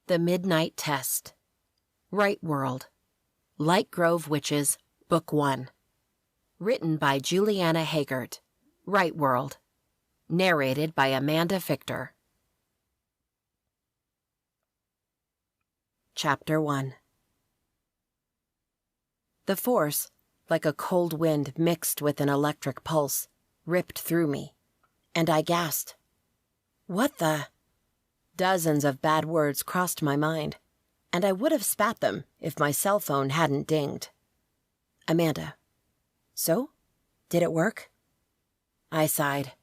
The Midnight Test. Right World. Light Grove Witches, Book 1. Written by Juliana Haggart. Right World. Narrated by Amanda Fichter. Chapter 1. The force, like a cold wind mixed with an electric pulse, ripped through me, and I gasped. What the? Dozens of bad words crossed my mind, and I would have spat them if my cell phone hadn't dinged. Amanda. So? Did it work? I sighed.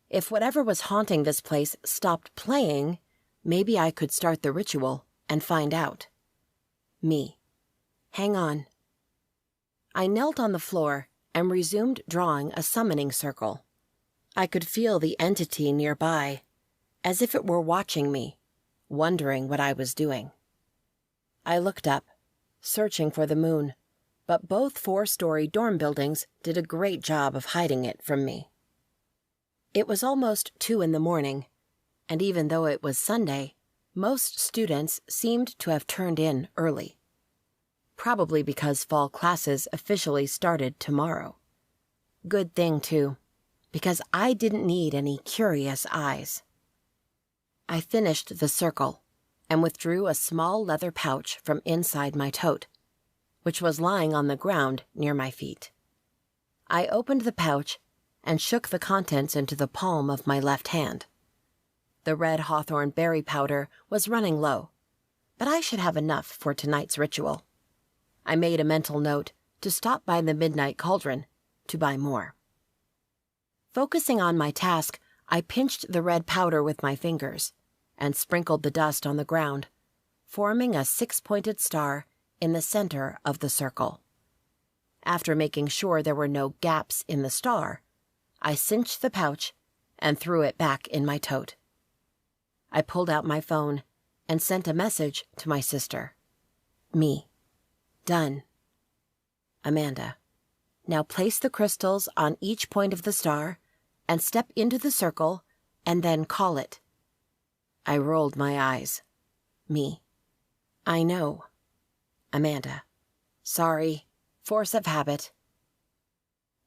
If whatever was haunting this place stopped playing, maybe I could start the ritual and find out. Me. Hang on. I knelt on the floor and resumed drawing a summoning circle. I could feel the entity nearby, as if it were watching me, wondering what I was doing. I looked up, searching for the moon, but both 4-story dorm buildings did a great job of hiding it from me. It was almost 2 a.m, and even though it was Sunday, most students seemed to have turned in early. Probably because fall classes officially started tomorrow. Good thing, too, because I didn't need any curious eyes. I finished the circle and withdrew a small leather pouch from inside my tote, which was lying on the ground near my feet. I opened the pouch and shook the contents into the palm of my left hand. The red hawthorn berry powder was running low, but I should have enough for tonight's ritual. I made a mental note to stop by the Midnight Cauldron to buy more. Focusing on my task, I pinched the red powder with my fingers and sprinkled the dust on the ground, forming a 6-pointed star in the center of the circle. After making sure there were no gaps in the star, I cinched the pouch and threw it back in my tote. I pulled out my phone and sent a message to my sister. Me. Done. Amanda. Now place the crystals on each point of the star and step into the circle and then call it. I rolled my eyes. Me. I know. Amanda. Sorry. Force of habit.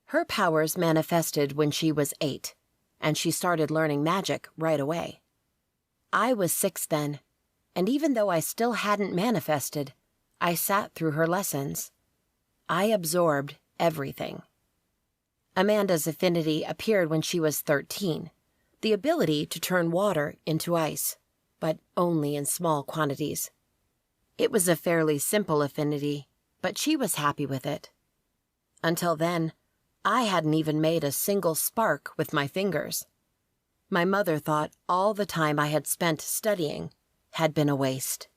Her powers manifested when she was 8, and she started learning magic right away. I was 6 then, and even though I still hadn't manifested, I sat through her lessons. I absorbed everything. Amanda's affinity appeared when she was 13, the ability to turn water into ice, but only in small quantities. It was a fairly simple affinity, but she was happy with it. Until then, I hadn't even made a single spark with my fingers. My mother thought all the time I had spent studying had been a waste.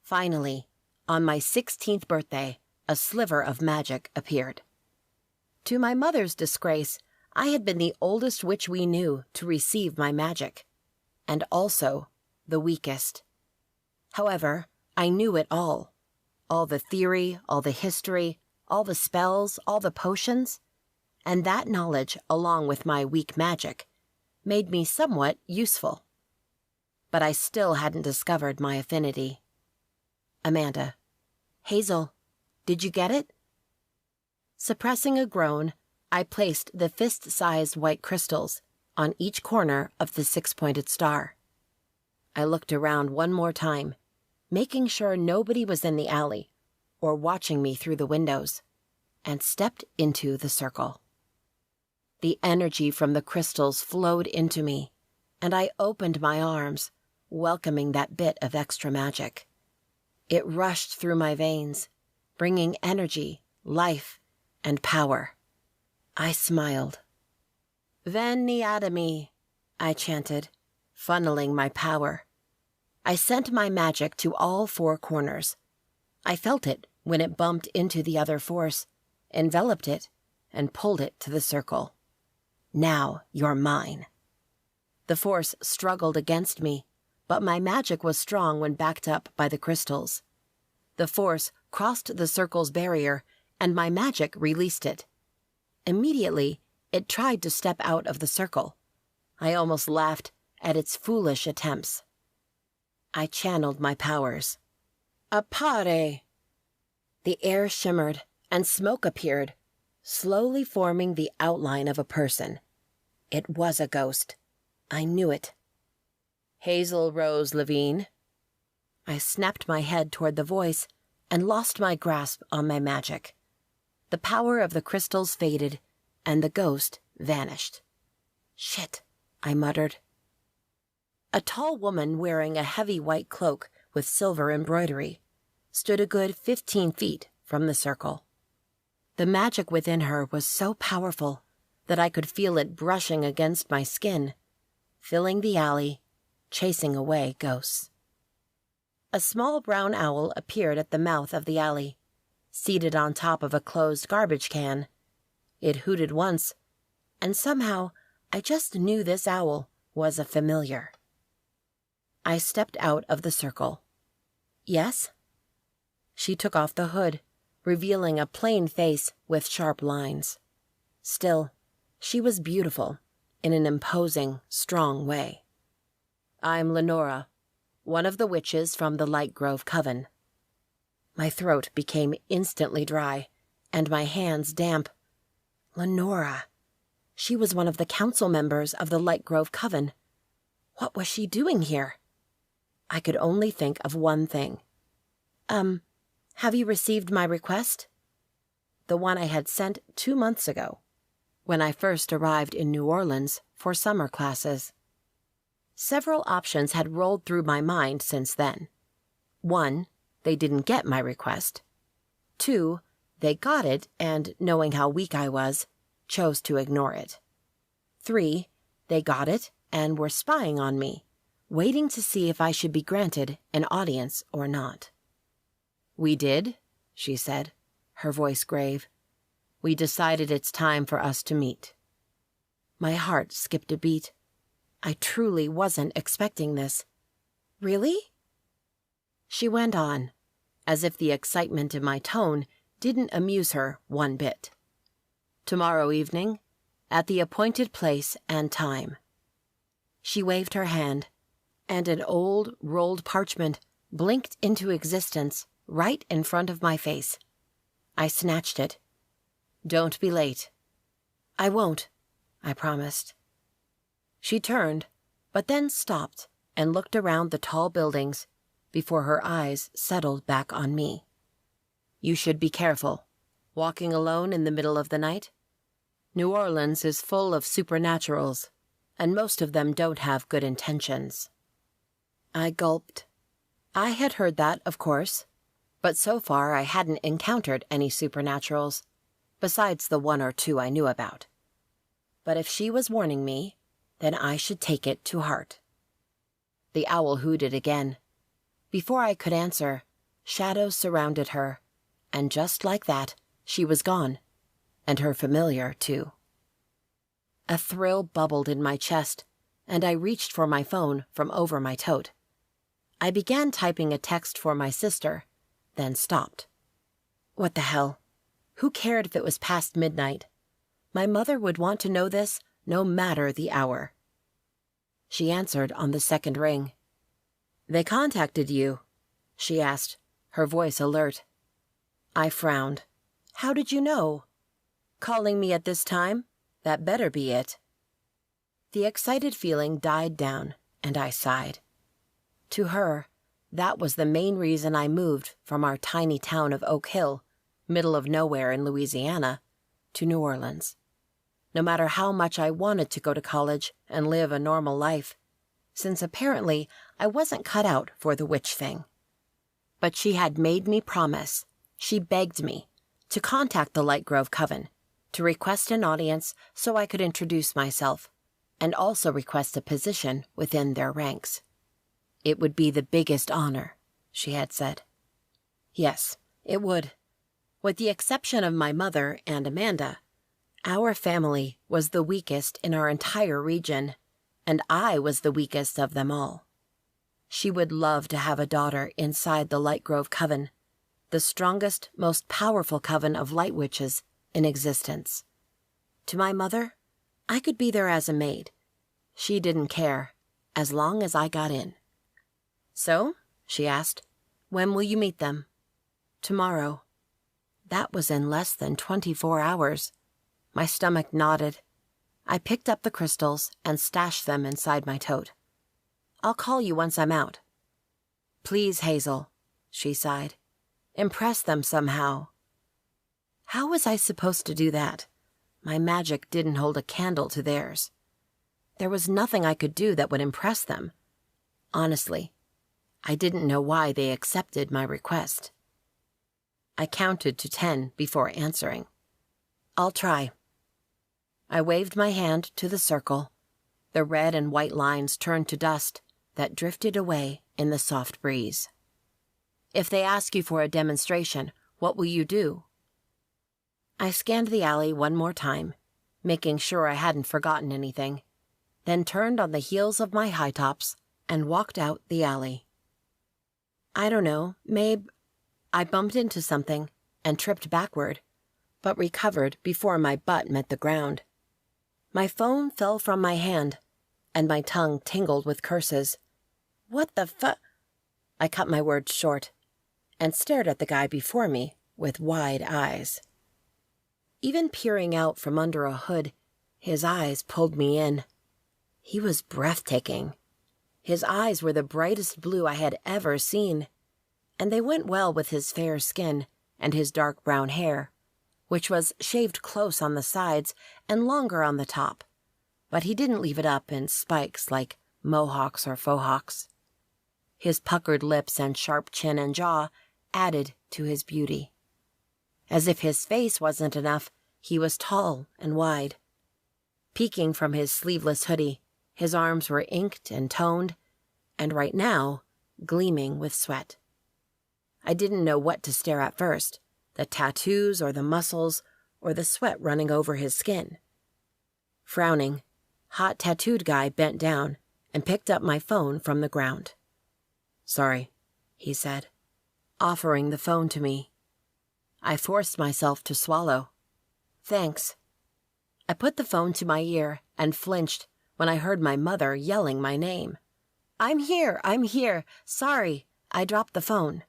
Finally, on my 16th birthday, a sliver of magic appeared. To my mother's disgrace, I had been the oldest witch we knew to receive my magic, and also the weakest. However, I knew it all the theory, all the history, all the spells, all the potions, and that knowledge, along with my weak magic, made me somewhat useful. But I still hadn't discovered my affinity. Amanda. Hazel, did you get it? Suppressing a groan, I placed the fist-sized white crystals on each corner of the 6-pointed star. I looked around one more time, making sure nobody was in the alley or watching me through the windows, and stepped into the circle. The energy from the crystals flowed into me, and I opened my arms, welcoming that bit of extra magic. It rushed through my veins, bringing energy, life, and power. I smiled. Devney, I chanted, funneling my power. I sent my magic to all 4 corners. I felt it when it bumped into the other force, enveloped it, and pulled it to the circle. Now you're mine. The force struggled against me, but my magic was strong when backed up by the crystals. The force crossed the circle's barrier, and my magic released it. Immediately, it tried to step out of the circle. I almost laughed at its foolish attempts. I channeled my powers. Appare! The air shimmered, and smoke appeared, slowly forming the outline of a person. It was a ghost. I knew it. Hazel Rose Levine. I snapped my head toward the voice and lost my grasp on my magic. The power of the crystals faded, and the ghost vanished. Shit, I muttered. A tall woman wearing a heavy white cloak with silver embroidery stood a good 15 feet from the circle. The magic within her was so powerful that I could feel it brushing against my skin, filling the alley, chasing away ghosts. A small brown owl appeared at the mouth of the alley, seated on top of a closed garbage can. It hooted once, and somehow I just knew this owl was a familiar. I stepped out of the circle. Yes? She took off the hood, revealing a plain face with sharp lines. Still, she was beautiful, in an imposing, strong way. I'm Lenora, one of the witches from the Light Grove Coven. My throat became instantly dry, and my hands damp. Lenora. She was one of the council members of the Light Grove Coven. What was she doing here? I could only think of one thing. Have you received my request? The one I had sent 2 months ago, when I first arrived in New Orleans for summer classes. Several options had rolled through my mind since then. 1, they didn't get my request. 2, they got it and, knowing how weak I was, chose to ignore it. 3, they got it and were spying on me, waiting to see if I should be granted an audience or not. We did, she said, her voice grave. We decided it's time for us to meet. My heart skipped a beat. I truly wasn't expecting this. Really? She went on, as if the excitement in my tone didn't amuse her one bit. Tomorrow evening, at the appointed place and time. She waved her hand, and an old, rolled parchment blinked into existence right in front of my face. I snatched it. Don't be late. I won't, I promised. She turned, but then stopped and looked around the tall buildings before her eyes settled back on me. You should be careful, walking alone in the middle of the night. New Orleans is full of supernaturals, and most of them don't have good intentions. I gulped. I had heard that, of course, but so far I hadn't encountered any supernaturals, besides the 1 or 2 I knew about. But if she was warning me, then I should take it to heart. The owl hooted again. Before I could answer, shadows surrounded her, and just like that, she was gone, and her familiar, too. A thrill bubbled in my chest, and I reached for my phone from over my tote. I began typing a text for my sister, then stopped. What the hell? Who cared if it was past midnight? My mother would want to know this no matter the hour. She answered on the second ring. They contacted you, she asked, her voice alert. I frowned. How did you know? Calling me at this time? That better be it. The excited feeling died down, and I sighed. To her, that was the main reason I moved from our tiny town of Oak Hill, middle of nowhere in Louisiana, to New Orleans. No matter how much I wanted to go to college and live a normal life, since apparently I wasn't cut out for the witch thing. But she had made me promise, she begged me, to contact the Light Grove Coven, to request an audience so I could introduce myself, and also request a position within their ranks. It would be the biggest honor, she had said. Yes, it would. With the exception of my mother and Amanda, our family was the weakest in our entire region, and I was the weakest of them all. She would love to have a daughter inside the Light Grove Coven, the strongest, most powerful coven of light witches in existence. To my mother, I could be there as a maid. She didn't care, as long as I got in. "So?" she asked. "When will you meet them?" "Tomorrow." That was in less than 24 hours. My stomach nodded. I picked up the crystals and stashed them inside my tote. "I'll call you once I'm out." "Please, Hazel," she sighed. "Impress them somehow." How was I supposed to do that? My magic didn't hold a candle to theirs. There was nothing I could do that would impress them. Honestly, I didn't know why they accepted my request. I counted to 10 before answering. "I'll try." I waved my hand to the circle. The red and white lines turned to dust that drifted away in the soft breeze. "If they ask you for a demonstration, what will you do?" I scanned the alley one more time, making sure I hadn't forgotten anything, then turned on the heels of my high tops and walked out the alley. I don't know, I bumped into something and tripped backward, but recovered before my butt met the ground. My phone fell from my hand, and my tongue tingled with curses. "What the fu—" I cut my words short and stared at the guy before me with wide eyes. Even peering out from under a hood, his eyes pulled me in. He was breathtaking. His eyes were the brightest blue I had ever seen, and they went well with his fair skin and his dark brown hair, which was shaved close on the sides and longer on the top, but he didn't leave it up in spikes like mohawks or faux hawks. His puckered lips and sharp chin and jaw added to his beauty. As if his face wasn't enough, he was tall and wide. Peeking from his sleeveless hoodie, his arms were inked and toned, and right now, gleaming with sweat. I didn't know what to stare at first, the tattoos or the muscles or the sweat running over his skin. Frowning, hot tattooed guy bent down and picked up my phone from the ground. "Sorry," he said, offering the phone to me. I forced myself to swallow. "Thanks." I put the phone to my ear and flinched when I heard my mother yelling my name. I'm here, sorry, I dropped the phone."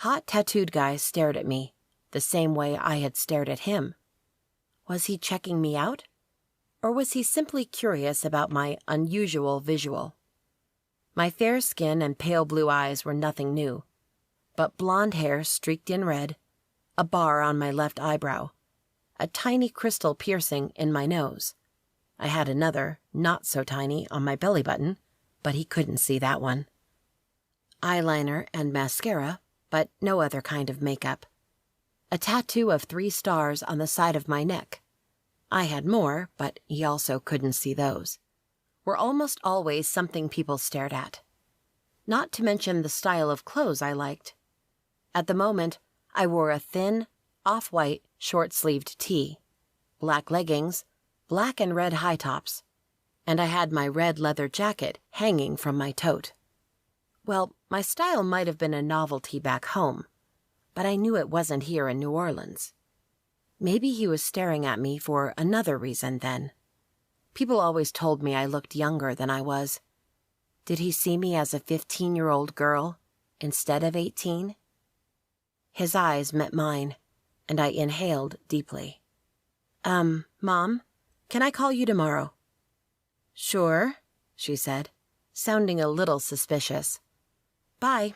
Hot tattooed guy stared at me, the same way I had stared at him. Was he checking me out? Or was he simply curious about my unusual visual? My fair skin and pale blue eyes were nothing new, but blonde hair streaked in red, a bar on my left eyebrow, a tiny crystal piercing in my nose. I had another, not so tiny, on my belly button, but he couldn't see that one. Eyeliner and mascara, but no other kind of makeup. A tattoo of 3 stars on the side of my neck. I had more, but he also couldn't see those. Were almost always something people stared at. Not to mention the style of clothes I liked. At the moment, I wore a thin, off-white, short-sleeved tee, black leggings, black and red high tops, and I had my red leather jacket hanging from my tote. Well, my style might have been a novelty back home, but I knew it wasn't here in New Orleans. Maybe he was staring at me for another reason then. People always told me I looked younger than I was. Did he see me as a 15-year-old girl instead of 18? His eyes met mine, and I inhaled deeply. Mom, can I call you tomorrow?" "Sure," she said, sounding a little suspicious. "Bye."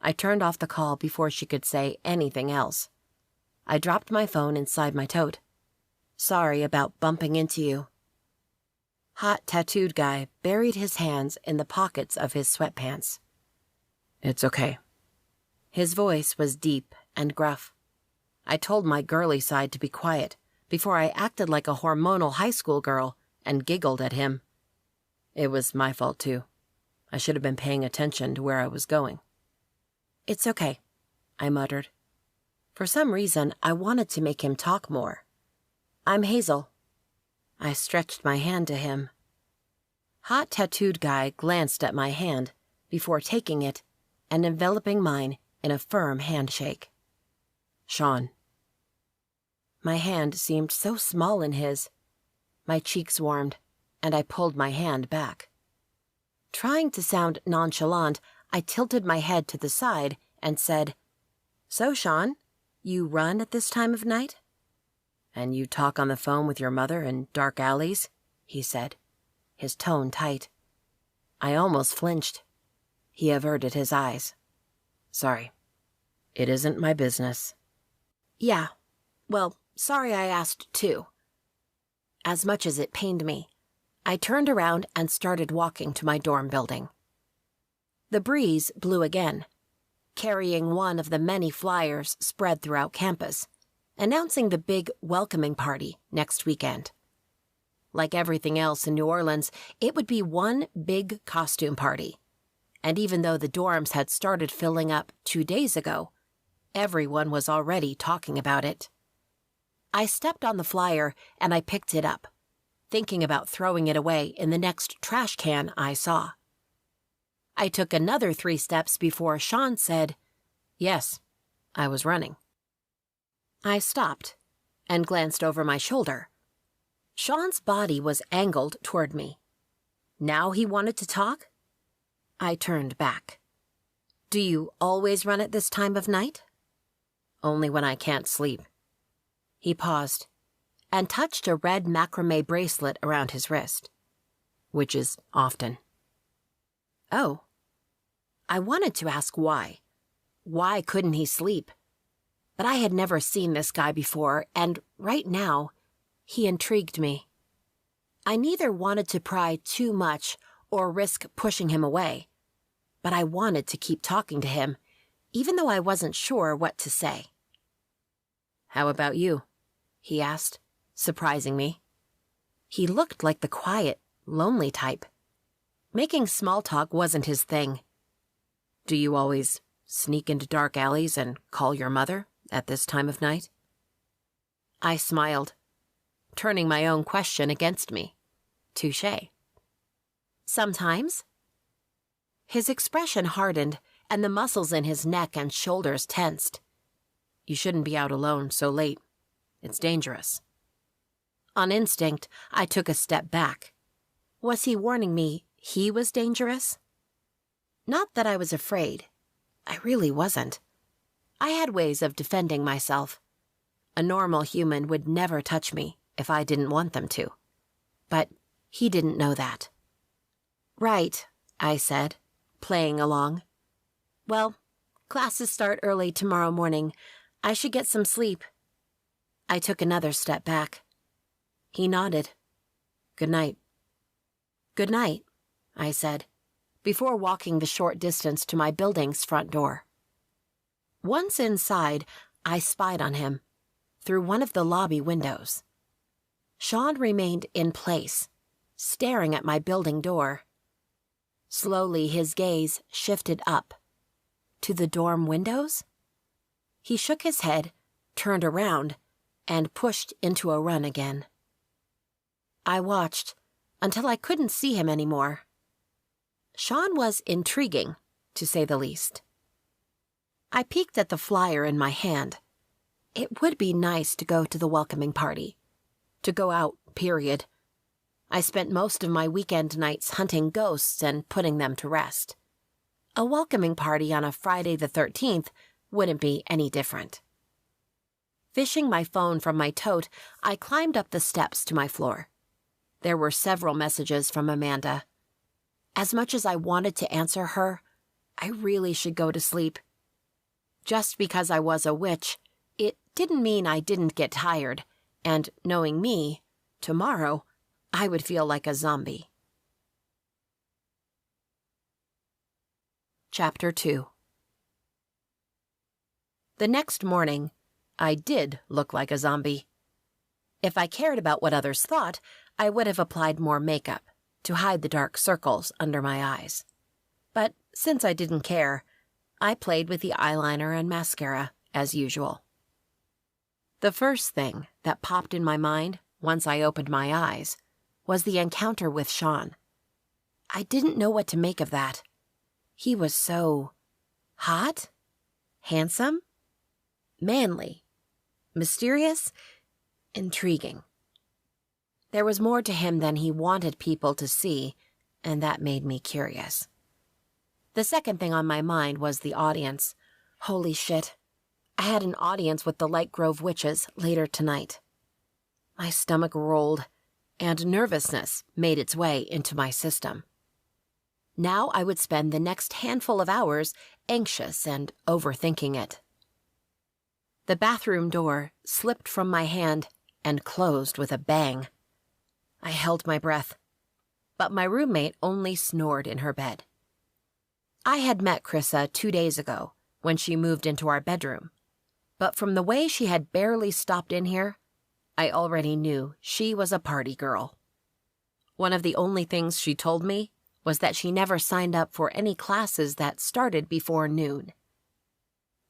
I turned off the call before she could say anything else. I dropped my phone inside my tote. "Sorry about bumping into you." Hot tattooed guy buried his hands in the pockets of his sweatpants. "It's okay." His voice was deep and gruff. I told my girly side to be quiet before I acted like a hormonal high school girl and giggled at him. It was my fault, too. I should have been paying attention to where I was going. "It's okay," I muttered. For some reason, I wanted to make him talk more. "I'm Hazel." I stretched my hand to him. Hot tattooed guy glanced at my hand before taking it and enveloping mine in a firm handshake. "Sean." My hand seemed so small in his. My cheeks warmed, and I pulled my hand back. Trying to sound nonchalant, I tilted my head to the side and said, "So, Sean, you run at this time of night?" "And you talk on the phone with your mother in dark alleys?" he said, his tone tight. I almost flinched. He averted his eyes. "Sorry. It isn't my business." "Yeah. Well, sorry I asked, too." As much as it pained me, I turned around and started walking to my dorm building. The breeze blew again, carrying one of the many flyers spread throughout campus, announcing the big welcoming party next weekend. Like everything else in New Orleans, it would be one big costume party. And even though the dorms had started filling up 2 days ago, everyone was already talking about it. I stepped on the flyer and I picked it up, thinking about throwing it away in the next trash can I saw. I took another 3 steps before Sean said, "Yes, I was running." I stopped and glanced over my shoulder. Sean's body was angled toward me. Now he wanted to talk? I turned back. "Do you always run at this time of night?" "Only when I can't sleep." He paused and touched a red macrame bracelet around his wrist. "Which is often." Oh. I wanted to ask why. Why couldn't he sleep? But I had never seen this guy before, and right now, he intrigued me. I neither wanted to pry too much or risk pushing him away, but I wanted to keep talking to him, even though I wasn't sure what to say. "How about you?" he asked, surprising me. He looked like the quiet, lonely type. Making small talk wasn't his thing. "Do you always sneak into dark alleys and call your mother at this time of night?" I smiled, turning my own question against me. Touché. "Sometimes." His expression hardened, and the muscles in his neck and shoulders tensed. "You shouldn't be out alone so late. It's dangerous." On instinct, I took a step back. Was he warning me he was dangerous? Not that I was afraid. I really wasn't. I had ways of defending myself. A normal human would never touch me if I didn't want them to. But he didn't know that. "Right," I said, playing along. "Well, classes start early tomorrow morning. I should get some sleep." I took another step back. He nodded. "Good night." "Good night," I said, before walking the short distance to my building's front door. Once inside, I spied on him, through one of the lobby windows. Sean remained in place, staring at my building door. Slowly, his gaze shifted up. To the dorm windows? He shook his head, turned around, and pushed into a run again. I watched until I couldn't see him anymore. Sean was intriguing, to say the least. I peeked at the flyer in my hand. It would be nice to go to the welcoming party. To go out, period. I spent most of my weekend nights hunting ghosts and putting them to rest. A welcoming party on a Friday the 13th wouldn't be any different. Fishing my phone from my tote, I climbed up the steps to my floor. There were several messages from Amanda. As much as I wanted to answer her, I really should go to sleep. Just because I was a witch, it didn't mean I didn't get tired, and knowing me, tomorrow, I would feel like a zombie. Chapter 2. The next morning, I did look like a zombie. If I cared about what others thought, I would have applied more makeup to hide the dark circles under my eyes. But since I didn't care, I played with the eyeliner and mascara as usual. The first thing that popped in my mind once I opened my eyes was the encounter with Sean. I didn't know what to make of that. He was so hot, handsome, manly, mysterious, intriguing. There was more to him than he wanted people to see, and that made me curious. The second thing on my mind was the audience. Holy shit. I had an audience with the Light Grove witches later tonight. My stomach rolled, and nervousness made its way into my system. Now I would spend the next handful of hours anxious and overthinking it. The bathroom door slipped from my hand and closed with a bang. I held my breath, but my roommate only snored in her bed. I had met Krissa 2 days ago when she moved into our bedroom, but from the way she had barely stopped in here, I already knew she was a party girl. One of the only things she told me was that she never signed up for any classes that started before noon.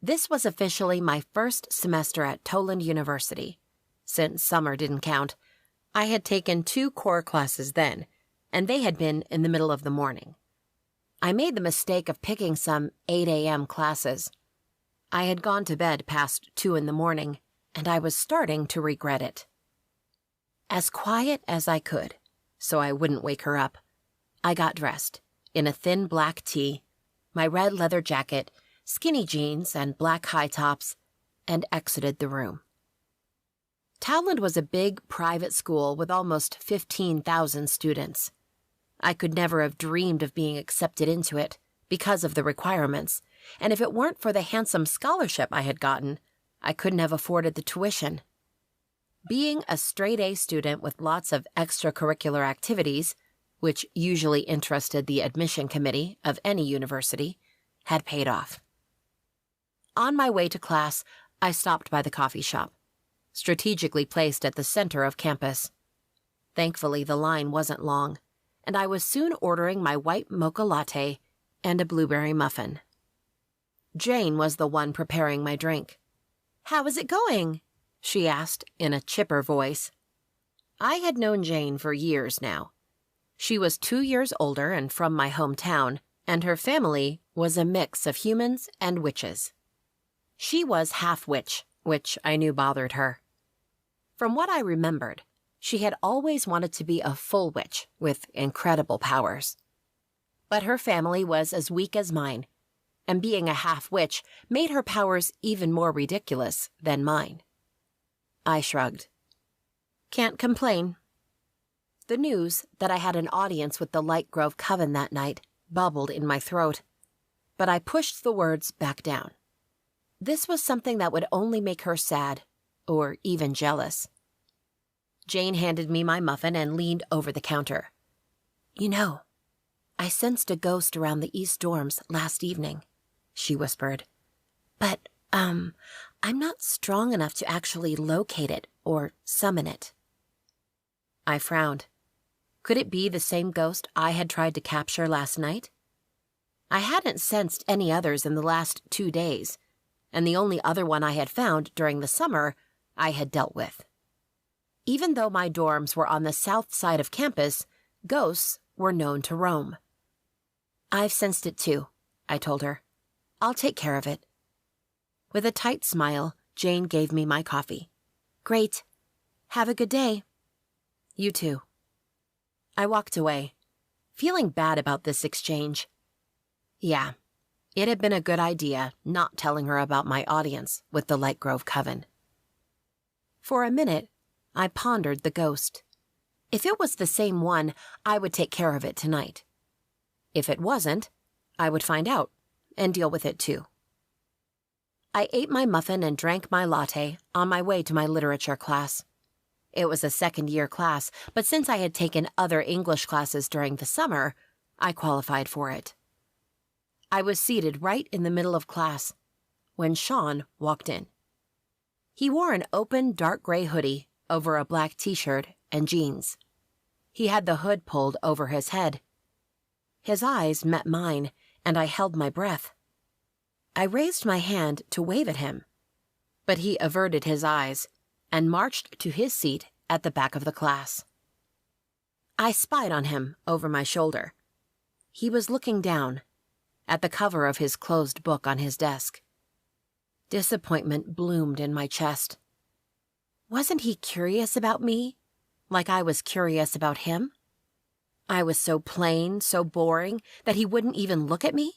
This was officially my first semester at Toland University. Since summer didn't count, I had taken 2 core classes then, and they had been in the middle of the morning. I made the mistake of picking some 8 a.m. classes. I had gone to bed past 2 in the morning, and I was starting to regret it. As quiet as I could, so I wouldn't wake her up, I got dressed in a thin black tee, my red leather jacket, skinny jeans, and black high tops, and exited the room. Toland was a big private school with almost 15,000 students. I could never have dreamed of being accepted into it because of the requirements, and if it weren't for the handsome scholarship I had gotten, I couldn't have afforded the tuition. Being a straight-A student with lots of extracurricular activities, which usually interested the admission committee of any university, had paid off. On my way to class, I stopped by the coffee shop, strategically placed at the center of campus. Thankfully, the line wasn't long, and I was soon ordering my white mocha latte and a blueberry muffin. Jane was the one preparing my drink. "How is it going?" she asked in a chipper voice. I had known Jane for years now. She was 2 years older and from my hometown, and her family was a mix of humans and witches. She was half witch, which I knew bothered her. From what I remembered, she had always wanted to be a full witch with incredible powers. But her family was as weak as mine, and being a half witch made her powers even more ridiculous than mine. I shrugged. Can't complain. The news that I had an audience with the Light Grove Coven that night bubbled in my throat, but I pushed the words back down. This was something that would only make her sad, or even jealous. Jane handed me my muffin and leaned over the counter. "You know, I sensed a ghost around the East dorms last evening," she whispered. "But, I'm not strong enough to actually locate it or summon it." I frowned. Could it be the same ghost I had tried to capture last night? I hadn't sensed any others in the last 2 days, and the only other one I had found during the summer I had dealt with. Even though my dorms were on the south side of campus, ghosts were known to roam. "I've sensed it too," I told her. "I'll take care of it." With a tight smile, Jane gave me my coffee. "Great. Have a good day." "You too." I walked away, feeling bad about this exchange. Yeah, it had been a good idea not telling her about my audience with the Light Grove Coven. For a minute, I pondered the ghost. If it was the same one, I would take care of it tonight. If it wasn't, I would find out and deal with it too. I ate my muffin and drank my latte on my way to my literature class. It was a second-year class, but since I had taken other English classes during the summer, I qualified for it. I was seated right in the middle of class when Sean walked in. He wore an open dark gray hoodie over a black t-shirt and jeans. He had the hood pulled over his head. His eyes met mine, and I held my breath. I raised my hand to wave at him, but he averted his eyes and marched to his seat at the back of the class. I spied on him over my shoulder. He was looking down at the cover of his closed book on his desk. Disappointment bloomed in my chest. Wasn't he curious about me, like I was curious about him? I was so plain, so boring, that he wouldn't even look at me?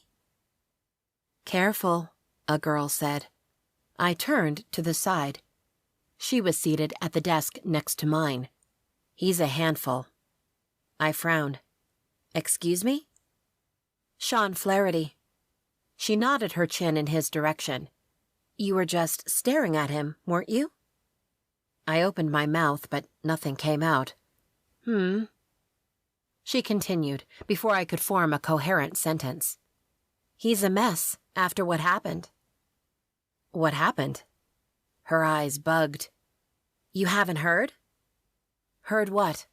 "Careful," a girl said. I turned to the side. She was seated at the desk next to mine. "He's a handful." I frowned. "Excuse me?" "Sean Flaherty." She nodded her chin in his direction. "You were just staring at him, weren't you?" I opened my mouth, but nothing came out. She continued, before I could form a coherent sentence. "He's a mess after what happened." "What happened?" Her eyes bugged. "You haven't heard?" "Heard what?"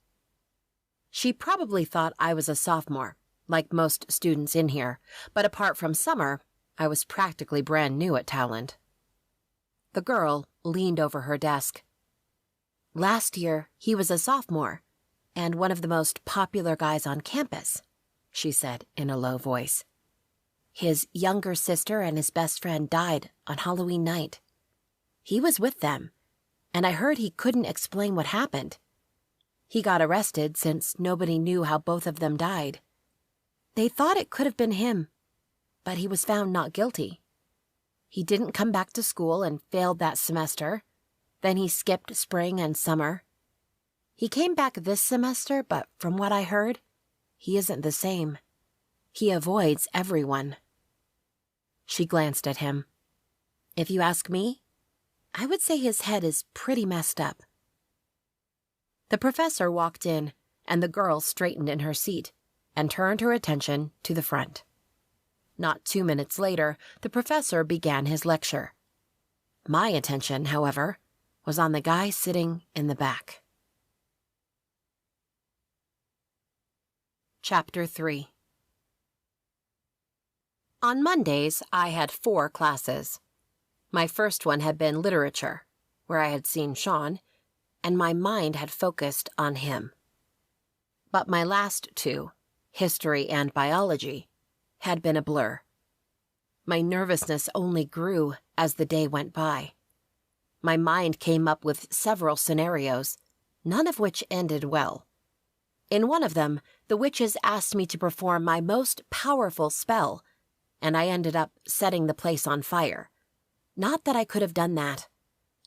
She probably thought I was a sophomore, like most students in here, but apart from summer, I was practically brand new at Towland. The girl leaned over her desk. "Last year, he was a sophomore, and one of the most popular guys on campus," she said in a low voice. "His younger sister and his best friend died on Halloween night. He was with them, and I heard he couldn't explain what happened. He got arrested since nobody knew how both of them died. They thought it could have been him, but he was found not guilty. He didn't come back to school and failed that semester. Then he skipped spring and summer. He came back this semester, but from what I heard, he isn't the same. He avoids everyone." She glanced at him. "If you ask me, I would say his head is pretty messed up." The professor walked in, and the girl straightened in her seat and turned her attention to the front. Not 2 minutes later, the professor began his lecture. My attention, however, was on the guy sitting in the back. Chapter 3. On Mondays, I had 4 classes. My first one had been literature, where I had seen Sean, and my mind had focused on him. But my last 2, history and biology, had been a blur. My nervousness only grew as the day went by. My mind came up with several scenarios, none of which ended well. In one of them, the witches asked me to perform my most powerful spell, and I ended up setting the place on fire. Not that I could have done that.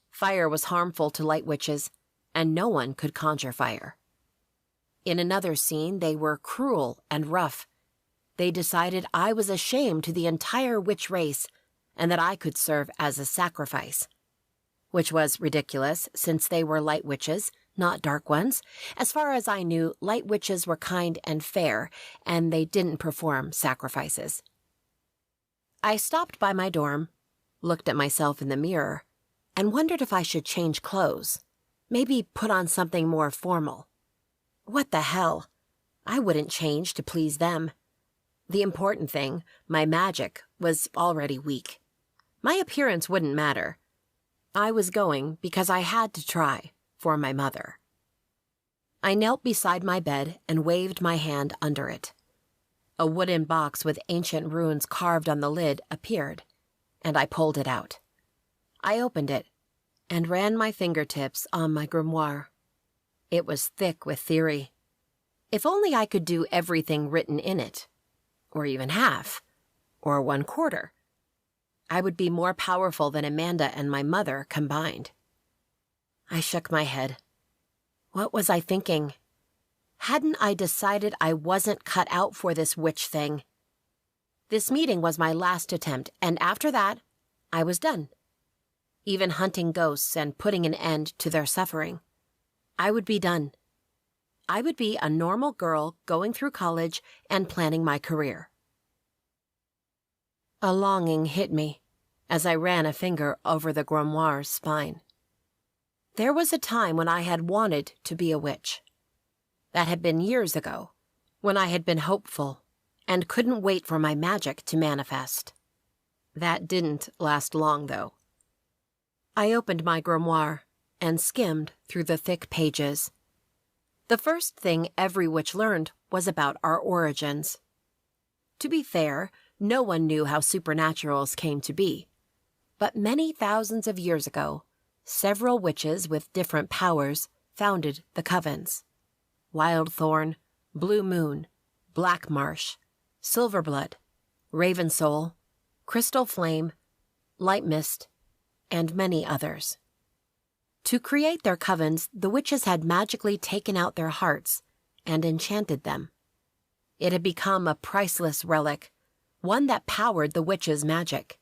Fire was harmful to light witches, and no one could conjure fire. In another scene, they were cruel and rough. They decided I was a shame to the entire witch race, and that I could serve as a sacrifice. Which was ridiculous, since they were light witches, not dark ones. As far as I knew, light witches were kind and fair, and they didn't perform sacrifices. I stopped by my dorm, looked at myself in the mirror, and wondered if I should change clothes. Maybe put on something more formal. What the hell? I wouldn't change to please them. The important thing, my magic, was already weak. My appearance wouldn't matter. I was going because I had to try for my mother. I knelt beside my bed and waved my hand under it. A wooden box with ancient runes carved on the lid appeared, and I pulled it out. I opened it and ran my fingertips on my grimoire. It was thick with theory. If only I could do everything written in it, or even half, or 1/4. I would be more powerful than Amanda and my mother combined. I shook my head. What was I thinking? Hadn't I decided I wasn't cut out for this witch thing? This meeting was my last attempt, and after that, I was done. Even hunting ghosts and putting an end to their suffering. I would be done. I would be a normal girl going through college and planning my career. A longing hit me as I ran a finger over the grimoire's spine. There was a time when I had wanted to be a witch. That had been years ago, when I had been hopeful and couldn't wait for my magic to manifest. That didn't last long, though. I opened my grimoire and skimmed through the thick pages. The first thing every witch learned was about our origins. To be fair, no one knew how supernaturals came to be. But many thousands of years ago, several witches with different powers founded the covens. Wildthorn, blue moon, black marsh, silver blood, raven soul, crystal flame, light mist, and many others. To create their covens, the witches had magically taken out their hearts and enchanted them. It had become a priceless relic, one that powered the witches' magic.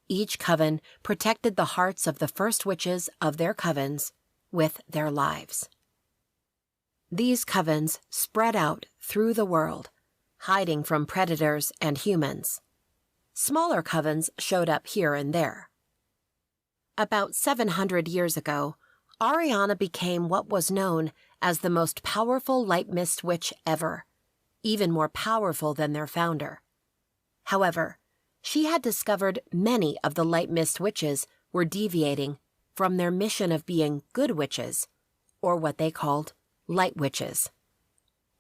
Each coven protected the hearts of the first witches of their covens with their lives. These covens spread out through the world, hiding from predators and humans. Smaller covens showed up here and there. About 700 years ago, Ariana became what was known as the most powerful light mist witch ever, even more powerful than their founder. However, she had discovered many of the light mist witches were deviating from their mission of being good witches, or what they called light witches.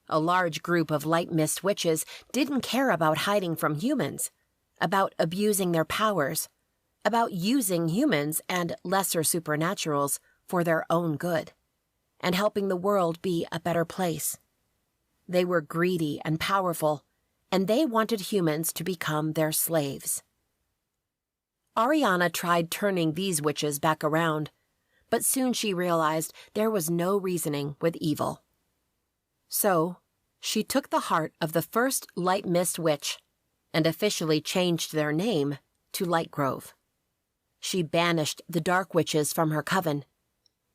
A large group of light mist witches didn't care about hiding from humans, about abusing their powers, about using humans and lesser supernaturals for their own good, and helping the world be a better place. They were greedy and powerful, and they wanted humans to become their slaves. Ariana tried turning these witches back around, but soon she realized there was no reasoning with evil. So, she took the heart of the first light mist witch and officially changed their name to Lightgrove. She banished the dark witches from her coven.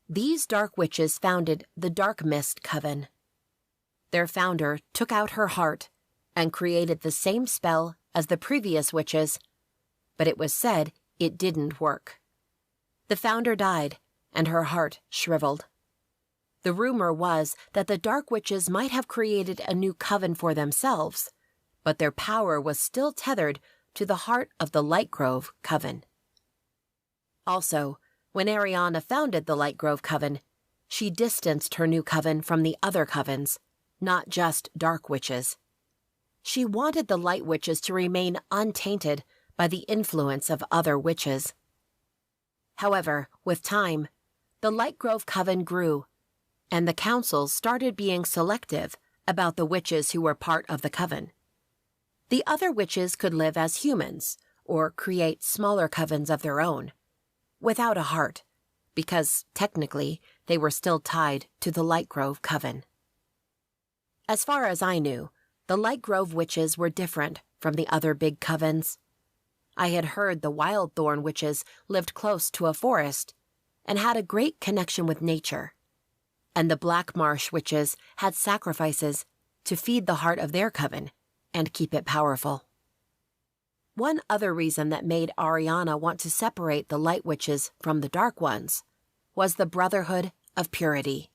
These dark witches founded the Dark Mist Coven. Their founder took out her heart and created the same spell as the previous witches, but it was said it didn't work. The founder died, and her heart shriveled. The rumor was that the dark witches might have created a new coven for themselves, but their power was still tethered to the heart of the Lightgrove Coven. Also, when Ariana founded the Lightgrove Coven, she distanced her new coven from the other covens, not just dark witches. She wanted the light witches to remain untainted by the influence of other witches. However, with time, the Lightgrove Coven grew, and the councils started being selective about the witches who were part of the coven. The other witches could live as humans or create smaller covens of their own, without a heart, because technically they were still tied to the Lightgrove Coven. As far as I knew, the Lightgrove witches were different from the other big covens. I had heard the Wildthorn witches lived close to a forest and had a great connection with nature, and the Black Marsh witches had sacrifices to feed the heart of their coven and keep it powerful. One other reason that made Ariana want to separate the light witches from the dark ones was the Brotherhood of Purity.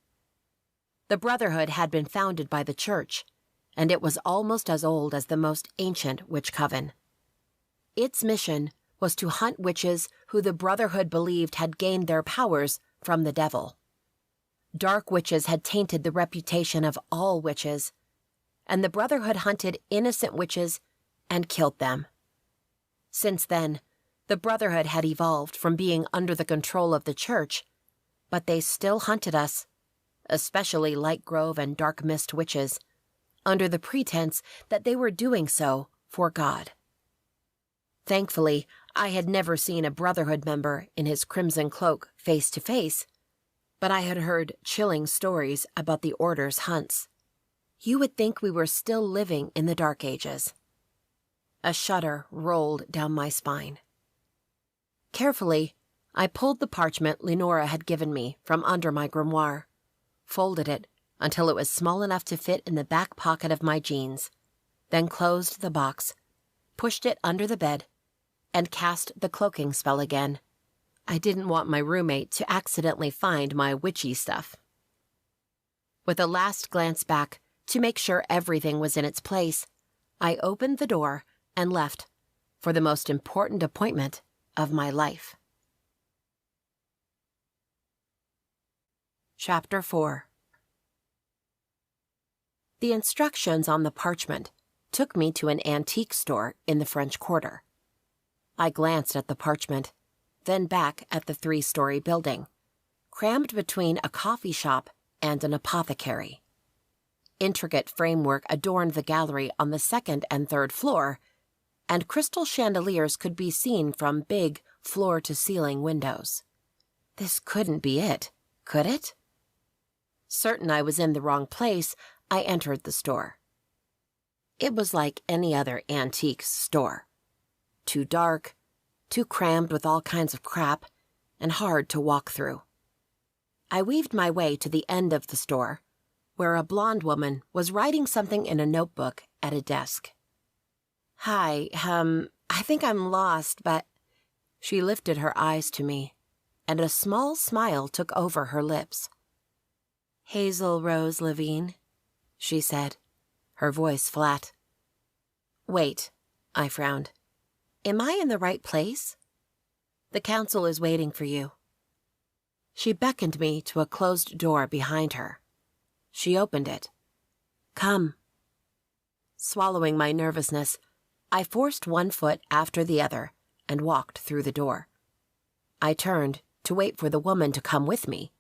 The Brotherhood had been founded by the church, and it was almost as old as the most ancient witch coven. Its mission was to hunt witches who the Brotherhood believed had gained their powers from the devil. Dark witches had tainted the reputation of all witches, and the Brotherhood hunted innocent witches and killed them. Since then, the Brotherhood had evolved from being under the control of the church, but they still hunted us, especially Lightgrove and Dark Mist witches, under the pretense that they were doing so for God. Thankfully, I had never seen a Brotherhood member in his crimson cloak face to face, but I had heard chilling stories about the Order's hunts. You would think we were still living in the Dark Ages. A shudder rolled down my spine. Carefully, I pulled the parchment Lenora had given me from under my grimoire, folded it until it was small enough to fit in the back pocket of my jeans, then closed the box, pushed it under the bed, and cast the cloaking spell again. I didn't want my roommate to accidentally find my witchy stuff. With a last glance back to make sure everything was in its place, I opened the door and left for the most important appointment of my life. Chapter 4. The instructions on the parchment took me to an antique store in the French Quarter. I glanced at the parchment, then back at the 3-story building, crammed between a coffee shop and an apothecary. Intricate framework adorned the gallery on the second and third floor, and crystal chandeliers could be seen from big floor-to-ceiling windows. This couldn't be it, could it? Certain I was in the wrong place, I entered the store. It was like any other antiques store. Too dark, too crammed with all kinds of crap, and hard to walk through. I weaved my way to the end of the store, where a blonde woman was writing something in a notebook at a desk. "Hi, I think I'm lost, but—" She lifted her eyes to me, and a small smile took over her lips. "Hazel Rose Levine," she said, her voice flat. "Wait," I frowned. "Am I in the right place?" "The council is waiting for you." She beckoned me to a closed door behind her. She opened it. "Come." Swallowing my nervousness, I forced one foot after the other and walked through the door. I turned to wait for the woman to come with me,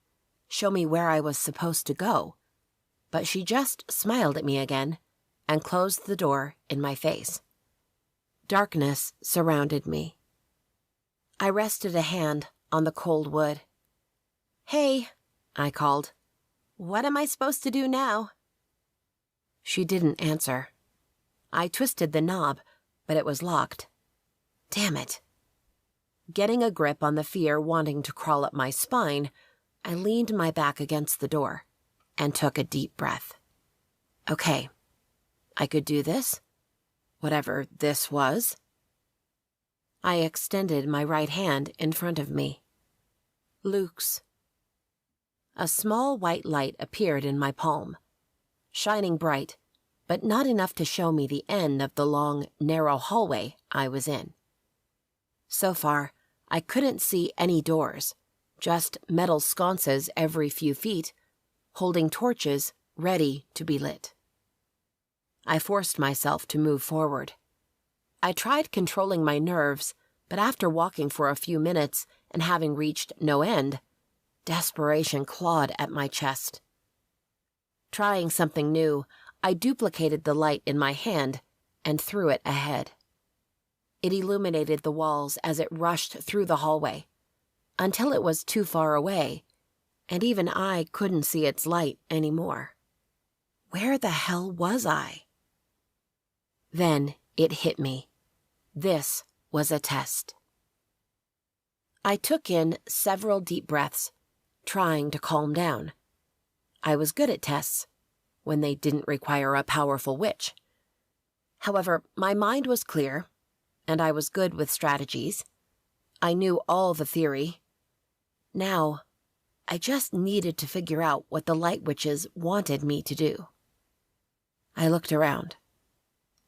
show me where I was supposed to go, but she just smiled at me again and closed the door in my face. Darkness surrounded me. I rested a hand on the cold wood. "Hey," I called. "What am I supposed to do now?" She didn't answer. I twisted the knob, but it was locked. Damn it. Getting a grip on the fear wanting to crawl up my spine, I leaned my back against the door and took a deep breath. Okay, I could do this, whatever this was. I extended my right hand in front of me. Luke's. A small white light appeared in my palm, shining bright, but not enough to show me the end of the long, narrow hallway I was in. So far, I couldn't see any doors, just metal sconces every few feet, holding torches ready to be lit. I forced myself to move forward. I tried controlling my nerves, but after walking for a few minutes and having reached no end, desperation clawed at my chest. Trying something new, I duplicated the light in my hand and threw it ahead. It illuminated the walls as it rushed through the hallway, until it was too far away, and even I couldn't see its light anymore. Where the hell was I? Then it hit me. This was a test. I took in several deep breaths, trying to calm down. I was good at tests, when they didn't require a powerful witch. However, my mind was clear, and I was good with strategies. I knew all the theory. Now, I just needed to figure out what the light witches wanted me to do. I looked around.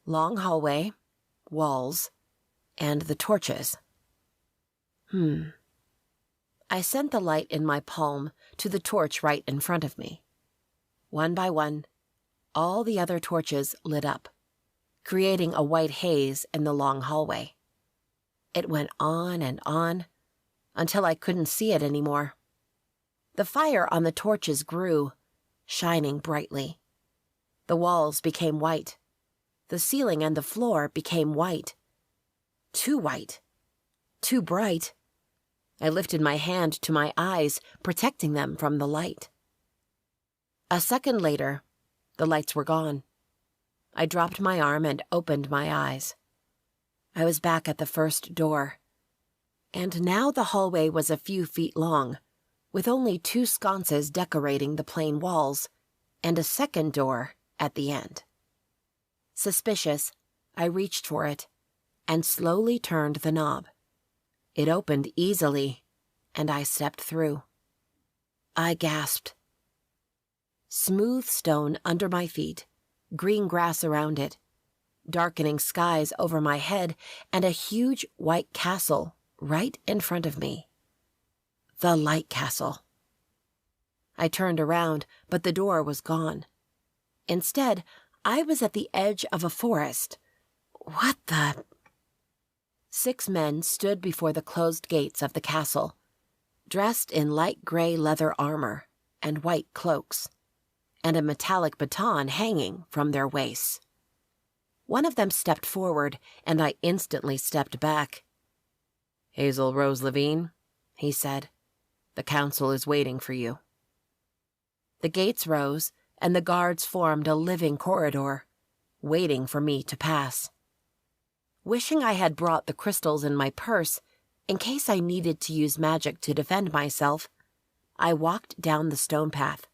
Long hallway, walls, and the torches. I sent the light in my palm to the torch right in front of me. One by one, all the other torches lit up, creating a white haze in the long hallway. It went on and on, until I couldn't see it anymore. The fire on the torches grew, shining brightly. The walls became white. The ceiling and the floor became white. Too white. Too bright. I lifted my hand to my eyes, protecting them from the light. A second later, the lights were gone. I dropped my arm and opened my eyes. I was back at the first door. And now the hallway was a few feet long, with only 2 sconces decorating the plain walls, and a second door at the end. Suspicious, I reached for it, and slowly turned the knob. It opened easily, and I stepped through. I gasped. Smooth stone under my feet, green grass around it, darkening skies over my head, and a huge white castle right in front of me. The Light Castle. I turned around, but the door was gone. Instead, I was at the edge of a forest. What the... 6 men stood before the closed gates of the castle, dressed in light gray leather armor and white cloaks. and a metallic baton hanging from their waists. One of them stepped forward, and I instantly stepped back. "Hazel Rose Levine," he said, "the council is waiting for you." The gates rose, and the guards formed a living corridor, waiting for me to pass. Wishing I had brought the crystals in my purse, in case I needed to use magic to defend myself, I walked down the stone path,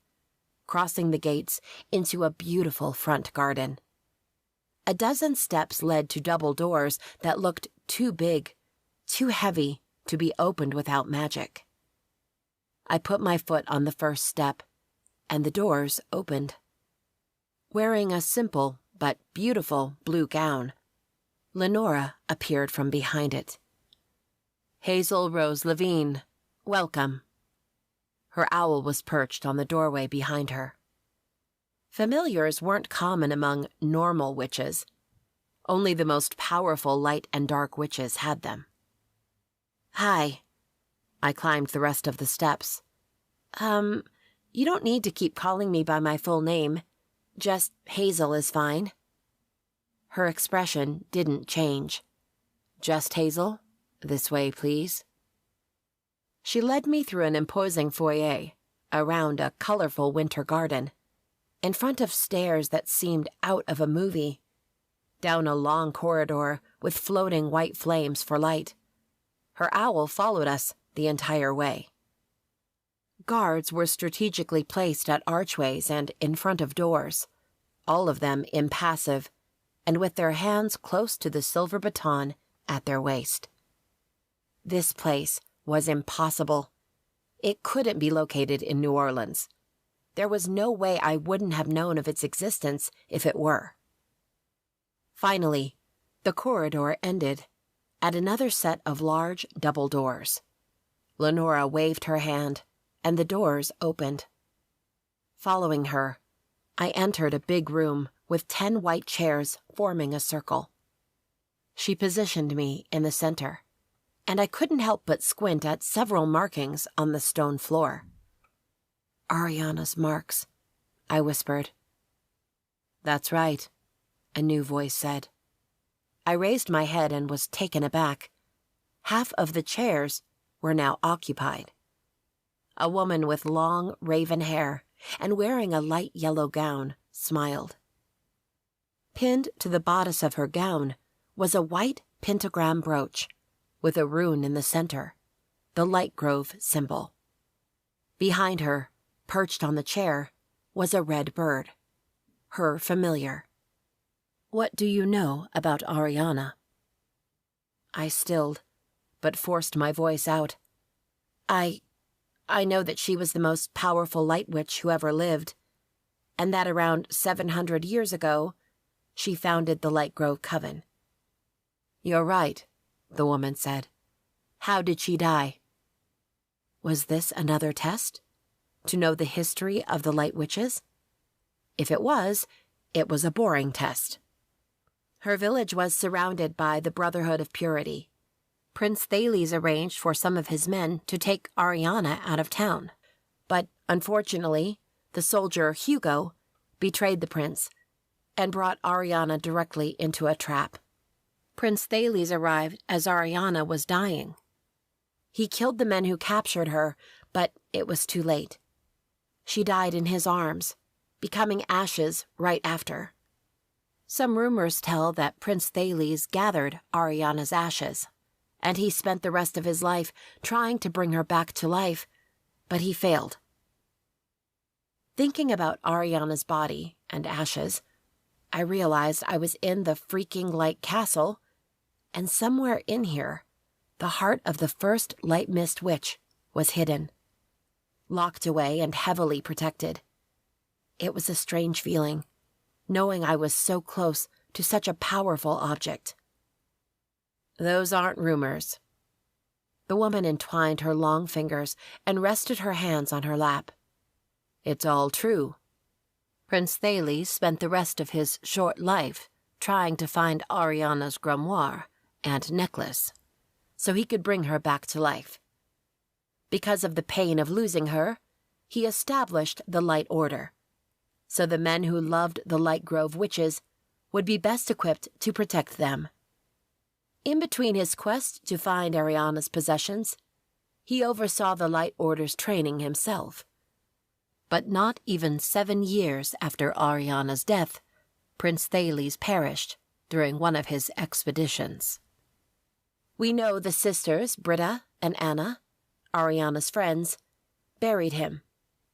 crossing the gates into a beautiful front garden. A dozen steps led to double doors that looked too big, too heavy to be opened without magic. I put my foot on the first step, and the doors opened. Wearing a simple but beautiful blue gown, Lenora appeared from behind it. "Hazel Rose Levine, welcome." Her owl was perched on the doorway behind her. Familiars weren't common among normal witches. Only the most powerful light and dark witches had them. "Hi." I climbed the rest of the steps. You don't need to keep calling me by my full name. Just Hazel is fine." Her expression didn't change. "Just Hazel? This way, please." She led me through an imposing foyer, around a colorful winter garden, in front of stairs that seemed out of a movie, down a long corridor with floating white flames for light. Her owl followed us the entire way. Guards were strategically placed at archways and in front of doors, all of them impassive, and with their hands close to the silver baton at their waist. This place was impossible. It couldn't be located in New Orleans. There was no way I wouldn't have known of its existence if it were. Finally, the corridor ended at another set of large double doors. Lenora waved her hand, and the doors opened. Following her, I entered a big room with 10 white chairs forming a circle. She positioned me in the center, and I couldn't help but squint at several markings on the stone floor. "Ariana's marks," I whispered. "That's right," a new voice said. I raised my head and was taken aback. Half of the chairs were now occupied. A woman with long, raven hair and wearing a light yellow gown smiled. Pinned to the bodice of her gown was a white pentagram brooch with a rune in the center, the Light Grove symbol. Behind her, perched on the chair, was a red bird, her familiar. "What do you know about Ariana?" I stilled, but forced my voice out. I know that she was the most powerful light witch who ever lived, and that around 700 years ago, she founded the Light Grove Coven." "You're right," the woman said. "How did she die?" Was this another test? To know the history of the light witches? If it was a boring test. Her village was surrounded by the Brotherhood of Purity. Prince Thales arranged for some of his men to take Ariana out of town. But, unfortunately, the soldier Hugo betrayed the prince and brought Ariana directly into a trap. Prince Thales arrived as Ariana was dying. He killed the men who captured her, but it was too late. She died in his arms, becoming ashes right after. Some rumors tell that Prince Thales gathered Ariana's ashes, and he spent the rest of his life trying to bring her back to life, but he failed. Thinking about Ariana's body and ashes, I realized I was in the freaking light castle, and somewhere in here, the heart of the first light mist witch was hidden, locked away and heavily protected. It was a strange feeling, knowing I was so close to such a powerful object. "Those aren't rumors." The woman entwined her long fingers and rested her hands on her lap. "It's all true. Prince Thales spent the rest of his short life trying to find Ariana's grimoire and necklace, so he could bring her back to life. Because of the pain of losing her, he established the Light Order, so the men who loved the Light Grove witches would be best equipped to protect them. In between his quest to find Ariana's possessions, he oversaw the Light Order's training himself. But not even 7 years after Ariana's death, Prince Thales perished during one of his expeditions. We know the sisters, Britta and Anna, Ariana's friends, buried him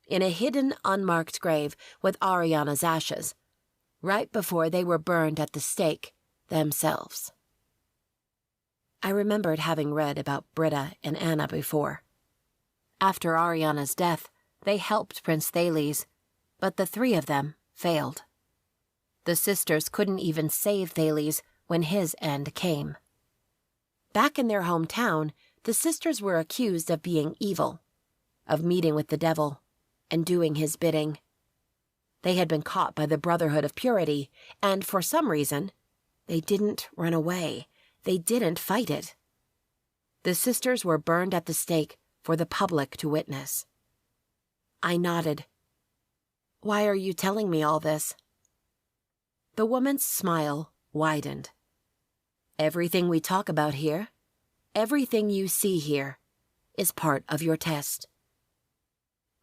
in a hidden, unmarked grave with Ariana's ashes, right before they were burned at the stake themselves. I remembered having read about Britta and Anna before. After Ariana's death, they helped Prince Thales, but the 3 of them failed. The sisters couldn't even save Thales when his end came. Back in their hometown, the sisters were accused of being evil, of meeting with the devil, and doing his bidding. They had been caught by the Brotherhood of Purity, and for some reason, they didn't run away. They didn't fight it. The sisters were burned at the stake for the public to witness. I nodded. Why are you telling me all this? The woman's smile widened. Everything we talk about here, everything you see here, is part of your test.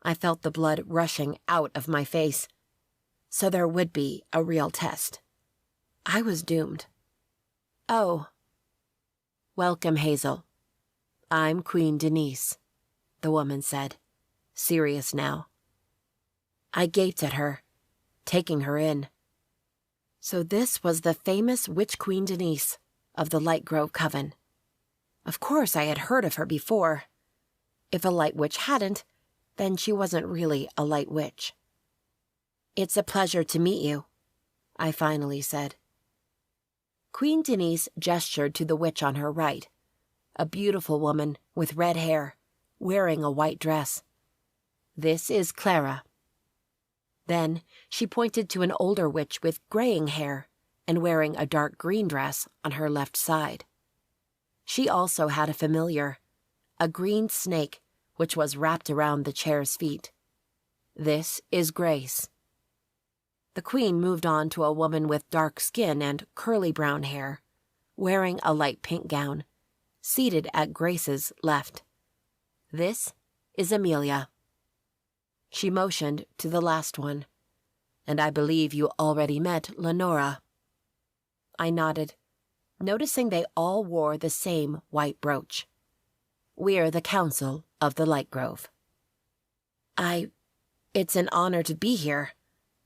I felt the blood rushing out of my face. So there would be a real test. I was doomed. Oh. Welcome, Hazel. I'm Queen Denise, the woman said, serious now. I gaped at her, taking her in. So this was the famous Witch Queen Denise of the Light Grove Coven. Of course I had heard of her before. If a light witch hadn't, then she wasn't really a light witch. It's a pleasure to meet you, I finally said. Queen Denise gestured to the witch on her right, a beautiful woman with red hair, wearing a white dress. This is Clara. Then she pointed to an older witch with graying hair and wearing a dark green dress on her left side. She also had a familiar, a green snake, which was wrapped around the chair's feet. This is Grace. The queen moved on to a woman with dark skin and curly brown hair, wearing a light pink gown, seated at Grace's left. This is Amelia. She motioned to the last one. And I believe you already met Lenora. I nodded, noticing they all wore the same white brooch. We're the Council of the Light Grove. It's an honor to be here,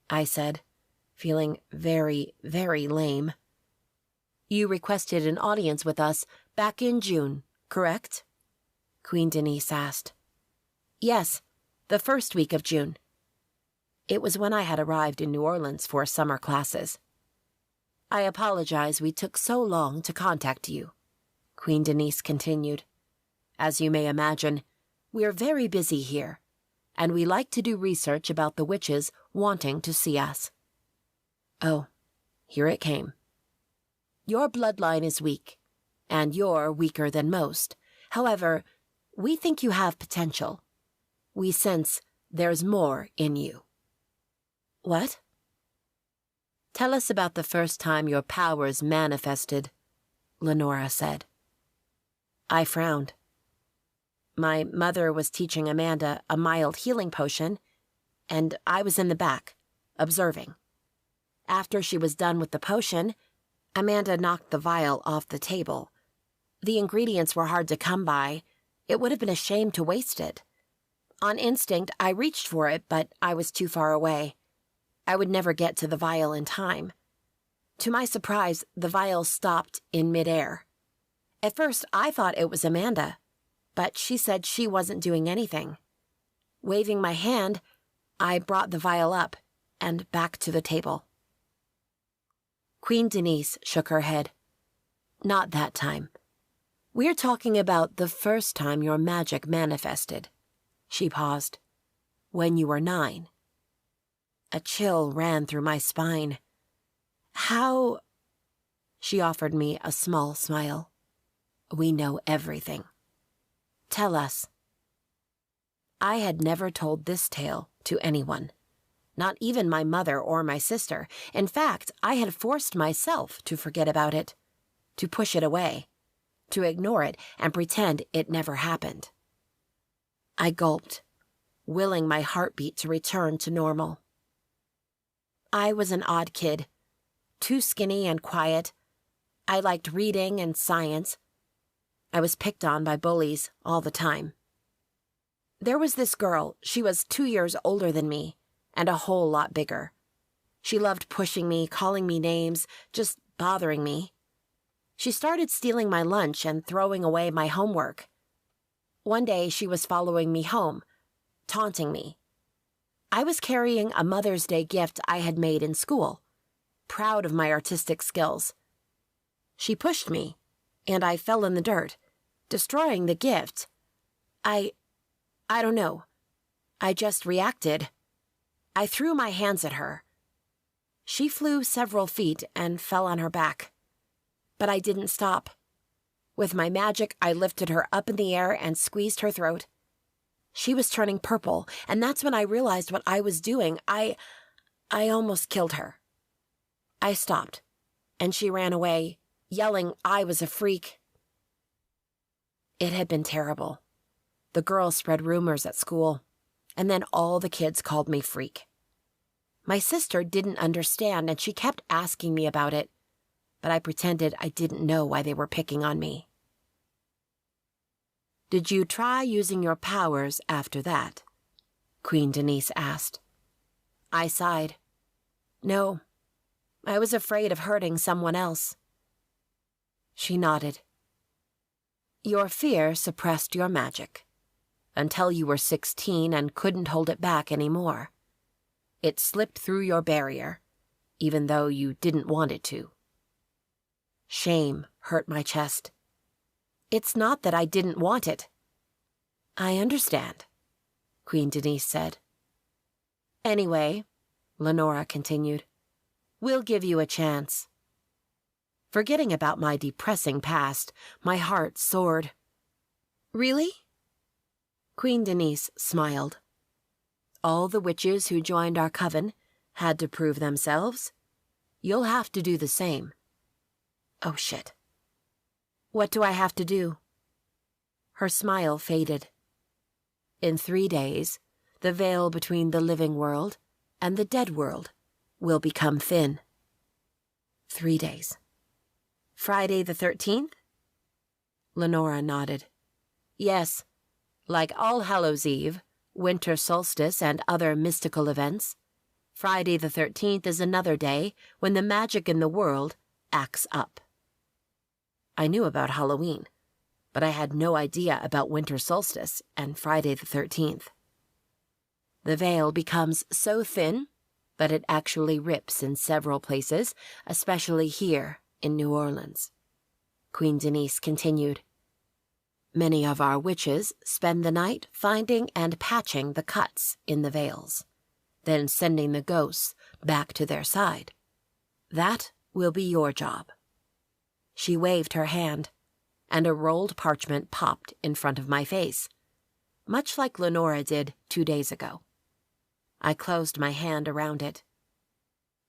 I said, feeling very, very lame. You requested an audience with us back in June, correct? Queen Denise asked. Yes, the first week of June. It was when I had arrived in New Orleans for summer classes. I apologize we took so long to contact you, Queen Denise continued. As you may imagine, we're very busy here, and we like to do research about the witches wanting to see us. Oh, here it came. Your bloodline is weak, and you're weaker than most. However, we think you have potential. We sense there's more in you. What? Tell us about the first time your powers manifested, Lenora said. I frowned. My mother was teaching Amanda a mild healing potion, and I was in the back, observing. After she was done with the potion, Amanda knocked the vial off the table. The ingredients were hard to come by. It would have been a shame to waste it. On instinct, I reached for it, but I was too far away. I would never get to the vial in time. To my surprise, the vial stopped in midair. At first, I thought it was Amanda, but she said she wasn't doing anything. Waving my hand, I brought the vial up and back to the table. Queen Denise shook her head. Not that time. We're talking about the first time your magic manifested. She paused. When you were 9. A chill ran through my spine. How? She offered me a small smile. We know everything. Tell us. I had never told this tale to anyone. not even my mother or my sister. In fact, I had forced myself to forget about it, to push it away, to ignore it and pretend it never happened. I gulped, willing my heartbeat to return to normal. I was an odd kid, too skinny and quiet. I liked reading and science. I was picked on by bullies all the time. There was this girl. She was 2 years older than me, and a whole lot bigger. She loved pushing me, calling me names, just bothering me. She started stealing my lunch and throwing away my homework. One day she was following me home, taunting me. I was carrying a Mother's Day gift I had made in school, proud of my artistic skills. She pushed me, and I fell in the dirt, destroying the gift. I don't know. I just reacted. I threw my hands at her. She flew several feet and fell on her back. But I didn't stop. With my magic, I lifted her up in the air and squeezed her throat. She was turning purple, and that's when I realized what I was doing. I almost killed her. I stopped, and she ran away, yelling I was a freak. It had been terrible. The girls spread rumors at school, and then all the kids called me freak. My sister didn't understand, and she kept asking me about it, but I pretended I didn't know why they were picking on me. "Did you try using your powers after that?" Queen Denise asked. I sighed. No, I was afraid of hurting someone else. She nodded. "Your fear suppressed your magic, until you were 16 and couldn't hold it back anymore. It slipped through your barrier, even though you didn't want it to." Shame hurt my chest. It's not that I didn't want it. "I understand," Queen Denise said. "Anyway," Lenora continued, "we'll give you a chance." Forgetting about my depressing past, my heart soared. "Really?" Queen Denise smiled. "All the witches who joined our coven had to prove themselves. You'll have to do the same." Oh, shit. "What do I have to do?" Her smile faded. "In 3 days, the veil between the living world and the dead world will become thin." 3 days. Friday the 13th? Lenora nodded. "Yes, like All Hallows' Eve, winter solstice, and other mystical events, Friday the 13th is another day when the magic in the world acts up." I knew about Halloween, but I had no idea about winter solstice and Friday the 13th. The veil becomes so thin that it actually rips in several places, especially here in New Orleans. Queen Denise continued. "Many of our witches spend the night finding and patching the cuts in the veils, then sending the ghosts back to their side. That will be your job." She waved her hand, and a rolled parchment popped in front of my face, much like Lenora did 2 days ago. I closed my hand around it.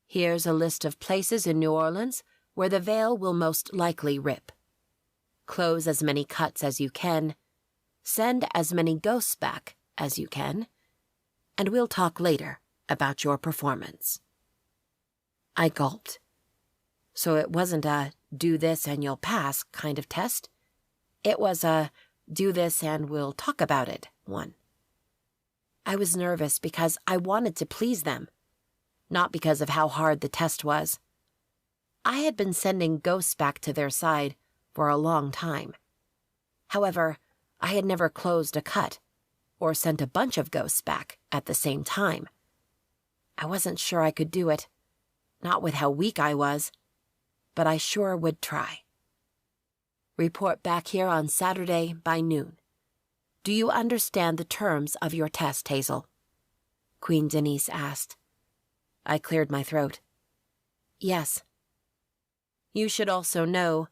"Here's a list of places in New Orleans where the veil will most likely rip. Close as many cuts as you can, send as many ghosts back as you can, and we'll talk later about your performance." I gulped. So it wasn't a "do this and you'll pass" kind of test. It was a "do this and we'll talk about it" one. I was nervous because I wanted to please them, not because of how hard the test was. I had been sending ghosts back to their side for a long time. However, I had never closed a cut or sent a bunch of ghosts back at the same time. I wasn't sure I could do it, not with how weak I was, but I sure would try. "Report back here on Saturday by noon. Do you understand the terms of your test, Hazel?" Queen Denise asked. I cleared my throat. "Yes." "You should also know,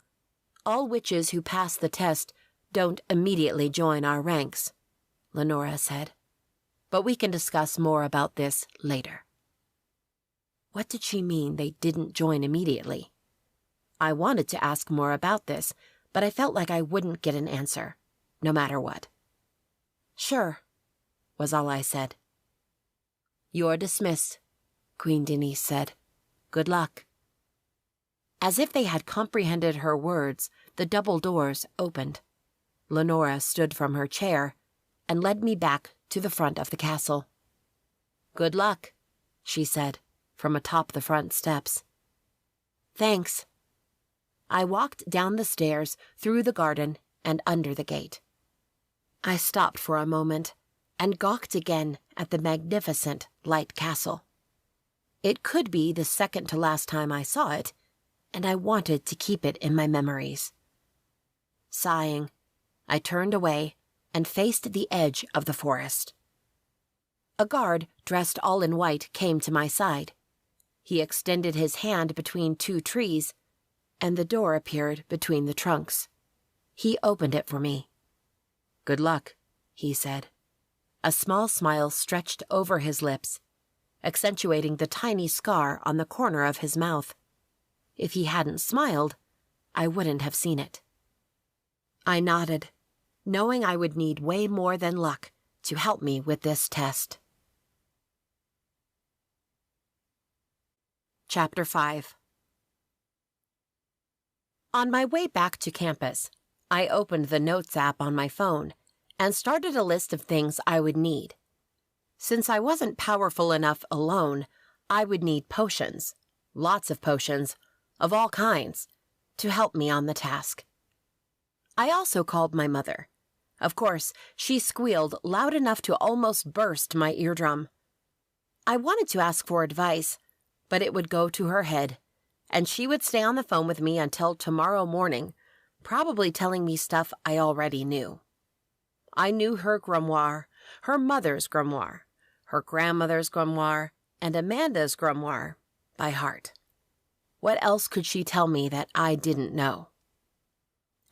all witches who pass the test don't immediately join our ranks," Lenora said. "But we can discuss more about this later." What did she mean they didn't join immediately? I wanted to ask more about this, but I felt like I wouldn't get an answer, no matter what. "Sure," was all I said. "You're dismissed," Queen Denise said. "Good luck." As if they had comprehended her words, the double doors opened. Lenora stood from her chair and led me back to the front of the castle. "Good luck," she said, from atop the front steps. "Thanks." I walked down the stairs, through the garden, and under the gate. I stopped for a moment and gawked again at the magnificent light castle. It could be the second to last time I saw it, and I wanted to keep it in my memories. Sighing, I turned away and faced the edge of the forest. A guard dressed all in white came to my side. He extended his hand between two trees, and the door appeared between the trunks. He opened it for me. "Good luck," he said. A small smile stretched over his lips, accentuating the tiny scar on the corner of his mouth. If he hadn't smiled, I wouldn't have seen it. I nodded, knowing I would need way more than luck to help me with this test. Chapter 5. On my way back to campus, I opened the Notes app on my phone and started a list of things I would need. Since I wasn't powerful enough alone, I would need potions, lots of potions, of all kinds, to help me on the task. I also called my mother. Of course, she squealed loud enough to almost burst my eardrum. I wanted to ask for advice, but it would go to her head, and she would stay on the phone with me until tomorrow morning, probably telling me stuff I already knew. I knew her grimoire, her mother's grimoire, her grandmother's grimoire, and Amanda's grimoire by heart. What else could she tell me that I didn't know?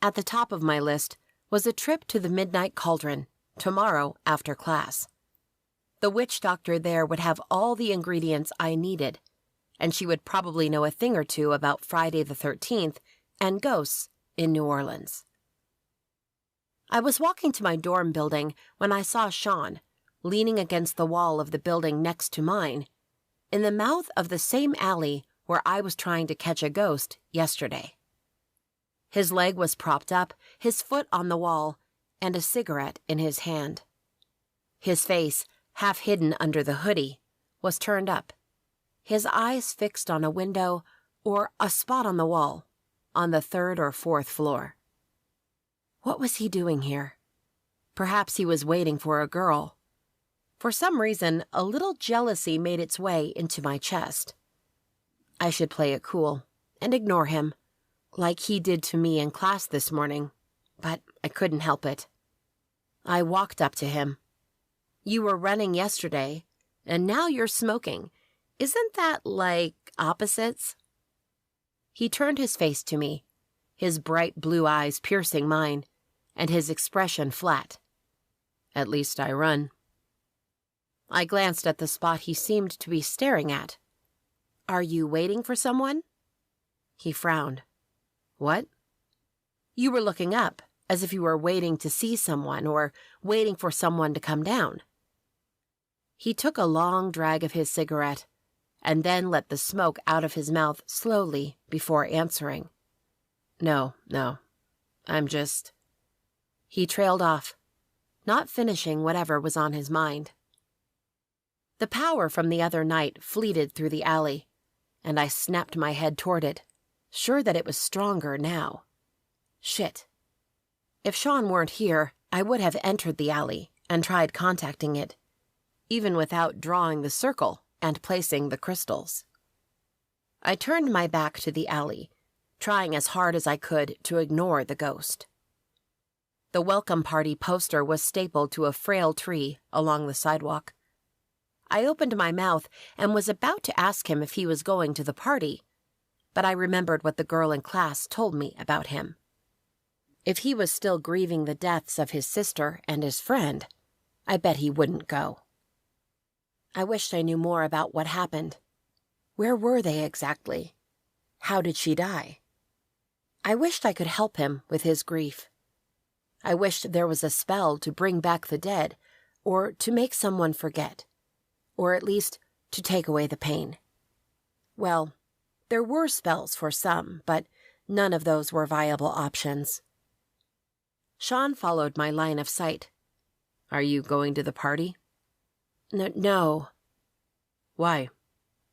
At the top of my list was a trip to the Midnight Cauldron, tomorrow after class. The witch doctor there would have all the ingredients I needed, and she would probably know a thing or two about Friday the 13th and ghosts in New Orleans. I was walking to my dorm building when I saw Sean, leaning against the wall of the building next to mine, in the mouth of the same alley where I was trying to catch a ghost yesterday. His leg was propped up, his foot on the wall, and a cigarette in his hand. His face, half hidden under the hoodie, was turned up, his eyes fixed on a window or a spot on the wall, on the 3rd or 4th floor. What was he doing here? Perhaps he was waiting for a girl. For some reason, a little jealousy made its way into my chest. I should play it cool and ignore him, like he did to me in class this morning, but I couldn't help it. I walked up to him. "You were running yesterday, and now you're smoking. Isn't that like opposites?" He turned his face to me, his bright blue eyes piercing mine, and his expression flat. "At least I run." I glanced at the spot he seemed to be staring at. "Are you waiting for someone?" He frowned. "What?" "You were looking up, as if you were waiting to see someone or waiting for someone to come down." He took a long drag of his cigarette and then let the smoke out of his mouth slowly before answering. No, I'm just..." He trailed off, not finishing whatever was on his mind. The power from the other night fleeted through the alley, and I snapped my head toward it, sure that it was stronger now. Shit. If Sean weren't here, I would have entered the alley and tried contacting it, even without drawing the circle and placing the crystals. I turned my back to the alley, trying as hard as I could to ignore the ghost. The welcome party poster was stapled to a frail tree along the sidewalk. I opened my mouth and was about to ask him if he was going to the party, but I remembered what the girl in class told me about him. If he was still grieving the deaths of his sister and his friend, I bet he wouldn't go. I wished I knew more about what happened. Where were they exactly? How did she die? I wished I could help him with his grief. I wished there was a spell to bring back the dead, or to make someone forget, or at least to take away the pain. Well, there were spells for some, but none of those were viable options. Sean followed my line of sight. Are you going to the party? No. Why?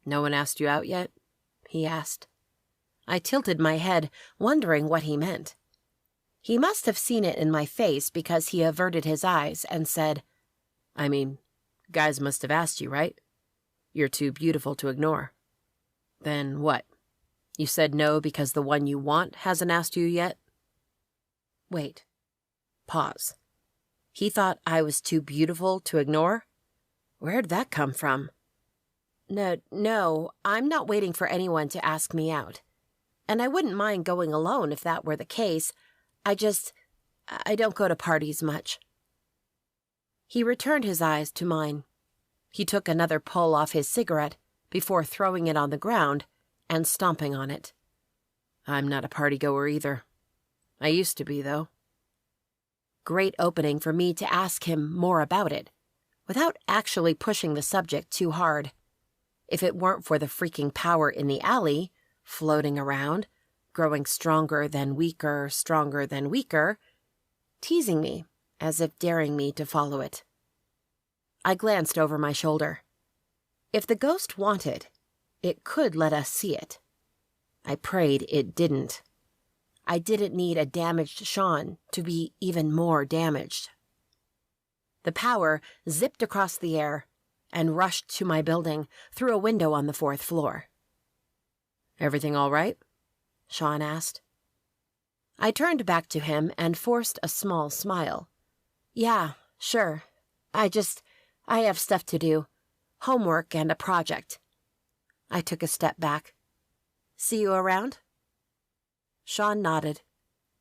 No one asked you out yet? He asked. I tilted my head, wondering what he meant. He must have seen it in my face because he averted his eyes and said, I mean, guys must have asked you, right? You're too beautiful to ignore. Then what? You said no because the one you want hasn't asked you yet? Wait. Pause. He thought I was too beautiful to ignore? Where'd that come from? No, I'm not waiting for anyone to ask me out. And I wouldn't mind going alone if that were the case. I don't go to parties much. He returned his eyes to mine. He took another pull off his cigarette before throwing it on the ground and stomping on it. I'm not a party-goer either. I used to be, though. Great opening for me to ask him more about it, without actually pushing the subject too hard. If it weren't for the freaking power in the alley, floating around, growing stronger than weaker, teasing me as if daring me to follow it. I glanced over my shoulder. If the ghost wanted, it could let us see it. I prayed it didn't. I didn't need a damaged Sean to be even more damaged. The power zipped across the air and rushed to my building through a window on the 4th floor. Everything all right? Sean asked. I turned back to him and forced a small smile. Yeah, sure. I have stuff to do. Homework and a project. I took a step back. See you around? Sean nodded,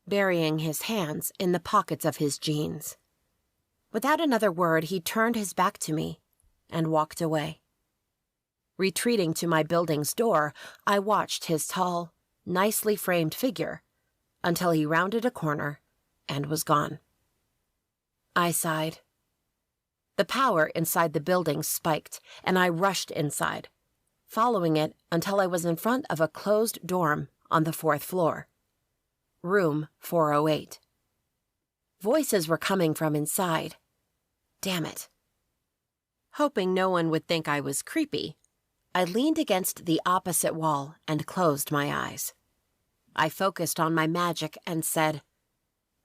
burying his hands in the pockets of his jeans. Without another word, he turned his back to me and walked away. Retreating to my building's door, I watched his tall, nicely framed figure until he rounded a corner and was gone. I sighed. The power inside the building spiked, and I rushed inside, following it until I was in front of a closed dorm on the 4th floor. Room 408. Voices were coming from inside. Damn it. Hoping no one would think I was creepy, I leaned against the opposite wall and closed my eyes. I focused on my magic and said,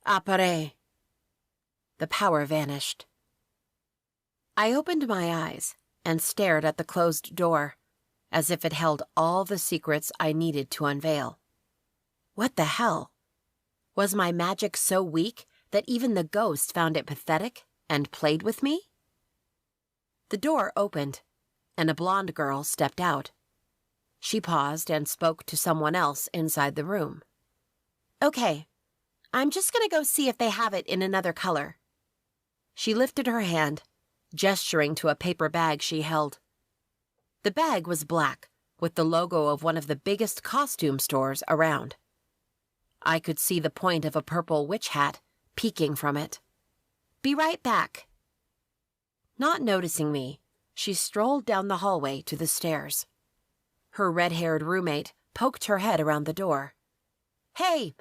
Appare. The power vanished. I opened my eyes and stared at the closed door, as if it held all the secrets I needed to unveil. What the hell? Was my magic so weak that even the ghost found it pathetic and played with me? The door opened, and a blonde girl stepped out. She paused and spoke to someone else inside the room. Okay, I'm just gonna go see if they have it in another color. She lifted her hand, gesturing to a paper bag she held. The bag was black, with the logo of one of the biggest costume stores around. I could see the point of a purple witch hat peeking from it. Be right back. Not noticing me, she strolled down the hallway to the stairs. Her red-haired roommate poked her head around the door. Hey,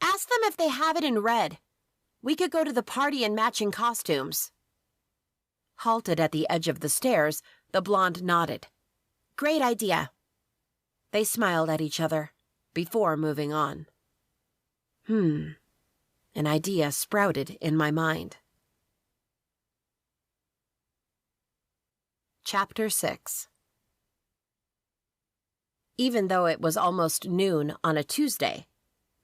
ask them if they have it in red. We could go to the party in matching costumes. Halted at the edge of the stairs, the blonde nodded. Great idea. They smiled at each other before moving on. An idea sprouted in my mind. Chapter 6. Even though it was almost noon on a Tuesday,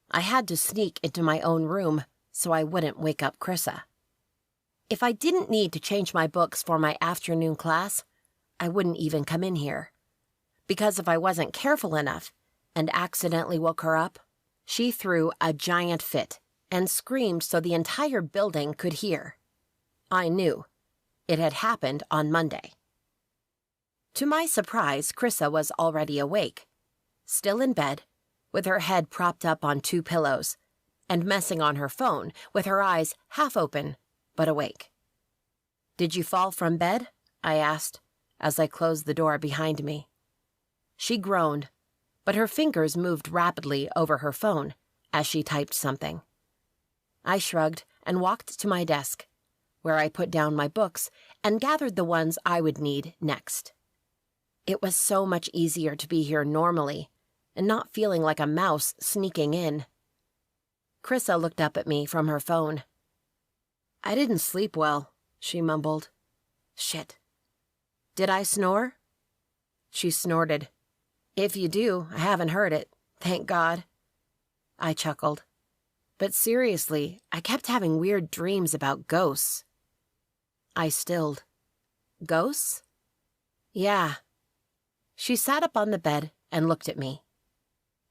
I had to sneak into my own room so I wouldn't wake up Chrissa. If I didn't need to change my books for my afternoon class, I wouldn't even come in here. Because if I wasn't careful enough and accidentally woke her up, she threw a giant fit and screamed so the entire building could hear. I knew. It had happened on Monday. To my surprise, Chrissa was already awake, still in bed, with her head propped up on 2 pillows, and messing on her phone with her eyes half open but awake. "Did you fall from bed?" I asked, as I closed the door behind me. She groaned, but her fingers moved rapidly over her phone as she typed something. I shrugged and walked to my desk, where I put down my books and gathered the ones I would need next. It was so much easier to be here normally and not feeling like a mouse sneaking in. Chrissa looked up at me from her phone. "I didn't sleep well," she mumbled. "Shit. Did I snore?" She snorted. "If you do, I haven't heard it. Thank God." I chuckled. "But seriously, I kept having weird dreams about ghosts." I stilled. "Ghosts?" "Yeah." She sat up on the bed and looked at me.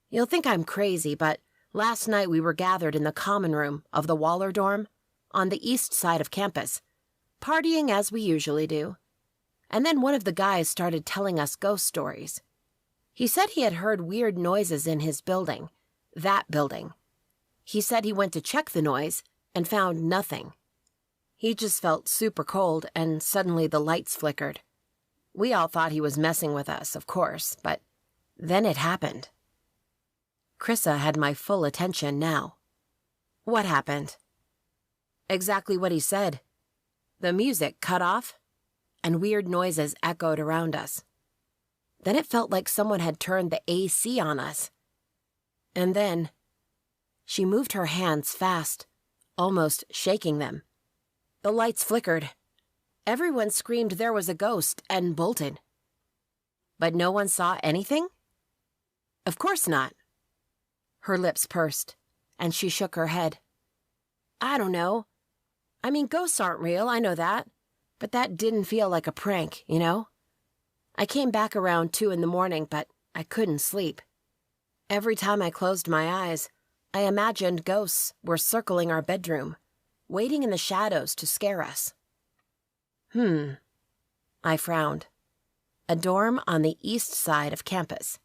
"You'll think I'm crazy, but last night we were gathered in the common room of the Waller dorm on the east side of campus, partying as we usually do. And then one of the guys started telling us ghost stories. He said he had heard weird noises in his building, that building. He said he went to check the noise and found nothing. He just felt super cold and suddenly the lights flickered. We all thought he was messing with us, of course, but then it happened." Chrissa had my full attention now. "What happened?" "Exactly what he said. The music cut off, and weird noises echoed around us. Then it felt like someone had turned the AC on us. And then..." She moved her hands fast, almost shaking them. "The lights flickered. Everyone screamed there was a ghost and bolted." "But no one saw anything?" "Of course not." Her lips pursed, and she shook her head. "I don't know. I mean, ghosts aren't real, I know that. But that didn't feel like a prank, you know? I came back around 2 in the morning, but I couldn't sleep. Every time I closed my eyes, I imagined ghosts were circling our bedroom, waiting in the shadows to scare us." I frowned. A dorm on the east side of campus.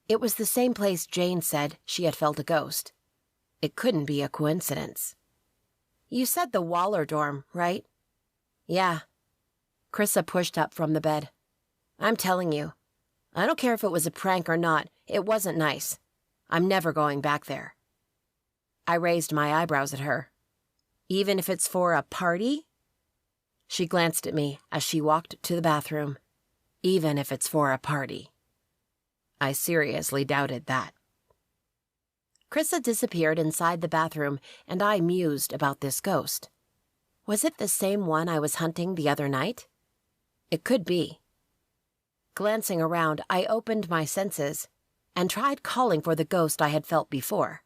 It was the same place Jane said she had felt a ghost. It couldn't be a coincidence. "You said the Waller dorm, right?" "Yeah." Chrissa pushed up from the bed. "I'm telling you, I don't care if it was a prank or not, it wasn't nice. I'm never going back there." I raised my eyebrows at her. "Even if it's for a party?" She glanced at me as she walked to the bathroom. "Even if it's for a party." I seriously doubted that. Chrissa disappeared inside the bathroom, and I mused about this ghost. Was it the same one I was hunting the other night? It could be. Glancing around, I opened my senses and tried calling for the ghost I had felt before.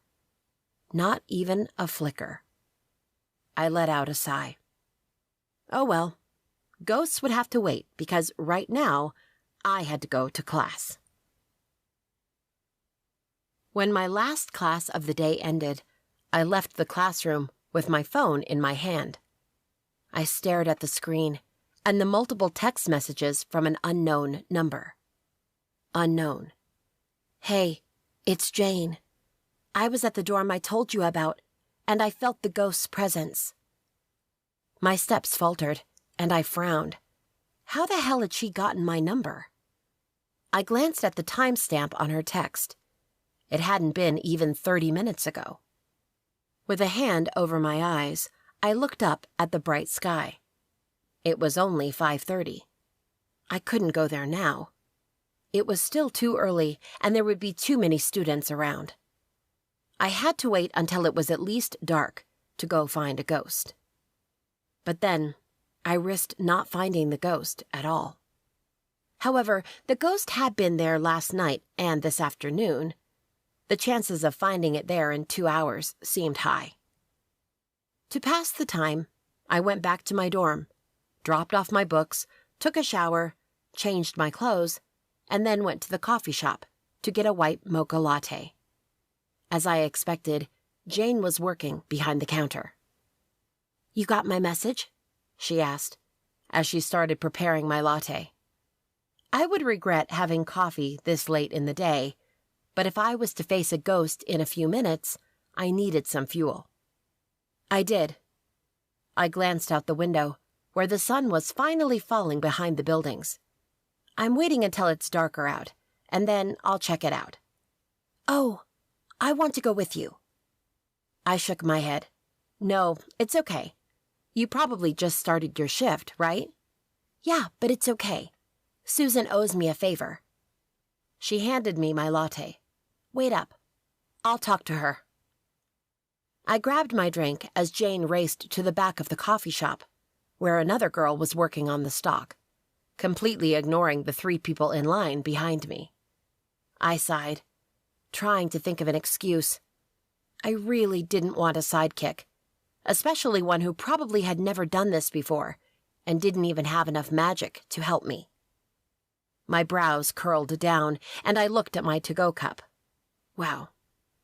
Not even a flicker. I let out a sigh. Oh well, ghosts would have to wait because right now I had to go to class. When my last class of the day ended, I left the classroom with my phone in my hand. I stared at the screen and the multiple text messages from an unknown number. Unknown. "Hey, it's Jane. I was at the dorm I told you about, and I felt the ghost's presence." My steps faltered, and I frowned. How the hell had she gotten my number? I glanced at the timestamp on her text. It hadn't been even 30 minutes ago. With a hand over my eyes, I looked up at the bright sky. It was only 5:30. I couldn't go there now. It was still too early, and there would be too many students around. I had to wait until it was at least dark to go find a ghost. But then, I risked not finding the ghost at all. However, the ghost had been there last night and this afternoon. The chances of finding it there in 2 hours seemed high. To pass the time, I went back to my dorm, dropped off my books, took a shower, changed my clothes, and then went to the coffee shop to get a white mocha latte. As I expected, Jane was working behind the counter. "You got my message?" she asked, as she started preparing my latte. I would regret having coffee this late in the day, but if I was to face a ghost in a few minutes, I needed some fuel. I did. I glanced out the window, where the sun was finally falling behind the buildings. I'm waiting until it's darker out, and then I'll check it out. Oh, I want to go with you. I shook my head. No, it's okay. You probably just started your shift, right? Yeah, but it's okay. Susan owes me a favor. She handed me my latte. Wait up. I'll talk to her. I grabbed my drink as Jane raced to the back of the coffee shop, where another girl was working on the stock, completely ignoring the 3 people in line behind me. I sighed, trying to think of an excuse. I really didn't want a sidekick, especially one who probably had never done this before and didn't even have enough magic to help me. My brows curled down, and I looked at my to-go cup. Wow,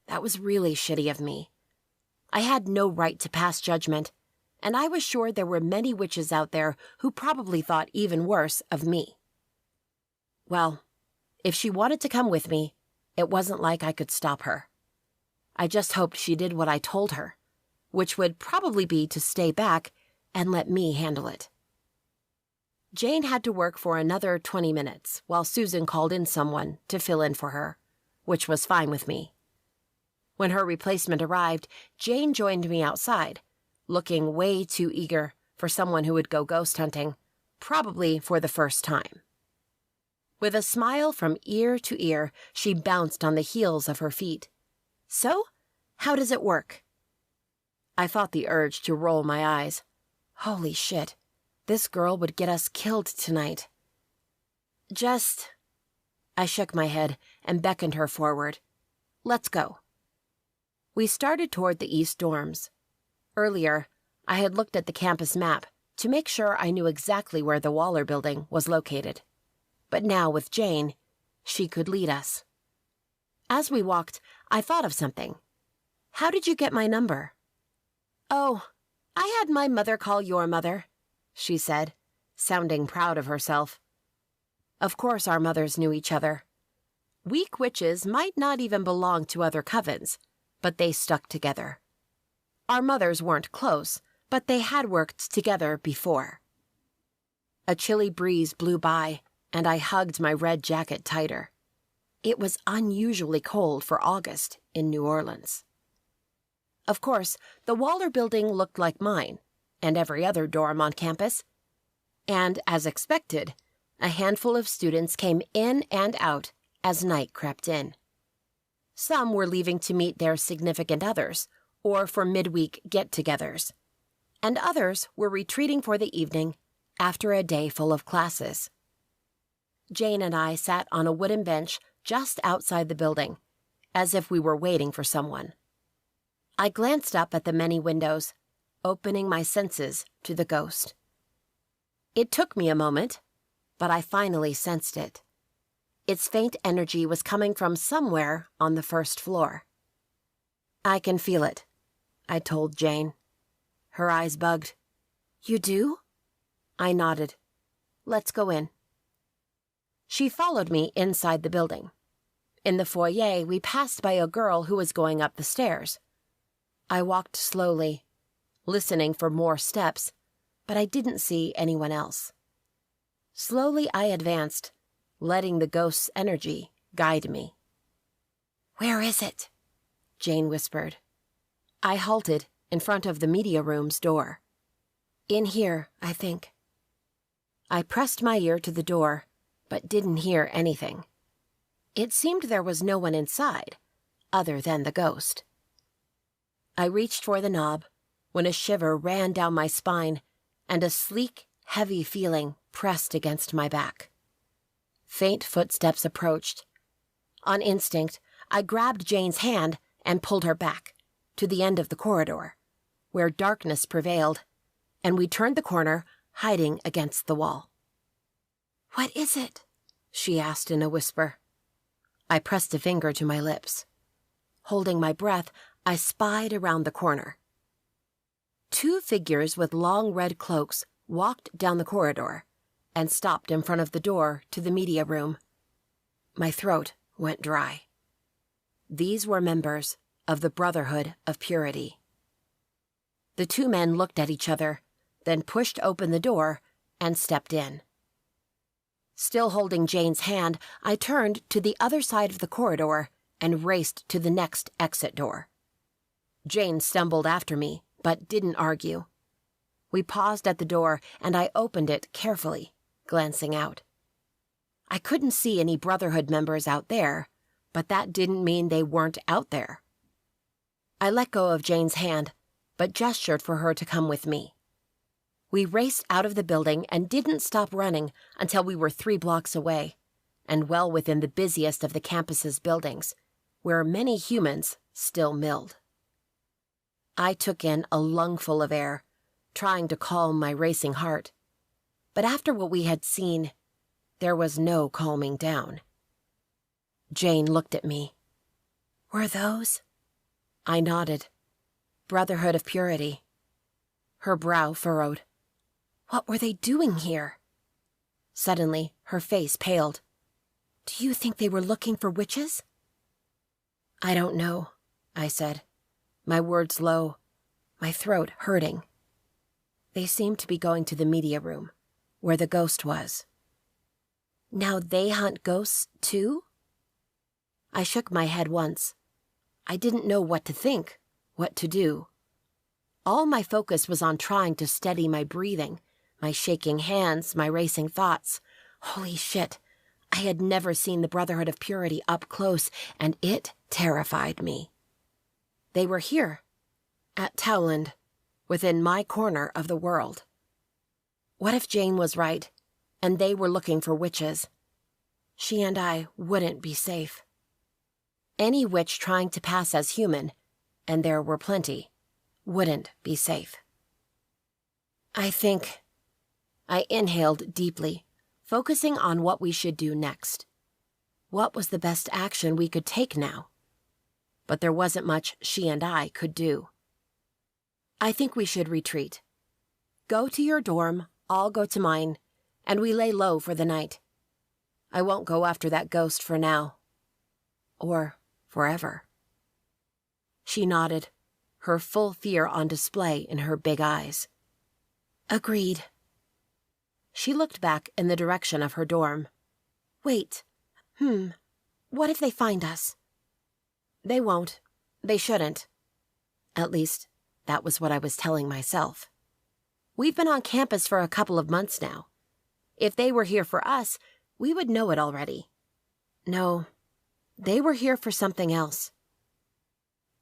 that was really shitty of me. I had no right to pass judgment, and I was sure there were many witches out there who probably thought even worse of me. Well, if she wanted to come with me, it wasn't like I could stop her. I just hoped she did what I told her, which would probably be to stay back and let me handle it. Jane had to work for another 20 minutes while Susan called in someone to fill in for her, which was fine with me. When her replacement arrived, Jane joined me outside, looking way too eager for someone who would go ghost hunting, probably for the first time. With a smile from ear to ear, she bounced on the heels of her feet. So, how does it work? I fought the urge to roll my eyes. Holy shit, this girl would get us killed tonight. I shook my head and beckoned her forward. Let's go. We started toward the east dorms. Earlier, I had looked at the campus map to make sure I knew exactly where the Waller building was located. But now with Jane, she could lead us. As we walked, I thought of something. How did you get my number? Oh, I had my mother call your mother, she said, sounding proud of herself. Of course our mothers knew each other. Weak witches might not even belong to other covens, but they stuck together. Our mothers weren't close, but they had worked together before. A chilly breeze blew by, and I hugged my red jacket tighter. It was unusually cold for August in New Orleans. Of course, the Waller building looked like mine, and every other dorm on campus. And, as expected, a handful of students came in and out as night crept in. Some were leaving to meet their significant others, or for midweek get-togethers, and others were retreating for the evening after a day full of classes. Jane and I sat on a wooden bench just outside the building, as if we were waiting for someone. I glanced up at the many windows, opening my senses to the ghost. It took me a moment, but I finally sensed it. Its faint energy was coming from somewhere on the first floor. I can feel it, I told Jane. Her eyes bugged. You do? I nodded. Let's go in. She followed me inside the building. In the foyer, we passed by a girl who was going up the stairs. I walked slowly, listening for more steps, but I didn't see anyone else. Slowly I advanced, letting the ghost's energy guide me. Where is it? Jane whispered. I halted in front of the media room's door. In here, I think. I pressed my ear to the door, but didn't hear anything. It seemed there was no one inside, other than the ghost. I reached for the knob when a shiver ran down my spine and a sleek, heavy feeling pressed against my back. Faint footsteps approached. On instinct, I grabbed Jane's hand and pulled her back, to the end of the corridor, where darkness prevailed, and we turned the corner, hiding against the wall. What is it? She asked in a whisper. I pressed a finger to my lips. Holding my breath, I spied around the corner. 2 figures with long red cloaks walked down the corridor, and stopped in front of the door to the media room. My throat went dry. These were members of the Brotherhood of Purity. The two men looked at each other, then pushed open the door and stepped in. Still holding Jane's hand, I turned to the other side of the corridor and raced to the next exit door. Jane stumbled after me, but didn't argue. We paused at the door, and I opened it carefully, glancing out. I couldn't see any Brotherhood members out there, but that didn't mean they weren't out there. I let go of Jane's hand, but gestured for her to come with me. We raced out of the building and didn't stop running until we were 3 blocks away, and well within the busiest of the campus's buildings, where many humans still milled. I took in a lungful of air, trying to calm my racing heart. But after what we had seen, there was no calming down. Jane looked at me. "Were those?" I nodded. "Brotherhood of Purity." Her brow furrowed. "What were they doing here?" Suddenly, her face paled. "Do you think they were looking for witches?" "I don't know," I said, my words low, my throat hurting. "They seemed to be going to the media room, where the ghost was." "Now they hunt ghosts, too?" I shook my head once. I didn't know what to think, what to do. All my focus was on trying to steady my breathing, my shaking hands, my racing thoughts. Holy shit, I had never seen the Brotherhood of Purity up close, and it terrified me. They were here, at Towland, within my corner of the world. What if Jane was right, and they were looking for witches? She and I wouldn't be safe. Any witch trying to pass as human, and there were plenty, wouldn't be safe. I inhaled deeply, focusing on what we should do next. What was the best action we could take now? But there wasn't much she and I could do. "I think we should retreat. Go to your dorm, I'll go to mine, and we lay low for the night. I won't go after that ghost for now. Or forever." She nodded, her full fear on display in her big eyes. "Agreed." She looked back in the direction of her dorm. "Wait. What if they find us?" "They won't. They shouldn't." At least, that was what I was telling myself. We've been on campus for a couple of months now. If they were here for us, we would know it already. No, they were here for something else.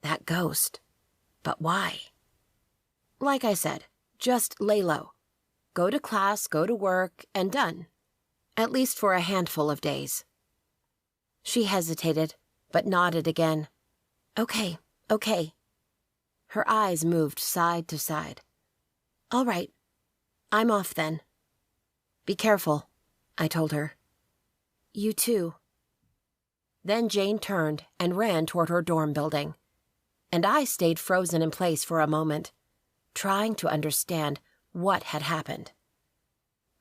That ghost. But why? Like I said, just lay low. Go to class, go to work, and done. At least for a handful of days. She hesitated, but nodded again. Okay. Her eyes moved side to side. "All right. I'm off then." "Be careful," I told her. "You too." Then Jane turned and ran toward her dorm building, and I stayed frozen in place for a moment, trying to understand what had happened.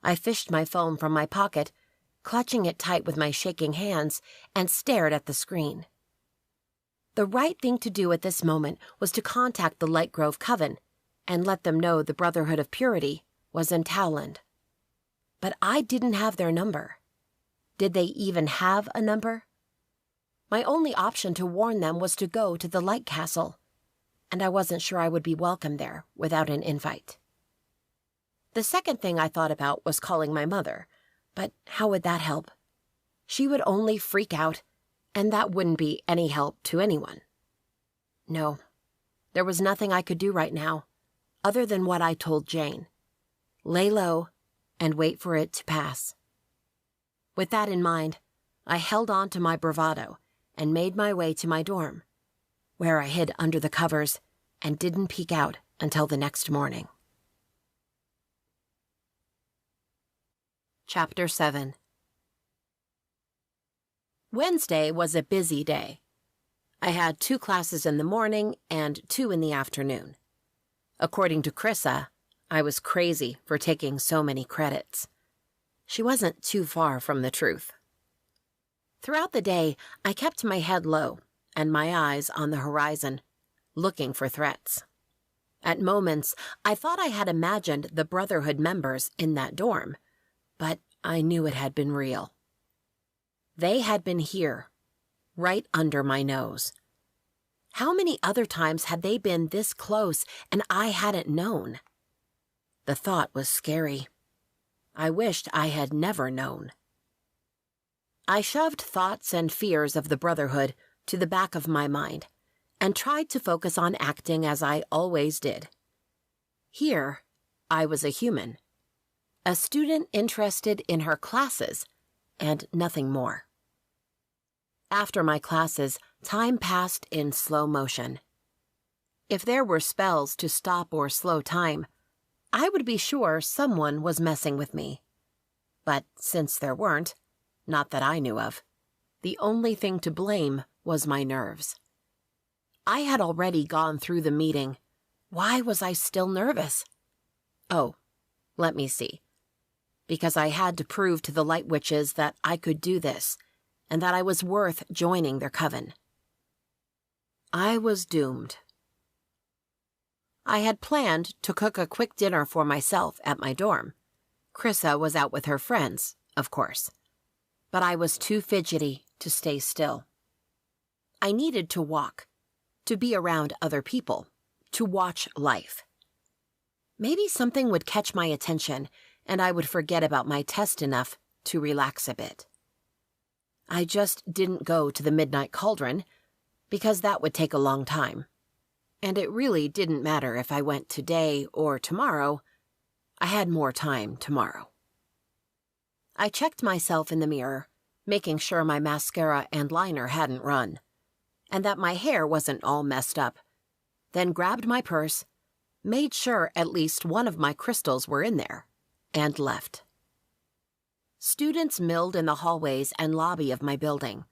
I fished my phone from my pocket, clutching it tight with my shaking hands, and stared at the screen. The right thing to do at this moment was to contact the Light Grove Coven and let them know the Brotherhood of Purity was in Towland. But I didn't have their number. Did they even have a number? My only option to warn them was to go to the Light Castle, and I wasn't sure I would be welcome there without an invite. The second thing I thought about was calling my mother, but how would that help? She would only freak out, and that wouldn't be any help to anyone. No, there was nothing I could do right now, other than what I told Jane. Lay low and wait for it to pass. With that in mind, I held on to my bravado and made my way to my dorm, where I hid under the covers and didn't peek out until the next morning. Chapter 7. Wednesday was a busy day. I had 2 classes in the morning and 2 in the afternoon. According to Chrissa, I was crazy for taking so many credits. She wasn't too far from the truth. Throughout the day, I kept my head low and my eyes on the horizon, looking for threats. At moments, I thought I had imagined the Brotherhood members in that dorm, but I knew it had been real. They had been here, right under my nose. How many other times had they been this close and I hadn't known? The thought was scary. I wished I had never known. I shoved thoughts and fears of the Brotherhood to the back of my mind and tried to focus on acting as I always did. Here, I was a human, a student interested in her classes and nothing more. After my classes, time passed in slow motion. If there were spells to stop or slow time, I would be sure someone was messing with me. But since there weren't, not that I knew of, the only thing to blame was my nerves. I had already gone through the meeting. Why was I still nervous? Oh, let me see. Because I had to prove to the Light Witches that I could do this, and that I was worth joining their coven. I was doomed. I had planned to cook a quick dinner for myself at my dorm. Chrissa was out with her friends, of course. But I was too fidgety to stay still. I needed to walk, to be around other people, to watch life. Maybe something would catch my attention, and I would forget about my test enough to relax a bit. I just didn't go to the Midnight Cauldron, because that would take a long time. And it really didn't matter if I went today or tomorrow. I had more time tomorrow. I checked myself in the mirror, making sure my mascara and liner hadn't run, and that my hair wasn't all messed up, then grabbed my purse, made sure at least one of my crystals were in there, and left. Students milled in the hallways and lobby of my building,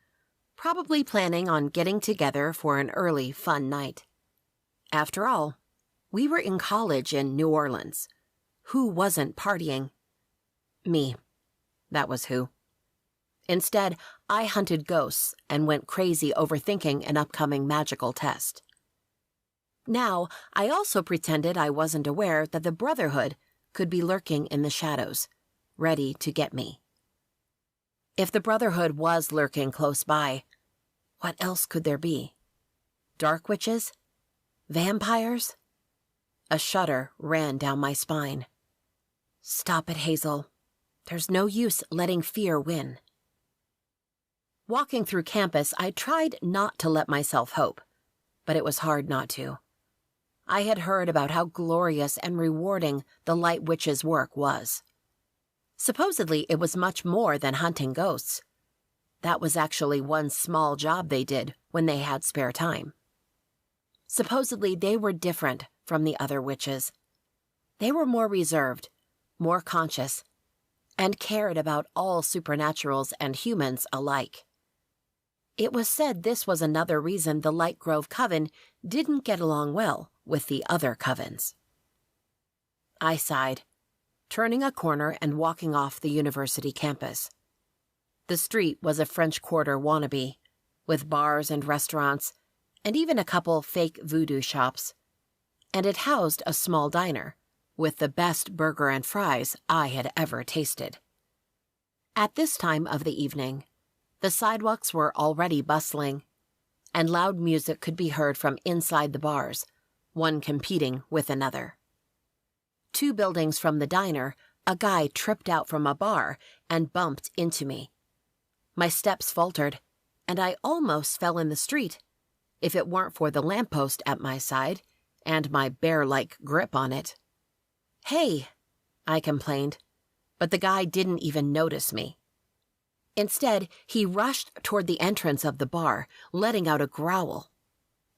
probably planning on getting together for an early, fun night. After all, we were in college in New Orleans. Who wasn't partying? Me. That was who. Instead, I hunted ghosts and went crazy overthinking an upcoming magical test. Now, I also pretended I wasn't aware that the Brotherhood could be lurking in the shadows, ready to get me. If the Brotherhood was lurking close by, what else could there be? Dark witches? Vampires? A shudder ran down my spine. Stop it, Hazel. There's no use letting fear win. Walking through campus, I tried not to let myself hope, but it was hard not to. I had heard about how glorious and rewarding the Light Witches' work was. Supposedly, it was much more than hunting ghosts. That was actually one small job they did when they had spare time. Supposedly, they were different from the other witches. They were more reserved, more conscious, and cared about all supernaturals and humans alike. It was said this was another reason the Light Grove Coven didn't get along well with the other covens. I sighed, turning a corner and walking off the university campus. The street was a French Quarter wannabe, with bars and restaurants, and even a couple fake voodoo shops. And it housed a small diner, with the best burger and fries I had ever tasted. At this time of the evening, the sidewalks were already bustling, and loud music could be heard from inside the bars, one competing with another. 2 buildings from the diner, a guy tripped out from a bar and bumped into me. My steps faltered, and I almost fell in the street, if it weren't for the lamppost at my side and my bear-like grip on it. "Hey," I complained, but the guy didn't even notice me. Instead, he rushed toward the entrance of the bar, letting out a growl.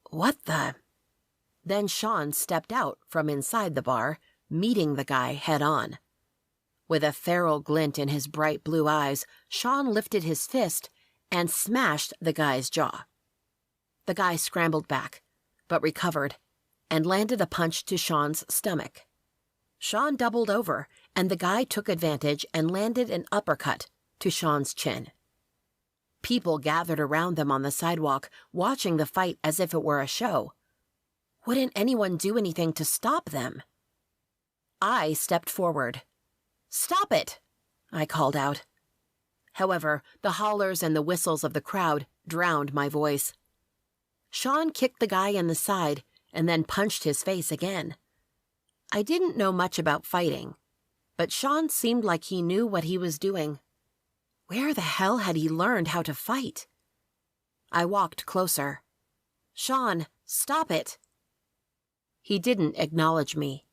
What the? Then Sean stepped out from inside the bar, meeting the guy head-on. With a feral glint in his bright blue eyes, Sean lifted his fist and smashed the guy's jaw. The guy scrambled back, but recovered, and landed a punch to Sean's stomach. Sean doubled over, and the guy took advantage and landed an uppercut to Sean's chin. People gathered around them on the sidewalk, watching the fight as if it were a show. Wouldn't anyone do anything to stop them? I stepped forward. "Stop it!" I called out. However, the hollers and the whistles of the crowd drowned my voice. Sean kicked the guy in the side and then punched his face again. I didn't know much about fighting, but Sean seemed like he knew what he was doing. Where the hell had he learned how to fight? I walked closer. "Sean, stop it!" He didn't acknowledge me.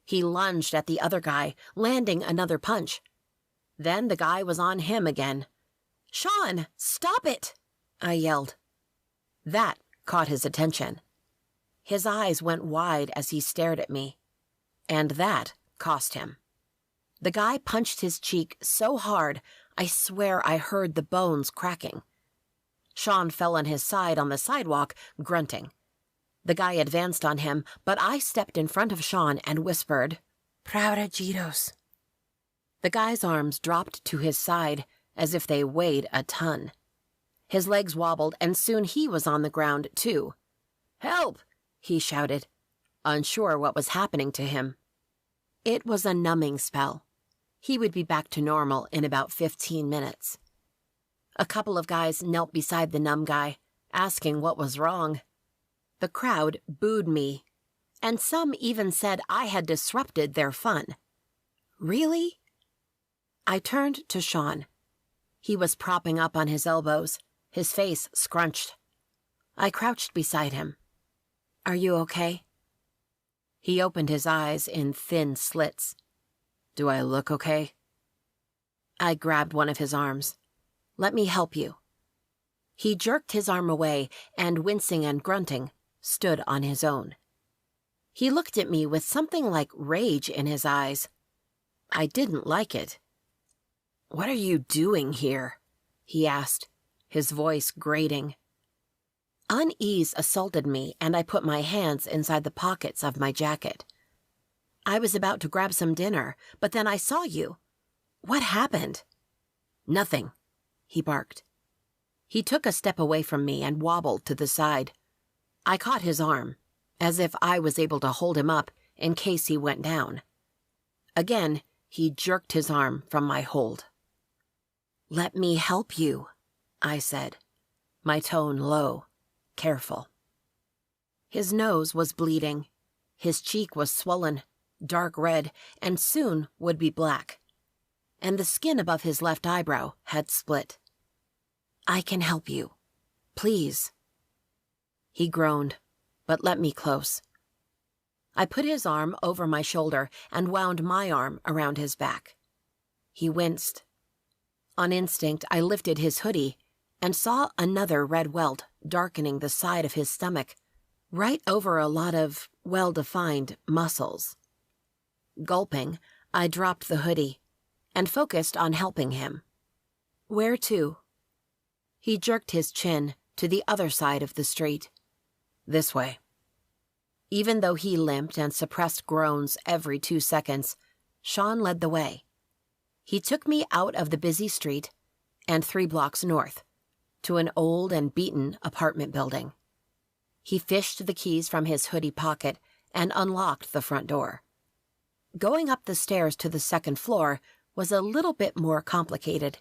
He lunged at the other guy, landing another punch. Then the guy was on him again. "Sean, stop it!" I yelled. That caught his attention. His eyes went wide as he stared at me, and that cost him. The guy punched his cheek so hard, I swear I heard the bones cracking. Sean fell on his side on the sidewalk, grunting. The guy advanced on him, but I stepped in front of Sean and whispered, "Prouda Jitos." The guy's arms dropped to his side as if they weighed a ton. His legs wobbled, and soon he was on the ground, too. "Help!" he shouted, unsure what was happening to him. It was a numbing spell. He would be back to normal in about 15 minutes. A couple of guys knelt beside the numb guy, asking what was wrong. The crowd booed me, and some even said I had disrupted their fun. Really? I turned to Sean. He was propping up on his elbows, his face scrunched. I crouched beside him. "Are you okay?" He opened his eyes in thin slits. "Do I look okay?" I grabbed one of his arms. "Let me help you." He jerked his arm away and, wincing and grunting, stood on his own. He looked at me with something like rage in his eyes. I didn't like it. "What are you doing here?" he asked, his voice grating. Unease assaulted me, and I put my hands inside the pockets of my jacket. I was about to grab some dinner, but then I saw you. What happened? "Nothing," he barked. He took a step away from me and wobbled to the side. I caught his arm, as if I was able to hold him up in case he went down. Again, he jerked his arm from my hold. "Let me help you," I said, my tone low, careful. His nose was bleeding. His cheek was swollen, dark red, and soon would be black. And the skin above his left eyebrow had split. "I can help you. Please." He groaned, but let me close. I put his arm over my shoulder and wound my arm around his back. He winced. On instinct, I lifted his hoodie and saw another red welt darkening the side of his stomach, right over a lot of well-defined muscles. Gulping, I dropped the hoodie and focused on helping him. "Where to?" He jerked his chin to the other side of the street. "This way." Even though he limped and suppressed groans every 2 seconds, Sean led the way. He took me out of the busy street and 3 blocks north to an old and beaten apartment building. He fished the keys from his hoodie pocket and unlocked the front door. Going up the stairs to the 2nd floor was a little bit more complicated.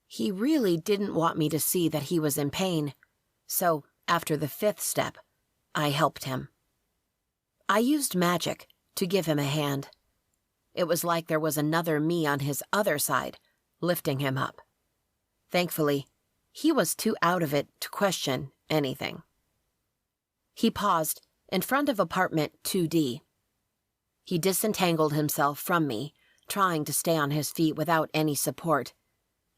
He really didn't want me to see that he was in pain, so after the 5th step, I helped him. I used magic to give him a hand. It was like there was another me on his other side, lifting him up. Thankfully, he was too out of it to question anything. He paused in front of apartment 2D. He disentangled himself from me, trying to stay on his feet without any support,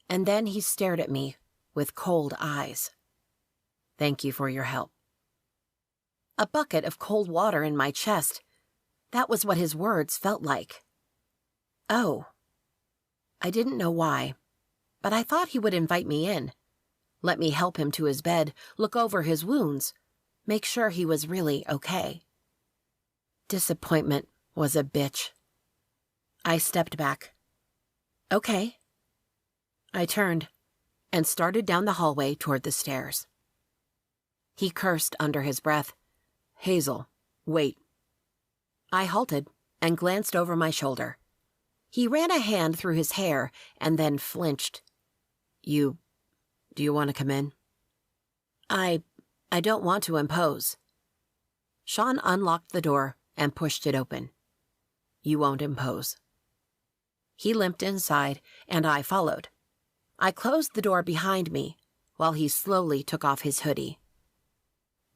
and then he stared at me with cold eyes. "Thank you for your help." A bucket of cold water in my chest. That was what his words felt like. Oh. I didn't know why, but I thought he would invite me in, let me help him to his bed, look over his wounds, make sure he was really okay. Disappointment was a bitch. I stepped back. Okay. I turned and started down the hallway toward the stairs. He cursed under his breath. Hazel, wait. I halted and glanced over my shoulder. He ran a hand through his hair and then flinched. Do you want to come in? I don't want to impose. Sean unlocked the door and pushed it open. You won't impose. He limped inside, and I followed. I closed the door behind me while he slowly took off his hoodie.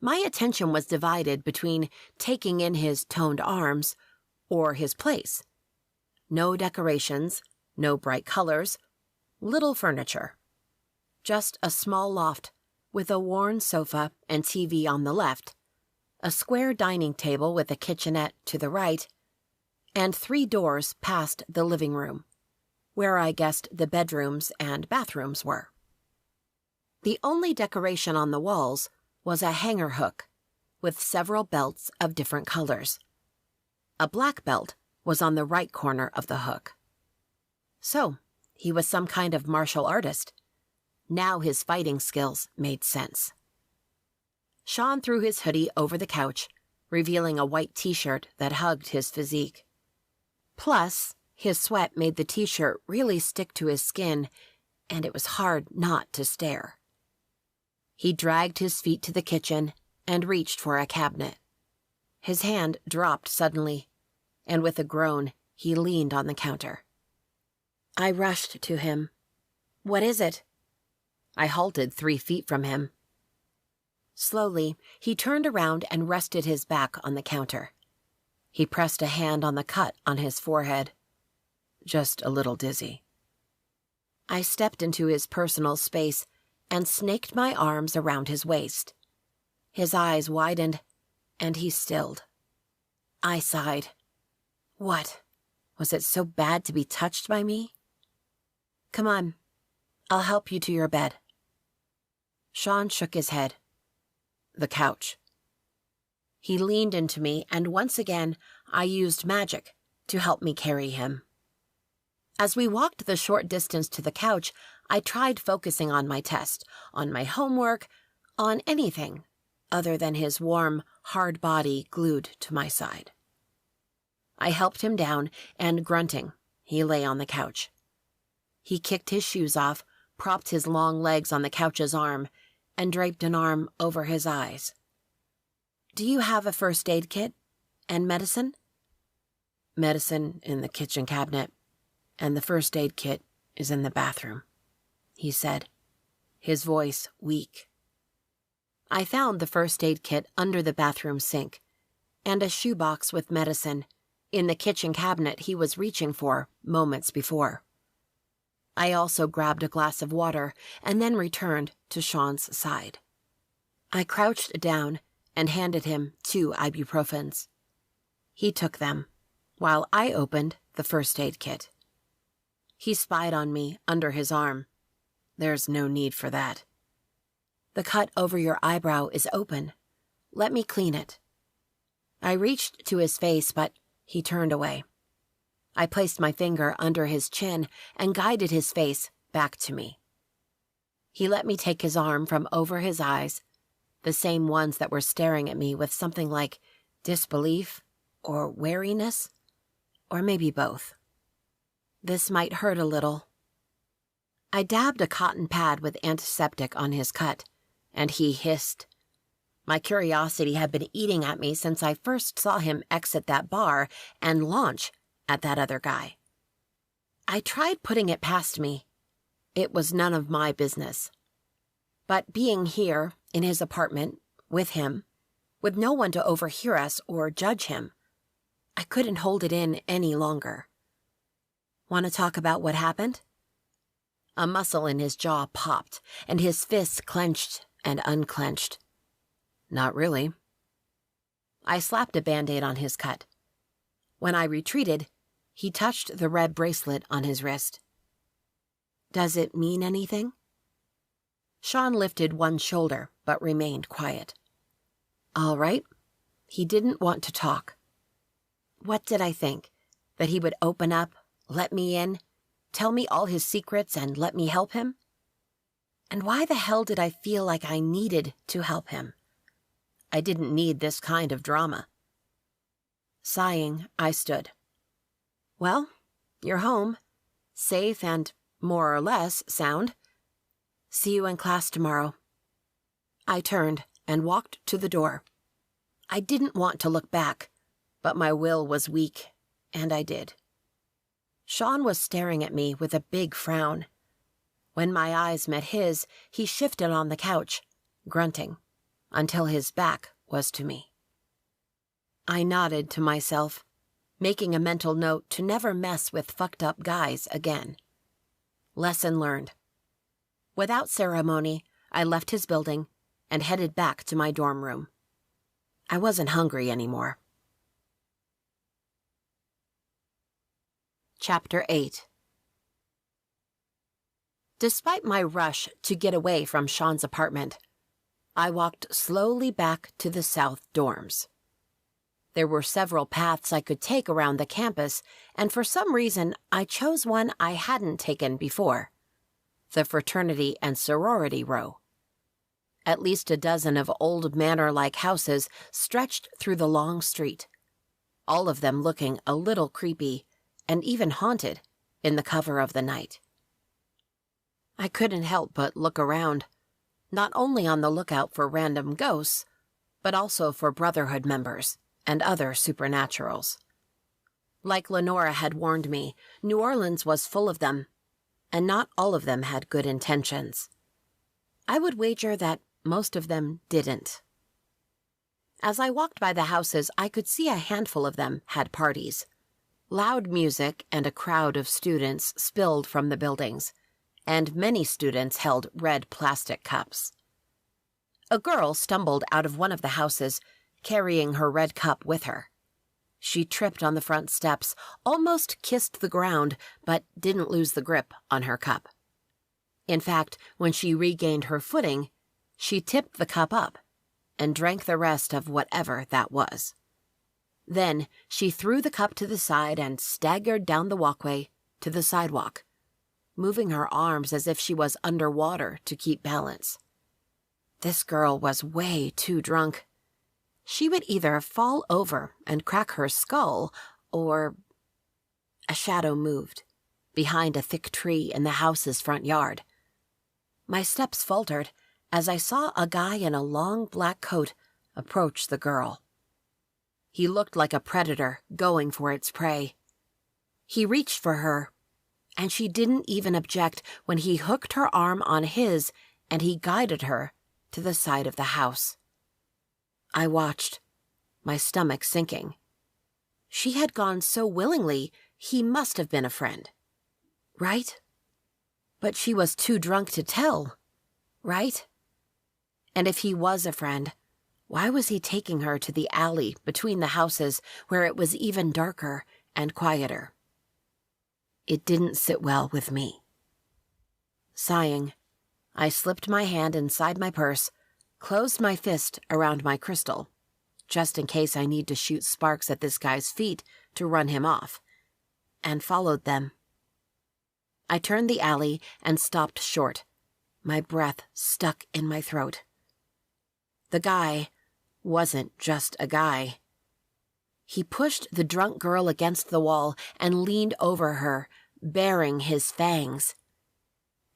My attention was divided between taking in his toned arms or his place. No decorations, no bright colors, little furniture. Just a small loft with a worn sofa and TV on the left, a square dining table with a kitchenette to the right, and 3 doors past the living room, where I guessed the bedrooms and bathrooms were. The only decoration on the walls was a hanger hook with several belts of different colors. A black belt was on the right corner of the hook. So, he was some kind of martial artist. Now his fighting skills made sense. Sean threw his hoodie over the couch, revealing a white t-shirt that hugged his physique. Plus, his sweat made the t-shirt really stick to his skin, and it was hard not to stare. He dragged his feet to the kitchen and reached for a cabinet. His hand dropped suddenly, and with a groan, he leaned on the counter. I rushed to him. What is it? I halted 3 feet from him. Slowly, he turned around and rested his back on the counter. He pressed a hand on the cut on his forehead. Just a little dizzy. I stepped into his personal space and snaked my arms around his waist. His eyes widened, and he stilled. I sighed. What? Was it so bad to be touched by me? Come on. I'll help you to your bed. Sean shook his head. The couch. He leaned into me, and once again, I used magic to help me carry him. As we walked the short distance to the couch, I tried focusing on my test, on my homework, on anything other than his warm, hard body glued to my side. I helped him down, and grunting, he lay on the couch. He kicked his shoes off, propped his long legs on the couch's arm, and draped an arm over his eyes. Do you have a first aid kit? And medicine? Medicine in the kitchen cabinet, and the first aid kit is in the bathroom, he said, his voice weak. I found the first aid kit under the bathroom sink, and a shoebox with medicine in the kitchen cabinet he was reaching for moments before. I also grabbed a glass of water and then returned to Sean's side. I crouched down and handed him 2 ibuprofens. He took them, while I opened the first aid kit. He spied on me under his arm. There's no need for that. The cut over your eyebrow is open. Let me clean it. I reached to his face, but he turned away. I placed my finger under his chin and guided his face back to me. He let me take his arm from over his eyes, the same ones that were staring at me with something like disbelief or wariness, or maybe both. This might hurt a little. I dabbed a cotton pad with antiseptic on his cut, and he hissed. My curiosity had been eating at me since I first saw him exit that bar and launch at that other guy. I tried putting it past me. It was none of my business. But being here, in his apartment, with him, with no one to overhear us or judge him, I couldn't hold it in any longer. Want to talk about what happened? A muscle in his jaw popped, and his fists clenched and unclenched. Not really. I slapped a Band-Aid on his cut. When I retreated, he touched the red bracelet on his wrist. Does it mean anything? Sean lifted one shoulder, but remained quiet. All right. He didn't want to talk. What did I think? That he would open up, let me in, tell me all his secrets and let me help him? And why the hell did I feel like I needed to help him? I didn't need this kind of drama. Sighing, I stood. Well, you're home, safe and more or less sound. See you in class tomorrow. I turned and walked to the door. I didn't want to look back, but my will was weak, and I did. Sean was staring at me with a big frown. When my eyes met his, he shifted on the couch, grunting, until his back was to me. I nodded to myself, making a mental note to never mess with fucked-up guys again. Lesson learned. Without ceremony, I left his building and headed back to my dorm room. I wasn't hungry anymore. Chapter 8. Despite my rush to get away from Sean's apartment, I walked slowly back to the south dorms. There were several paths I could take around the campus, and for some reason I chose one I hadn't taken before, the fraternity and sorority row. At least a dozen of old manor-like houses stretched through the long street, all of them looking a little creepy and even haunted in the cover of the night. I couldn't help but look around, not only on the lookout for random ghosts, but also for Brotherhood members and other supernaturals. Like Lenora had warned me, New Orleans was full of them, and not all of them had good intentions. I would wager that most of them didn't. As I walked by the houses, I could see a handful of them had parties. Loud music and a crowd of students spilled from the buildings, and many students held red plastic cups. A girl stumbled out of one of the houses, carrying her red cup with her. She tripped on the front steps, almost kissed the ground, but didn't lose the grip on her cup. In fact, when she regained her footing, she tipped the cup up and drank the rest of whatever that was. Then she threw the cup to the side and staggered down the walkway to the sidewalk, moving her arms as if she was underwater to keep balance. This girl was way too drunk. She would either fall over and crack her skull, or... A shadow moved, behind a thick tree in the house's front yard. My steps faltered as I saw a guy in a long black coat approach the girl. He looked like a predator going for its prey. He reached for her, and she didn't even object when he hooked her arm on his and he guided her to the side of the house. I watched, my stomach sinking. She had gone so willingly, he must have been a friend. Right? But she was too drunk to tell. Right? And if he was a friend, why was he taking her to the alley between the houses where it was even darker and quieter? It didn't sit well with me. Sighing, I slipped my hand inside my purse, closed my fist around my crystal, just in case I need to shoot sparks at this guy's feet to run him off, and followed them. I turned the alley and stopped short, my breath stuck in my throat. The guy wasn't just a guy. He pushed the drunk girl against the wall and leaned over her, baring his fangs.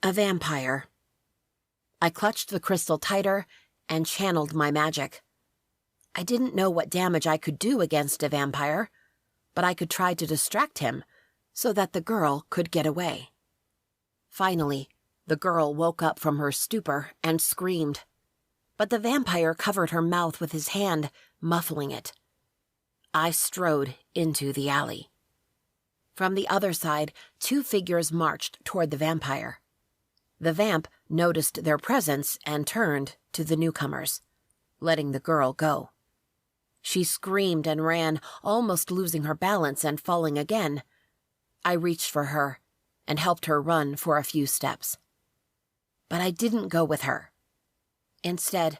A vampire. I clutched the crystal tighter and channeled my magic. I didn't know what damage I could do against a vampire, but I could try to distract him so that the girl could get away. Finally, the girl woke up from her stupor and screamed, but the vampire covered her mouth with his hand, muffling it. I strode into the alley. From the other side, two figures marched toward the vampire. The vamp noticed their presence and turned to the newcomers, letting the girl go. She screamed and ran, almost losing her balance and falling again. I reached for her and helped her run for a few steps. But I didn't go with her. Instead,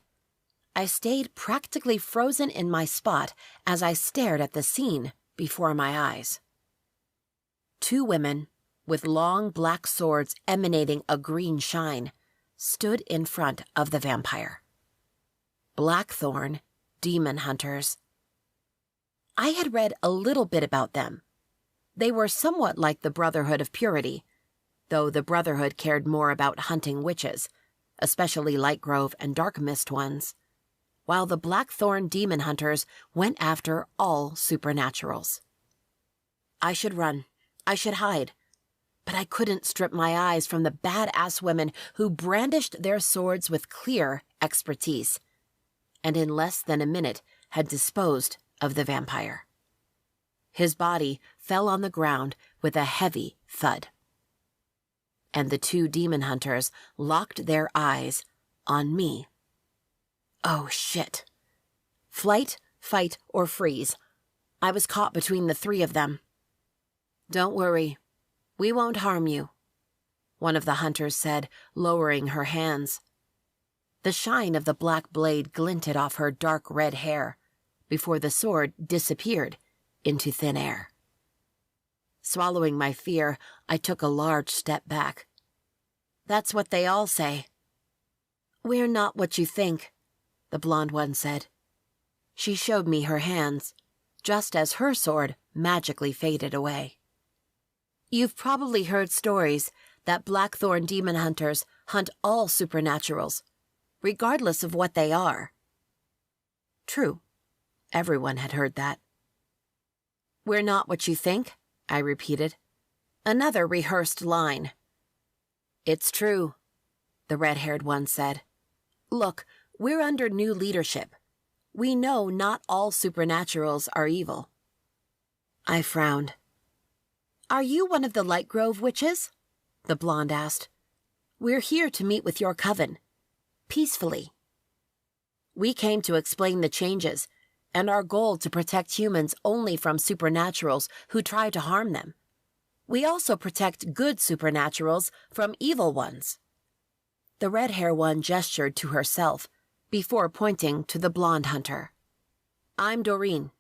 I stayed practically frozen in my spot as I stared at the scene before my eyes. Two women, with long black swords emanating a green shine, stood in front of the vampire. Blackthorn demon hunters. I had read a little bit about them. They were somewhat like the Brotherhood of Purity, though the Brotherhood cared more about hunting witches, especially Lightgrove and Dark Mist ones, while the Blackthorn demon hunters went after all supernaturals. I should run. I should hide. But I couldn't strip my eyes from the badass women who brandished their swords with clear expertise, and in less than a minute had disposed of the vampire. His body fell on the ground with a heavy thud. And the two demon hunters locked their eyes on me. Oh, shit. Flight, fight, or freeze. I was caught between the three of them. Don't worry. We won't harm you, one of the hunters said, lowering her hands. The shine of the black blade glinted off her dark red hair before the sword disappeared into thin air. Swallowing my fear, I took a large step back. That's what they all say. We're not what you think, the blonde one said. She showed me her hands, just as her sword magically faded away. You've probably heard stories that Blackthorn demon hunters hunt all supernaturals, regardless of what they are. True. Everyone had heard that. We're not what you think, I repeated. Another rehearsed line. It's true, the red-haired one said. Look, we're under new leadership. We know not all supernaturals are evil. I frowned. Are you one of the Lightgrove witches? The blonde asked. We're here to meet with your coven. Peacefully. We came to explain the changes, and our goal to protect humans only from supernaturals who try to harm them. We also protect good supernaturals from evil ones. The red-hair one gestured to herself before pointing to the blonde hunter. I'm Doreen,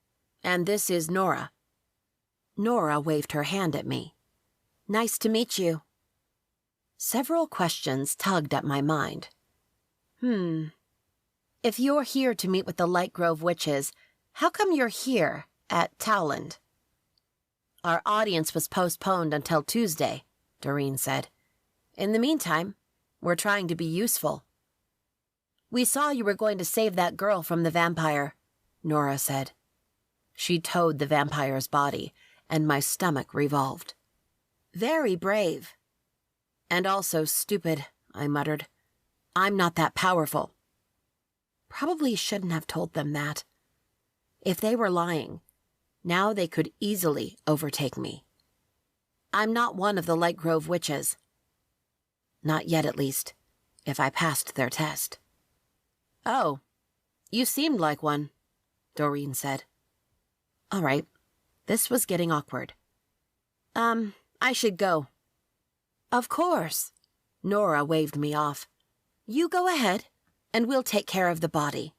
and this is Nora. Nora waved her hand at me. Nice to meet you. Several questions tugged at my mind. If you're here to meet with the Lightgrove witches, how come you're here at Towland? Our audience was postponed until Tuesday, Doreen said. In the meantime, we're trying to be useful. We saw you were going to save that girl from the vampire, Nora said. She towed the vampire's body, and my stomach revolved. Very brave. And also stupid, I muttered. I'm not that powerful. Probably shouldn't have told them that. If they were lying, now they could easily overtake me. I'm not one of the Lightgrove witches. Not yet, at least, if I passed their test. Oh, you seemed like one, Doreen said. All right. This was getting awkward. I should go. Of course. Nora waved me off. You go ahead, and we'll take care of the body.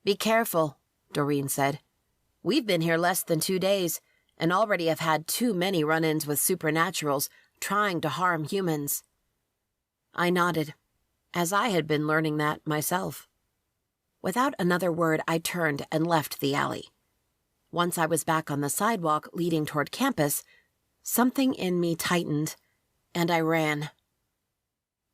Be careful, Doreen said. We've been here less than 2 days, and already have had too many run-ins with supernaturals trying to harm humans. I nodded, as I had been learning that myself. Without another word, I turned and left the alley. Once I was back on the sidewalk leading toward campus, something in me tightened, and I ran.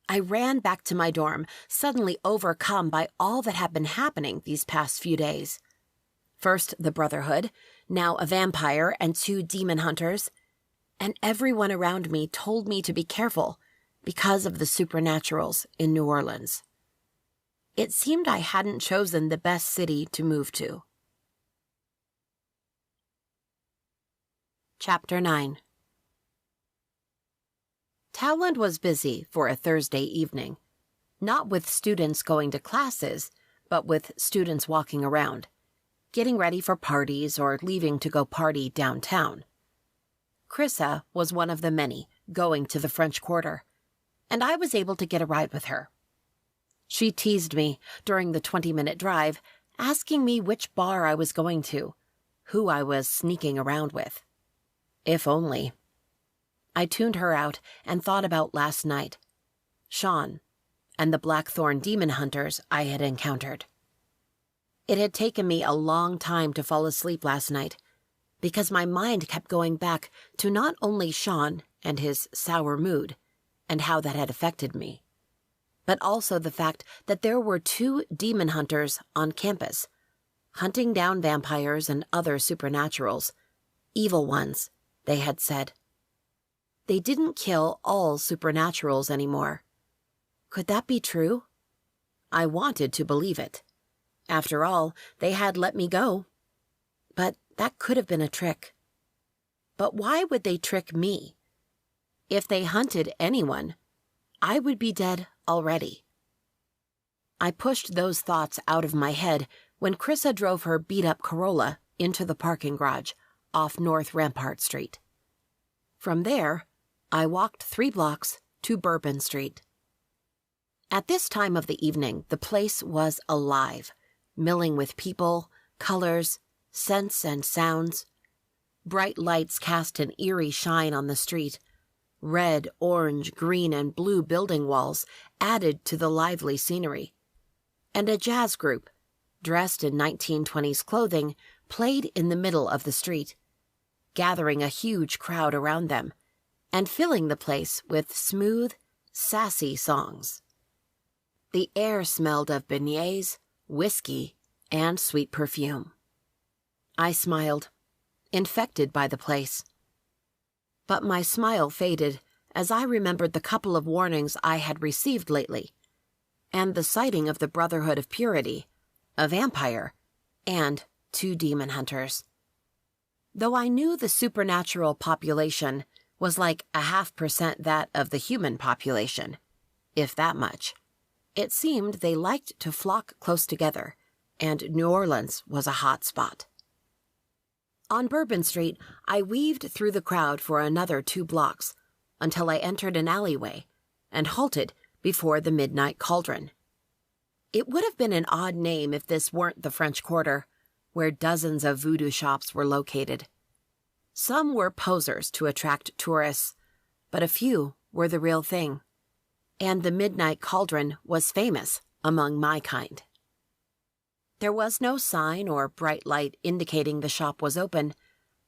I ran back to my dorm, suddenly overcome by all that had been happening these past few days. First the Brotherhood, now a vampire and 2 demon hunters, and everyone around me told me to be careful because of the supernaturals in New Orleans. It seemed I hadn't chosen the best city to move to. Chapter 9. Towland was busy for a Thursday evening, not with students going to classes, but with students walking around, getting ready for parties or leaving to go party downtown. Chrissa was one of the many going to the French Quarter, and I was able to get a ride with her. She teased me during the 20-minute drive, asking me which bar I was going to, who I was sneaking around with. If only. I tuned her out and thought about last night, Sean, and the blackthorn demon hunters I had encountered. It had taken me a long time to fall asleep last night, because my mind kept going back to not only Sean and his sour mood, and how that had affected me, but also the fact that there were 2 demon hunters on campus, hunting down vampires and other supernaturals, evil ones, they had said. They didn't kill all supernaturals anymore. Could that be true? I wanted to believe it. After all, they had let me go. But that could have been a trick. But why would they trick me? If they hunted anyone, I would be dead already. I pushed those thoughts out of my head when Chrissa drove her beat-up Corolla into the parking garage off North Rampart Street. From there, I walked 3 blocks to Bourbon Street. At this time of the evening, the place was alive, milling with people, colors, scents, and sounds. Bright lights cast an eerie shine on the street. Red, orange, green, and blue building walls added to the lively scenery. And a jazz group, dressed in 1920s clothing, played in the middle of the street, gathering a huge crowd around them, and filling the place with smooth, sassy songs. The air smelled of beignets, whiskey, and sweet perfume. I smiled, infected by the place. But my smile faded as I remembered the couple of warnings I had received lately, and the sighting of the Brotherhood of Purity, a vampire, and 2 demon hunters. Though I knew the supernatural population was like 0.5% that of the human population, if that much, it seemed they liked to flock close together, and New Orleans was a hot spot. On Bourbon Street, I weaved through the crowd for another 2 blocks until I entered an alleyway and halted before the Midnight Cauldron. It would have been an odd name if this weren't the French Quarter, where dozens of voodoo shops were located. Some were posers to attract tourists, but a few were the real thing. And the Midnight Cauldron was famous among my kind. There was no sign or bright light indicating the shop was open,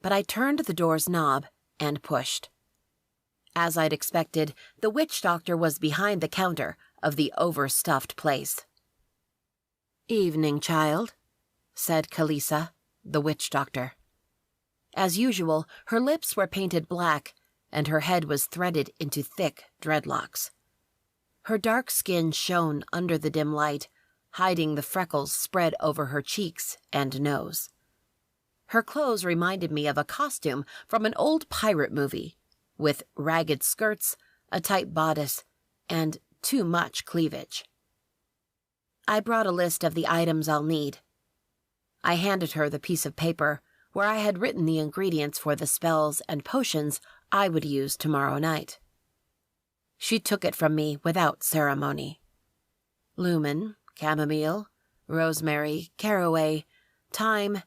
but I turned the door's knob and pushed. As I'd expected, the witch doctor was behind the counter of the overstuffed place. "Evening, child," said Kalisa, the witch doctor. As usual, her lips were painted black, and her head was threaded into thick dreadlocks. Her dark skin shone under the dim light, hiding the freckles spread over her cheeks and nose. Her clothes reminded me of a costume from an old pirate movie, with ragged skirts, a tight bodice, and too much cleavage. I brought a list of the items I'll need. I handed her the piece of paper where I had written the ingredients for the spells and potions I would use tomorrow night. She took it from me without ceremony. Lumen, chamomile, rosemary, caraway, thyme,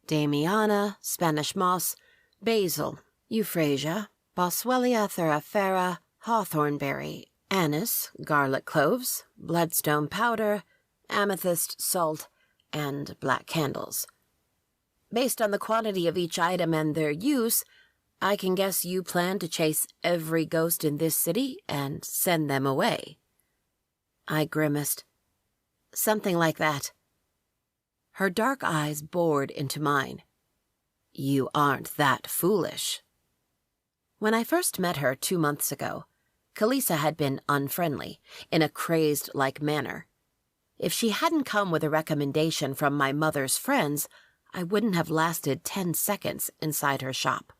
damiana, Spanish moss, basil, euphrasia, boswellia thurifera, hawthornberry, anise, garlic cloves, bloodstone powder, amethyst salt, and black candles. Based on the quantity of each item and their use, I can guess you plan to chase every ghost in this city and send them away. I grimaced. Something like that. Her dark eyes bored into mine. You aren't that foolish. When I first met her 2 months ago, Kalisa had been unfriendly, in a crazed-like manner. If she hadn't come with a recommendation from my mother's friends, I wouldn't have lasted 10 seconds inside her shop.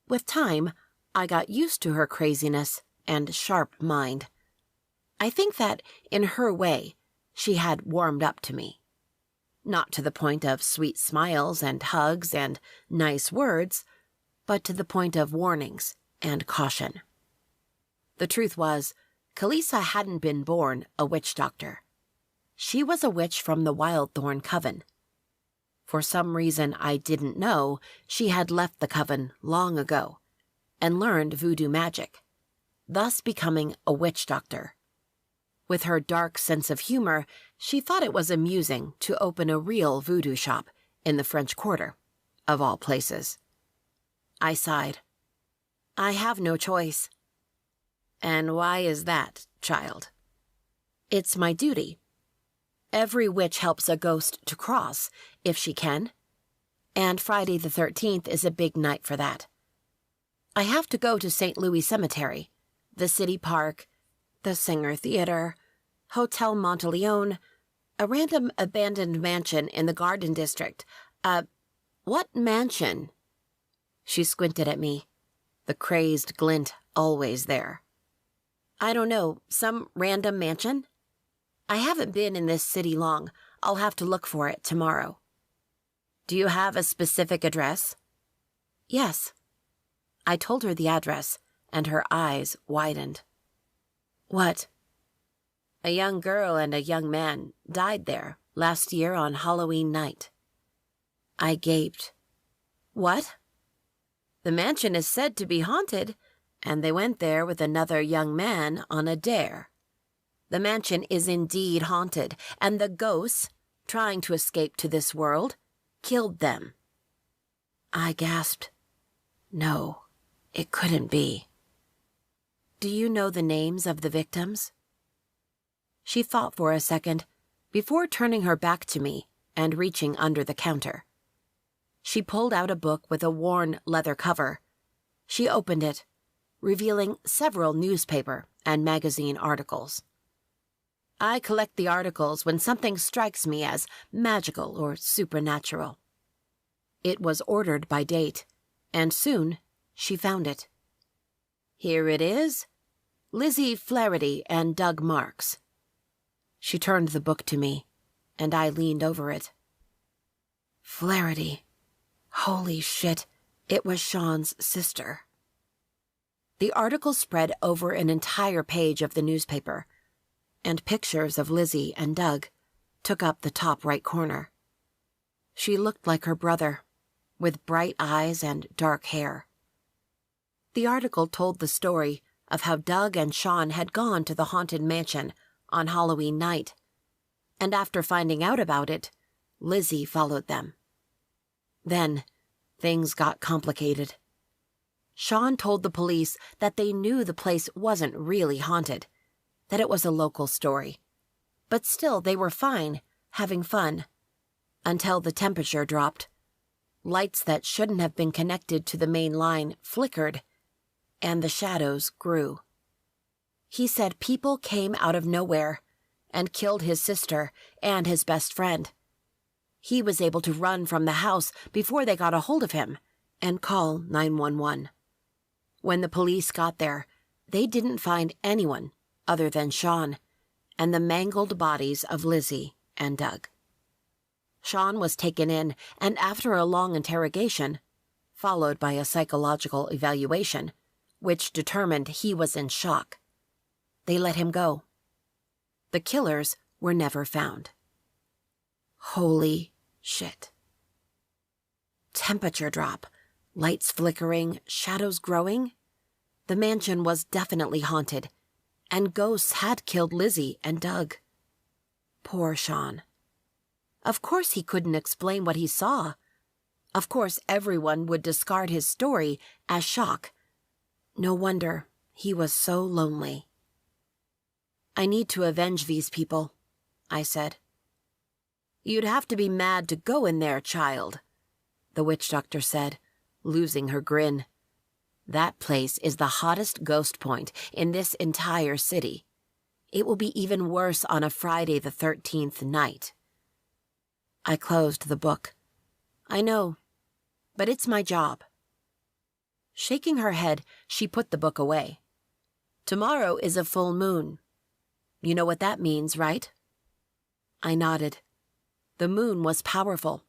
With time, I got used to her craziness and sharp mind. I think that, in her way, she had warmed up to me. Not to the point of sweet smiles and hugs and nice words, but to the point of warnings and caution. The truth was, Kalisa hadn't been born a witch doctor. She was a witch from the Wildthorn Coven. For some reason I didn't know, she had left the coven long ago and learned voodoo magic, thus becoming a witch doctor. With her dark sense of humor, she thought it was amusing to open a real voodoo shop in the French Quarter, of all places. I sighed. I have no choice. And why is that, child? It's my duty. Every witch helps a ghost to cross, if she can. And Friday the 13th is a big night for that. I have to go to St. Louis Cemetery, the city park, the Singer Theater, Hotel Monteleone, a random abandoned mansion in the Garden District. What mansion? She squinted at me, the crazed glint always there. I don't know, some random mansion? I haven't been in this city long. I'll have to look for it tomorrow. Do you have a specific address? Yes. I told her the address, and her eyes widened. What? A young girl and a young man died there last year on Halloween night. I gaped. What? The mansion is said to be haunted, and they went there with another young man on a dare. The mansion is indeed haunted, and the ghosts, trying to escape to this world, killed them. I gasped. No, it couldn't be. Do you know the names of the victims? She thought for a second before turning her back to me and reaching under the counter. She pulled out a book with a worn leather cover. She opened it, revealing several newspaper and magazine articles. I collect the articles when something strikes me as magical or supernatural. It was ordered by date, and soon she found it. Here it is, Lizzie Flaherty and Doug Marks. She turned the book to me, and I leaned over it. Flaherty. Holy shit, it was Sean's sister. The article spread over an entire page of the newspaper, and pictures of Lizzie and Doug took up the top right corner. She looked like her brother, with bright eyes and dark hair. The article told the story of how Doug and Sean had gone to the haunted mansion on Halloween night, and after finding out about it, Lizzie followed them. Then, things got complicated. Sean told the police that they knew the place wasn't really haunted, that it was a local story. But still, they were fine, having fun, until the temperature dropped. Lights that shouldn't have been connected to the main line flickered, and the shadows grew. He said people came out of nowhere and killed his sister and his best friend. He was able to run from the house before they got a hold of him and call 911. When the police got there, they didn't find anyone other than Sean and the mangled bodies of Lizzie and Doug. Sean was taken in, and after a long interrogation, followed by a psychological evaluation, which determined he was in shock, they let him go. The killers were never found. Holy shit. Temperature drop, lights flickering, shadows growing. The mansion was definitely haunted, and ghosts had killed Lizzie and Doug. Poor Sean. Of course he couldn't explain what he saw. Of course everyone would discard his story as shock. No wonder he was so lonely. I need to avenge these people, I said. You'd have to be mad to go in there, child, the witch doctor said, losing her grin. That place is the hottest ghost point in this entire city. It will be even worse on a Friday the 13th night. I closed the book. I know, but it's my job. Shaking her head, she put the book away. Tomorrow is a full moon. You know what that means, right? I nodded. The moon was powerful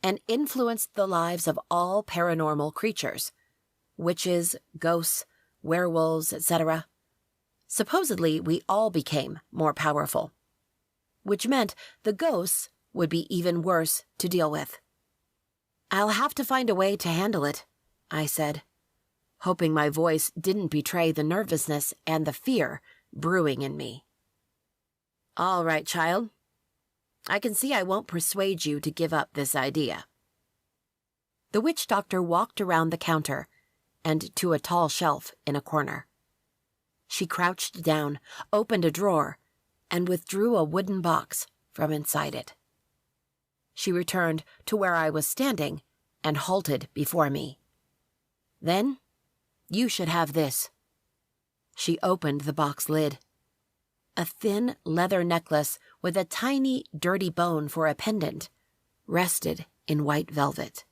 and influenced the lives of all paranormal creatures. Witches, ghosts, werewolves, etc. Supposedly, we all became more powerful, which meant the ghosts would be even worse to deal with. "I'll have to find a way to handle it," I said, hoping my voice didn't betray the nervousness and the fear brewing in me. "All right, child. I can see I won't persuade you to give up this idea." The witch doctor walked around the counter and to a tall shelf in a corner. She crouched down, opened a drawer, and withdrew a wooden box from inside it. She returned to where I was standing and halted before me. "Then, you should have this." She opened the box lid. A thin leather necklace with a tiny, dirty bone for a pendant rested in white velvet.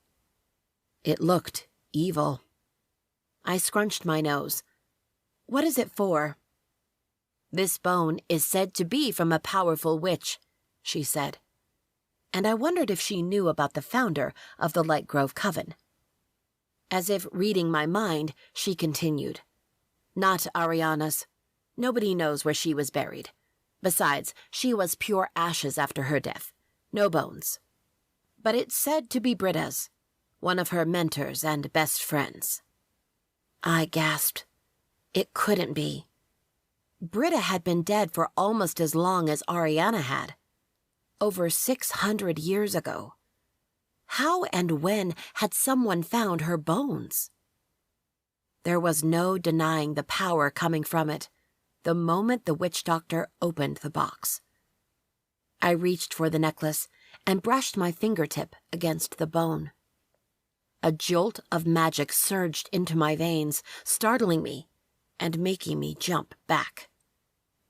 It looked evil. I scrunched my nose. "What is it for?" "This bone is said to be from a powerful witch," she said. And I wondered if she knew about the founder of the Light Grove Coven. As if reading my mind, she continued. "Not Ariana's. Nobody knows where she was buried. Besides, she was pure ashes after her death. No bones. But it's said to be Britta's, one of her mentors and best friends." I gasped. It couldn't be. Britta had been dead for almost as long as Ariana had. Over 600 years ago. How and when had someone found her bones? There was no denying the power coming from it the moment the witch doctor opened the box. I reached for the necklace and brushed my fingertip against the bone. A jolt of magic surged into my veins, startling me and making me jump back.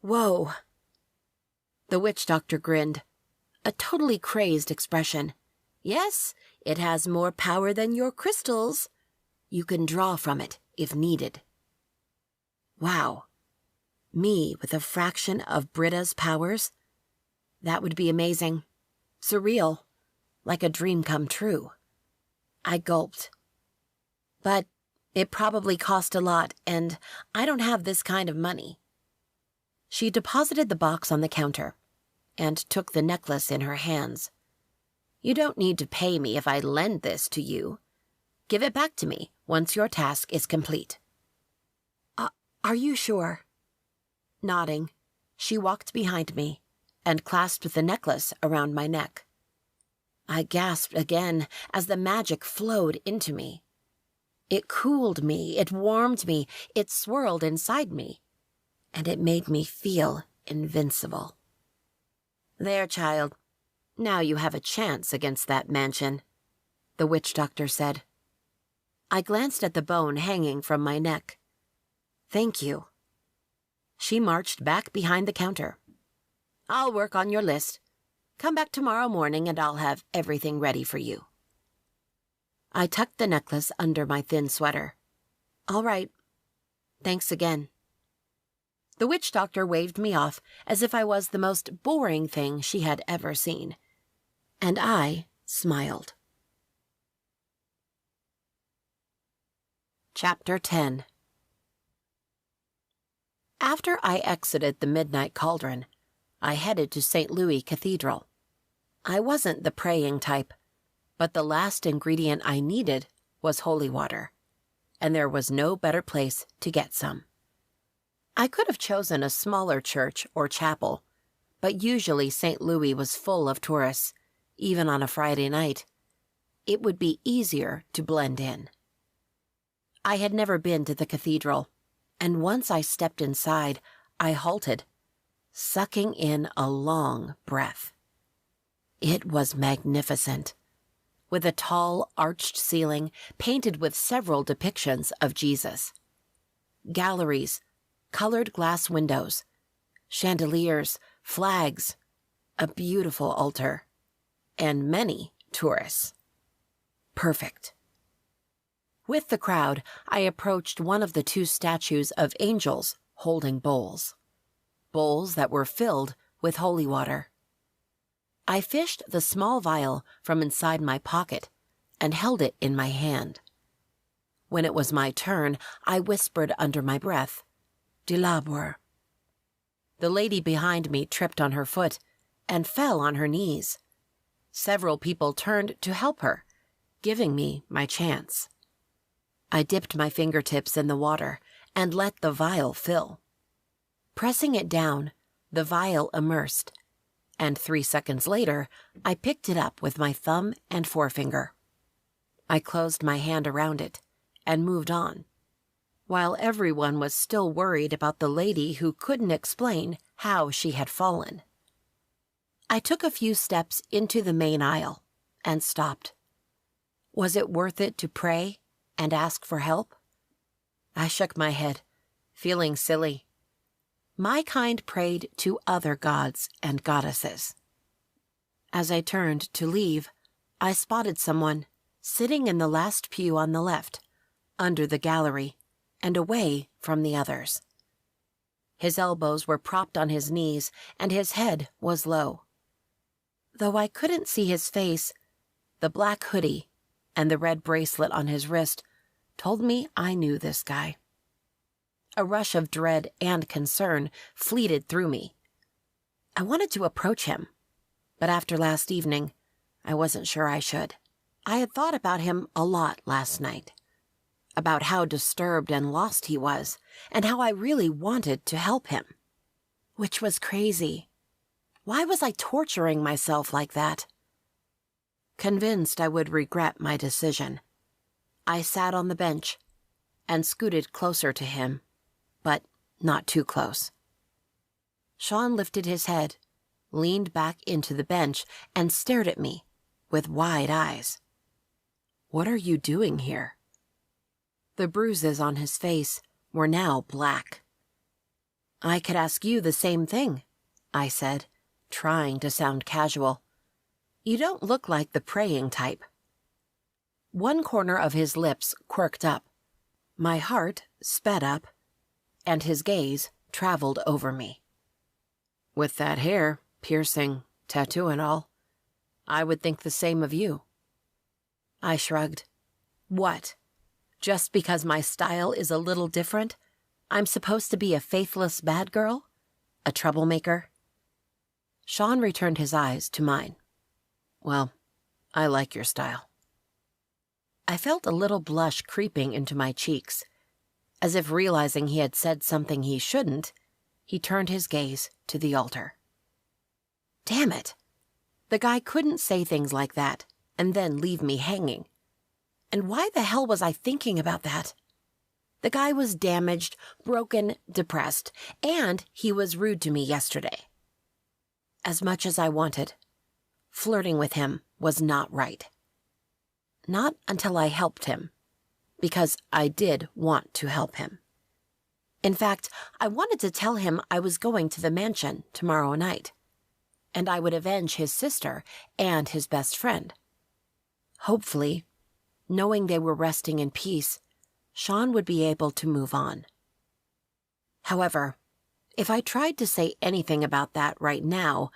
"Whoa!" The witch doctor grinned, a totally crazed expression. "Yes, it has more power than your crystals. You can draw from it if needed." Wow. Me with a fraction of Britta's powers? That would be amazing. Surreal. Like a dream come true. I gulped. "But it probably cost a lot, and I don't have this kind of money." She deposited the box on the counter and took the necklace in her hands. "You don't need to pay me if I lend this to you. Give it back to me once your task is complete." Are you sure?" Nodding, she walked behind me and clasped the necklace around my neck. I gasped again as the magic flowed into me. It cooled me, it warmed me, it swirled inside me, and it made me feel invincible. "There, child. Now you have a chance against that mansion," the witch doctor said. I glanced at the bone hanging from my neck. "Thank you." She marched back behind the counter. "I'll work on your list. Come back tomorrow morning and I'll have everything ready for you." I tucked the necklace under my thin sweater. "All right. Thanks again." The witch doctor waved me off as if I was the most boring thing she had ever seen. And I smiled. Chapter 10. After I exited the Midnight Cauldron, I headed to St. Louis Cathedral. I wasn't the praying type, but the last ingredient I needed was holy water, and there was no better place to get some. I could have chosen a smaller church or chapel, but usually St. Louis was full of tourists, even on a Friday night. It would be easier to blend in. I had never been to the cathedral, and once I stepped inside, I halted, sucking in a long breath. It was magnificent, with a tall, arched ceiling painted with several depictions of Jesus. Galleries, colored glass windows, chandeliers, flags, a beautiful altar, and many tourists. Perfect. With the crowd, I approached one of the two statues of angels holding bowls that were filled with holy water. I fished the small vial from inside my pocket and held it in my hand. When it was my turn, I whispered under my breath, "Dilabor." The lady behind me tripped on her foot and fell on her knees. Several people turned to help her, giving me my chance. I dipped my fingertips in the water and let the vial fill. Pressing it down, the vial immersed, and 3 seconds later, I picked it up with my thumb and forefinger. I closed my hand around it and moved on, while everyone was still worried about the lady who couldn't explain how she had fallen. I took a few steps into the main aisle and stopped. Was it worth it to pray and ask for help? I shook my head, feeling silly. My kind prayed to other gods and goddesses. As I turned to leave, I spotted someone sitting in the last pew on the left, under the gallery, and away from the others. His elbows were propped on his knees, and his head was low. Though I couldn't see his face, the black hoodie and the red bracelet on his wrist told me I knew this guy. A rush of dread and concern fleeted through me. I wanted to approach him, but after last evening, I wasn't sure I should. I had thought about him a lot last night, about how disturbed and lost he was, and how I really wanted to help him. Which was crazy. Why was I torturing myself like that? Convinced I would regret my decision, I sat on the bench and scooted closer to him, but not too close. Sean lifted his head, leaned back into the bench, and stared at me with wide eyes. "What are you doing here?" The bruises on his face were now black. "I could ask you the same thing," I said, trying to sound casual. "You don't look like the praying type." One corner of his lips quirked up. My heart sped up, and his gaze traveled over me. "With that hair, piercing, tattoo and all, I would think the same of you." I shrugged. "What? Just because my style is a little different, I'm supposed to be a faithless bad girl? A troublemaker?" Sean returned his eyes to mine. "Well, I like your style." I felt a little blush creeping into my cheeks. As if realizing he had said something he shouldn't, he turned his gaze to the altar. Damn it! The guy couldn't say things like that and then leave me hanging. And why the hell was I thinking about that? The guy was damaged, broken, depressed, and he was rude to me yesterday. As much as I wanted, flirting with him was not right. Not until I helped him, because I did want to help him. In fact, I wanted to tell him I was going to the mansion tomorrow night, and I would avenge his sister and his best friend. Hopefully, knowing they were resting in peace, Sean would be able to move on. However, if I tried to say anything about that right now,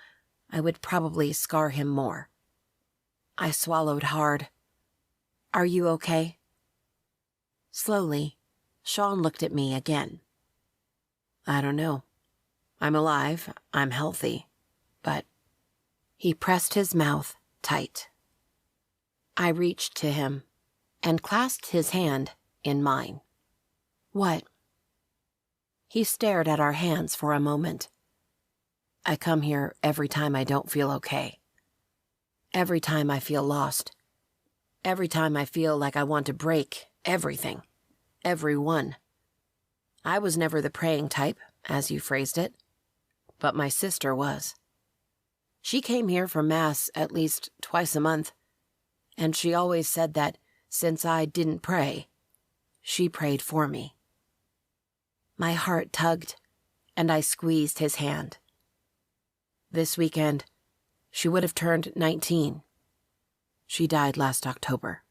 I would probably scar him more. I swallowed hard. "Are you okay?" Slowly, Sean looked at me again. "I don't know. I'm alive, I'm healthy, but..." He pressed his mouth tight. I reached to him and clasped his hand in mine. "What?" He stared at our hands for a moment. "I come here every time I don't feel okay. Every time I feel lost. Every time I feel like I want to break everything. Everyone. I was never the praying type, as you phrased it, but my sister was. She came here for Mass at least twice a month, and she always said that since I didn't pray, she prayed for me." My heart tugged, and I squeezed his hand. This weekend, she would have turned 19. She died last October.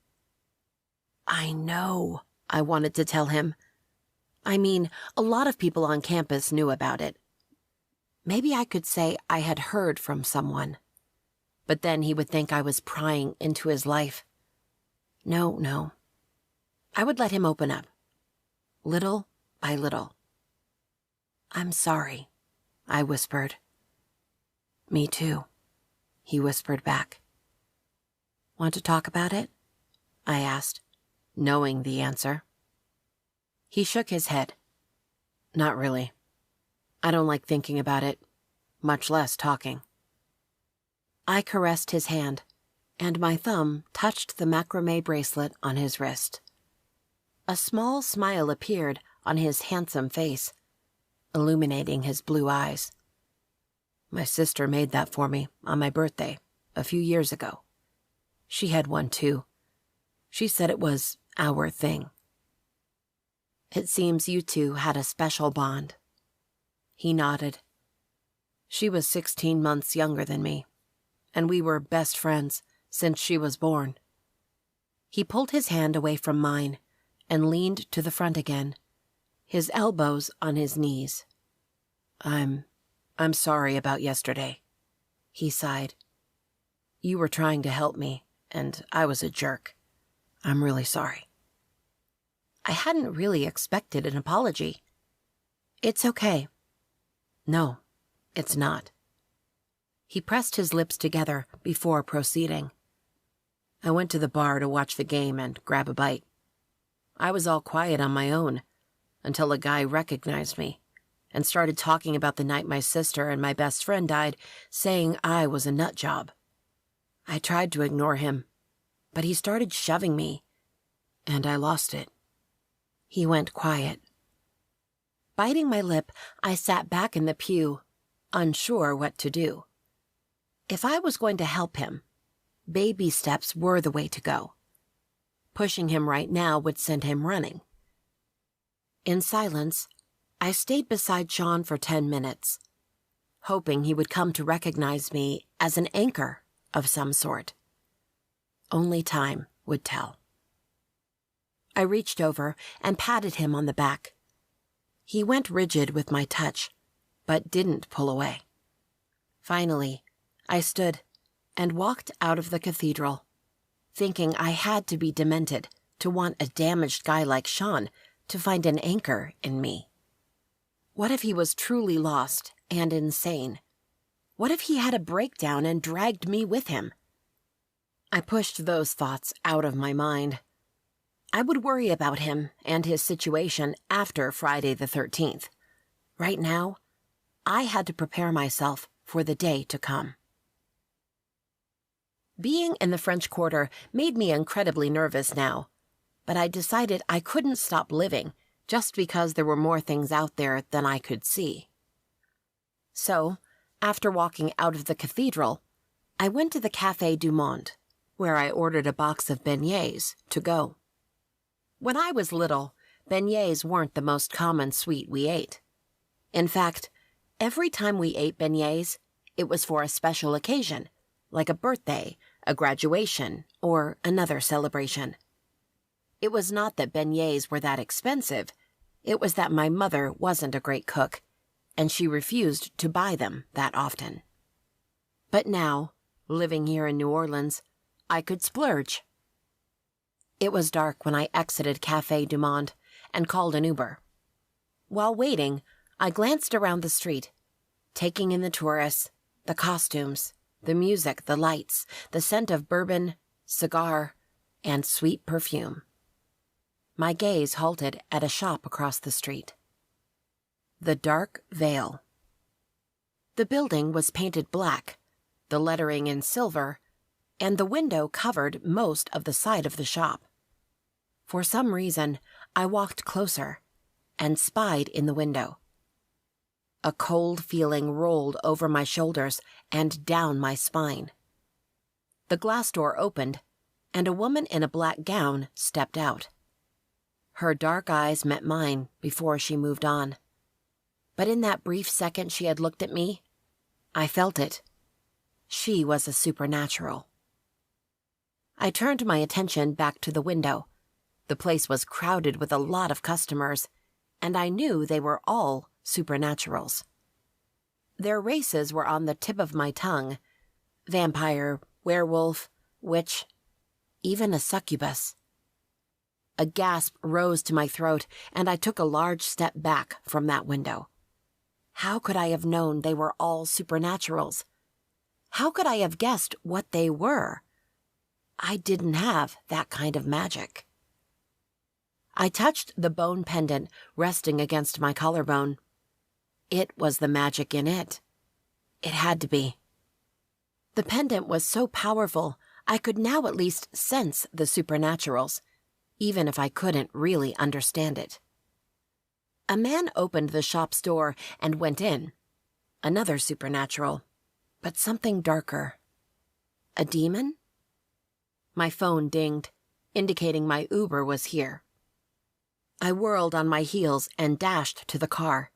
"I know," I wanted to tell him. I mean, a lot of people on campus knew about it. Maybe I could say I had heard from someone. But then he would think I was prying into his life. No. I would let him open up. Little by little. "I'm sorry," I whispered. "Me too," he whispered back. "Want to talk about it?" I asked, knowing the answer. He shook his head. Not really. I don't like thinking about it, much less talking. I caressed his hand, and my thumb touched the macrame bracelet on his wrist. A small smile appeared on his handsome face, illuminating his blue eyes. My sister made that for me on my birthday a few years ago. She had one too. She said it was our thing. It seems you two had a special bond. He nodded. She was 16 months younger than me, and we were best friends since she was born. He pulled his hand away from mine and leaned to the front again, his elbows on his knees. I'm sorry about yesterday, he sighed. You were trying to help me, and I was a jerk. I'm really sorry. I hadn't really expected an apology. It's okay. No, it's not. He pressed his lips together before proceeding. I went to the bar to watch the game and grab a bite. I was all quiet on my own until a guy recognized me and started talking about the night my sister and my best friend died, saying I was a nut job. I tried to ignore him, but he started shoving me, and I lost it. He went quiet. Biting my lip, I sat back in the pew, unsure what to do. If I was going to help him, baby steps were the way to go. Pushing him right now would send him running. In silence, I stayed beside Sean for 10 minutes, hoping he would come to recognize me as an anchor of some sort. Only time would tell. I reached over and patted him on the back. He went rigid with my touch, but didn't pull away. Finally, I stood and walked out of the cathedral, thinking I had to be demented to want a damaged guy like Sean to find an anchor in me. What if he was truly lost and insane? What if he had a breakdown and dragged me with him? I pushed those thoughts out of my mind. I would worry about him and his situation after Friday the 13th. Right now, I had to prepare myself for the day to come. Being in the French Quarter made me incredibly nervous now, but I decided I couldn't stop living just because there were more things out there than I could see. So, after walking out of the cathedral, I went to the Café du Monde, where I ordered a box of beignets to go. When I was little, beignets weren't the most common sweet we ate. In fact, every time we ate beignets, it was for a special occasion, like a birthday, a graduation, or another celebration. It was not that beignets were that expensive, it was that my mother wasn't a great cook, and she refused to buy them that often. But now, living here in New Orleans, I could splurge. It was dark when I exited Café du Monde and called an Uber. While waiting, I glanced around the street, taking in the tourists, the costumes, the music, the lights, the scent of bourbon, cigar, and sweet perfume. My gaze halted at a shop across the street. The Dark Veil. The building was painted black, the lettering in silver, and the window covered most of the side of the shop. For some reason, I walked closer and spied in the window. A cold feeling rolled over my shoulders and down my spine. The glass door opened, and a woman in a black gown stepped out. Her dark eyes met mine before she moved on. But in that brief second she had looked at me, I felt it. She was a supernatural. I turned my attention back to the window. The place was crowded with a lot of customers, and I knew they were all supernaturals. Their races were on the tip of my tongue: vampire, werewolf, witch, even a succubus. A gasp rose to my throat, and I took a large step back from that window. How could I have known they were all supernaturals? How could I have guessed what they were? I didn't have that kind of magic. I touched the bone pendant resting against my collarbone. It was the magic in it. It had to be. The pendant was so powerful, I could now at least sense the supernaturals, even if I couldn't really understand it. A man opened the shop's door and went in. Another supernatural, but something darker. A demon? My phone dinged, indicating my Uber was here. I whirled on my heels and dashed to the car,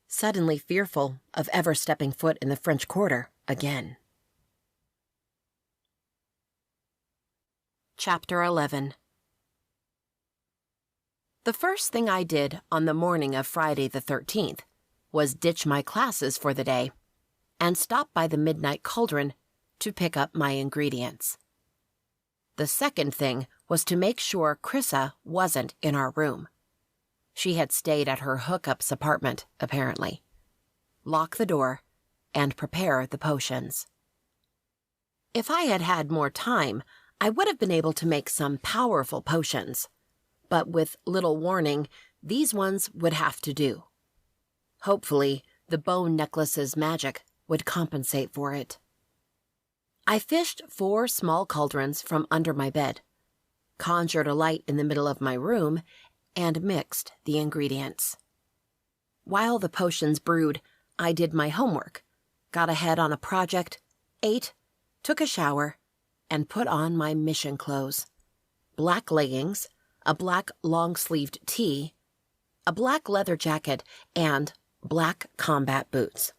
suddenly fearful of ever stepping foot in the French Quarter again. Chapter 11. The first thing I did on the morning of Friday the 13th was ditch my classes for the day and stop by the Midnight Cauldron to pick up my ingredients. The second thing was to make sure Chrissa wasn't in our room. She had stayed at her hookup's apartment, apparently. Lock the door and prepare the potions. If I had had more time, I would have been able to make some powerful potions, but with little warning, these ones would have to do. Hopefully, the bone necklace's magic would compensate for it. I fished 4 small cauldrons from under my bed, conjured a light in the middle of my room, and mixed the ingredients. While the potions brewed, I did my homework, got ahead on a project, ate, took a shower, and put on my mission clothes: black leggings, a black long-sleeved tee, a black leather jacket, and black combat boots.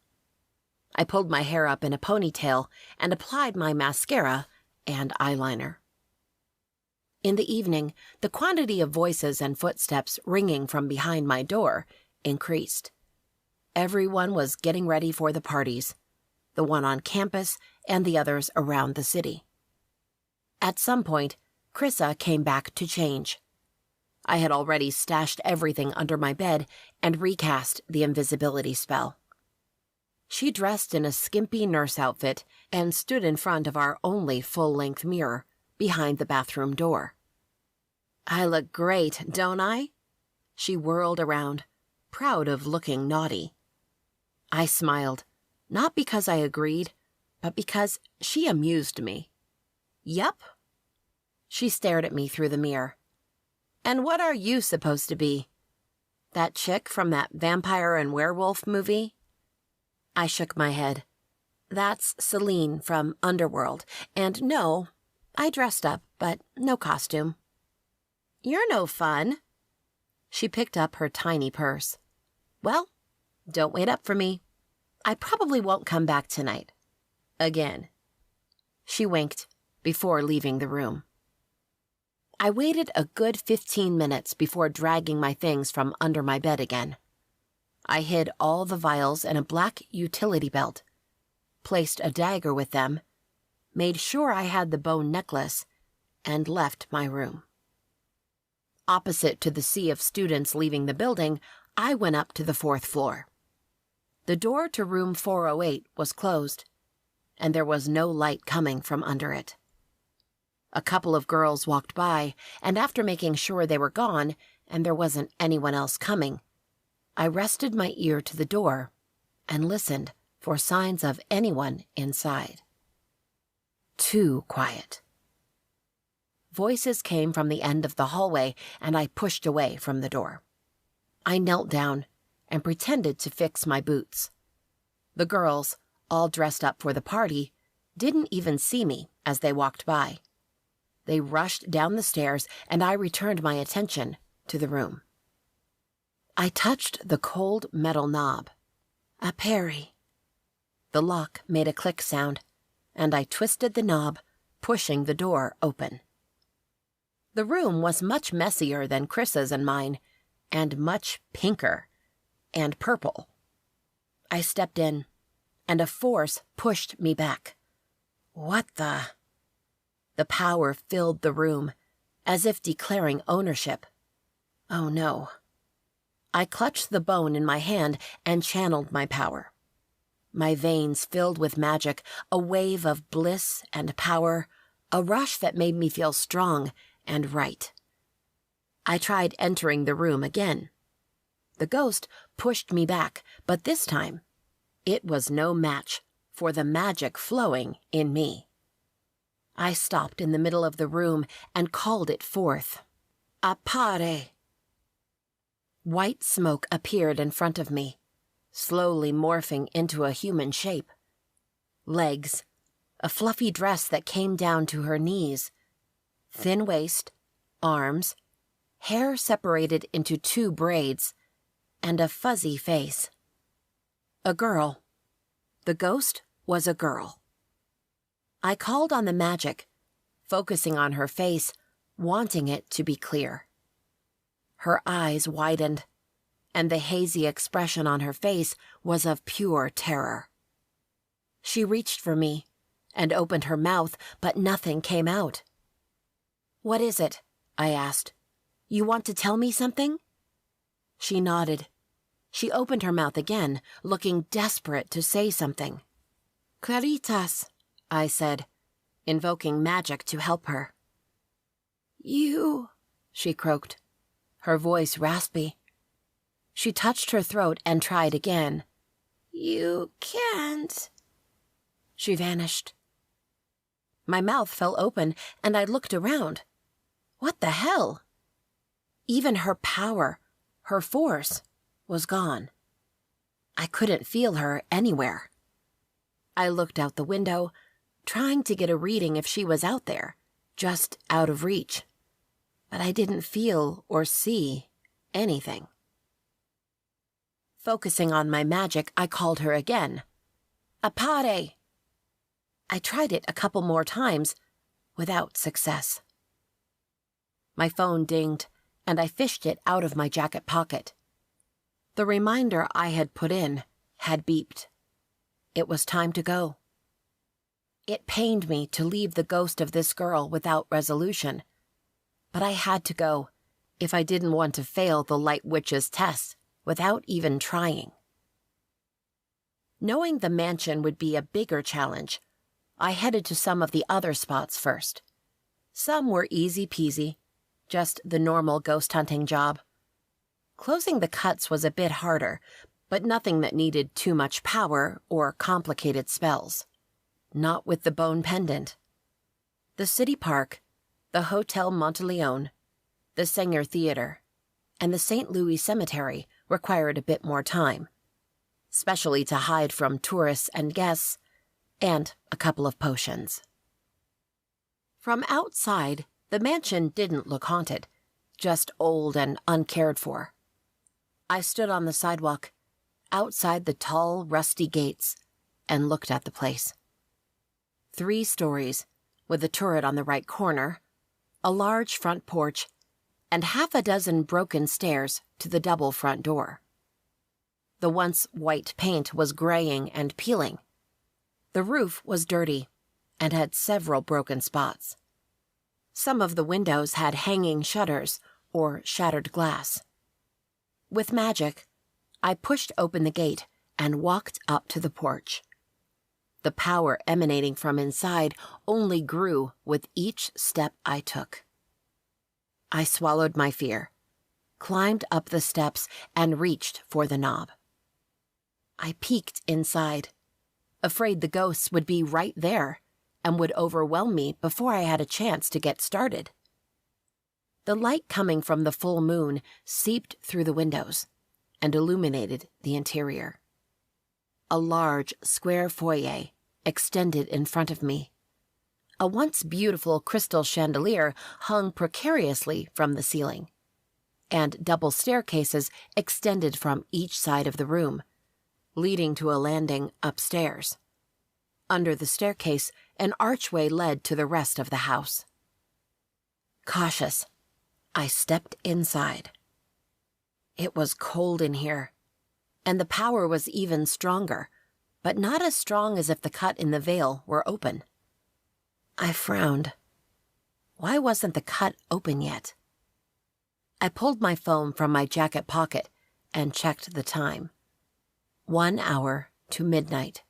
I pulled my hair up in a ponytail and applied my mascara and eyeliner. In the evening, the quantity of voices and footsteps ringing from behind my door increased. Everyone was getting ready for the parties, the one on campus and the others around the city. At some point, Chrissa came back to change. I had already stashed everything under my bed and recast the invisibility spell. She dressed in a skimpy nurse outfit and stood in front of our only full-length mirror behind the bathroom door. "I look great, don't I?" She whirled around, proud of looking naughty. I smiled, not because I agreed, but because she amused me. "Yup." She stared at me through the mirror. "And what are you supposed to be? That chick from that vampire and werewolf movie?" I shook my head. "That's Celine from Underworld, and no, I dressed up, but no costume." "You're no fun." She picked up her tiny purse. "Well, don't wait up for me. I probably won't come back tonight. Again." She winked before leaving the room. I waited a good 15 minutes before dragging my things from under my bed again. I hid all the vials in a black utility belt, placed a dagger with them, made sure I had the bone necklace, and left my room. Opposite to the sea of students leaving the building, I went up to the 4th floor. The door to room 408 was closed, and there was no light coming from under it. A couple of girls walked by, and after making sure they were gone and there wasn't anyone else coming, I rested my ear to the door and listened for signs of anyone inside. Too quiet. Voices came from the end of the hallway, and I pushed away from the door. I knelt down and pretended to fix my boots. The girls, all dressed up for the party, didn't even see me as they walked by. They rushed down the stairs, and I returned my attention to the room. I touched the cold metal knob. A parry. The lock made a click sound, and I twisted the knob, pushing the door open. The room was much messier than Chrissa's and mine, and much pinker and purple. I stepped in, and a force pushed me back. What the? The power filled the room, as if declaring ownership. Oh no. I clutched the bone in my hand and channeled my power. My veins filled with magic, a wave of bliss and power, a rush that made me feel strong and right. I tried entering the room again. The ghost pushed me back, but this time, it was no match for the magic flowing in me. I stopped in the middle of the room and called it forth. Appare! White smoke appeared in front of me, slowly morphing into a human shape. Legs, a fluffy dress that came down to her knees, thin waist, arms, hair separated into 2 braids, and a fuzzy face. A girl. The ghost was a girl. I called on the magic, focusing on her face, wanting it to be clear. Her eyes widened, and the hazy expression on her face was of pure terror. She reached for me and opened her mouth, but nothing came out. "What is it?" I asked. "You want to tell me something?" She nodded. She opened her mouth again, looking desperate to say something. "Claritas," I said, invoking magic to help her. "You," she croaked, her voice raspy. She touched her throat and tried again. "You can't." She vanished. My mouth fell open, and I looked around. What the hell? Even her power, her force, was gone. I couldn't feel her anywhere. I looked out the window, trying to get a reading if she was out there, just out of reach. But I didn't feel or see anything. Focusing on my magic, I called her again. "Appare!" I tried it a couple more times, without success. My phone dinged, and I fished it out of my jacket pocket. The reminder I had put in had beeped. It was time to go. It pained me to leave the ghost of this girl without resolution, but I had to go if I didn't want to fail the Light Witch's test without even trying. Knowing the mansion would be a bigger challenge, I headed to some of the other spots first. Some were easy peasy, just the normal ghost hunting job. Closing the cuts was a bit harder, but nothing that needed too much power or complicated spells. Not with the bone pendant. The city park, the Hotel Monteleone, the Sanger Theater, and the St. Louis Cemetery required a bit more time, especially to hide from tourists and guests, and a couple of potions. From outside, the mansion didn't look haunted, just old and uncared for. I stood on the sidewalk, outside the tall, rusty gates, and looked at the place. 3 stories, with a turret on the right corner, a large front porch, and half a dozen broken stairs to the double front door. The once white paint was graying and peeling. The roof was dirty and had several broken spots. Some of the windows had hanging shutters or shattered glass. With magic, I pushed open the gate and walked up to the porch. The power emanating from inside only grew with each step I took. I swallowed my fear, climbed up the steps, and reached for the knob. I peeked inside, afraid the ghosts would be right there and would overwhelm me before I had a chance to get started. The light coming from the full moon seeped through the windows and illuminated the interior. A large, square foyer extended in front of me. A once beautiful crystal chandelier hung precariously from the ceiling, and double staircases extended from each side of the room, leading to a landing upstairs. Under the staircase, an archway led to the rest of the house. Cautious, I stepped inside. It was cold in here, and the power was even stronger, but not as strong as if the cut in the veil were open. I frowned. Why wasn't the cut open yet? I pulled my phone from my jacket pocket and checked the time. 1 hour to midnight.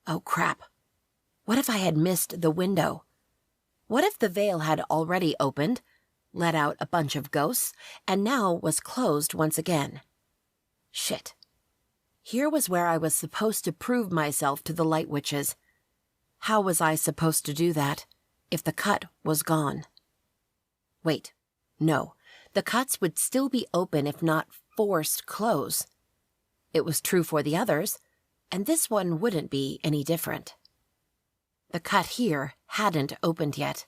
Oh, crap. What if I had missed the window? What if the veil had already opened, let out a bunch of ghosts, and now was closed once again? Shit. Here was where I was supposed to prove myself to the light witches. How was I supposed to do that if the cut was gone? Wait, no, the cuts would still be open if not forced close. It was true for the others, and this one wouldn't be any different. The cut here hadn't opened yet,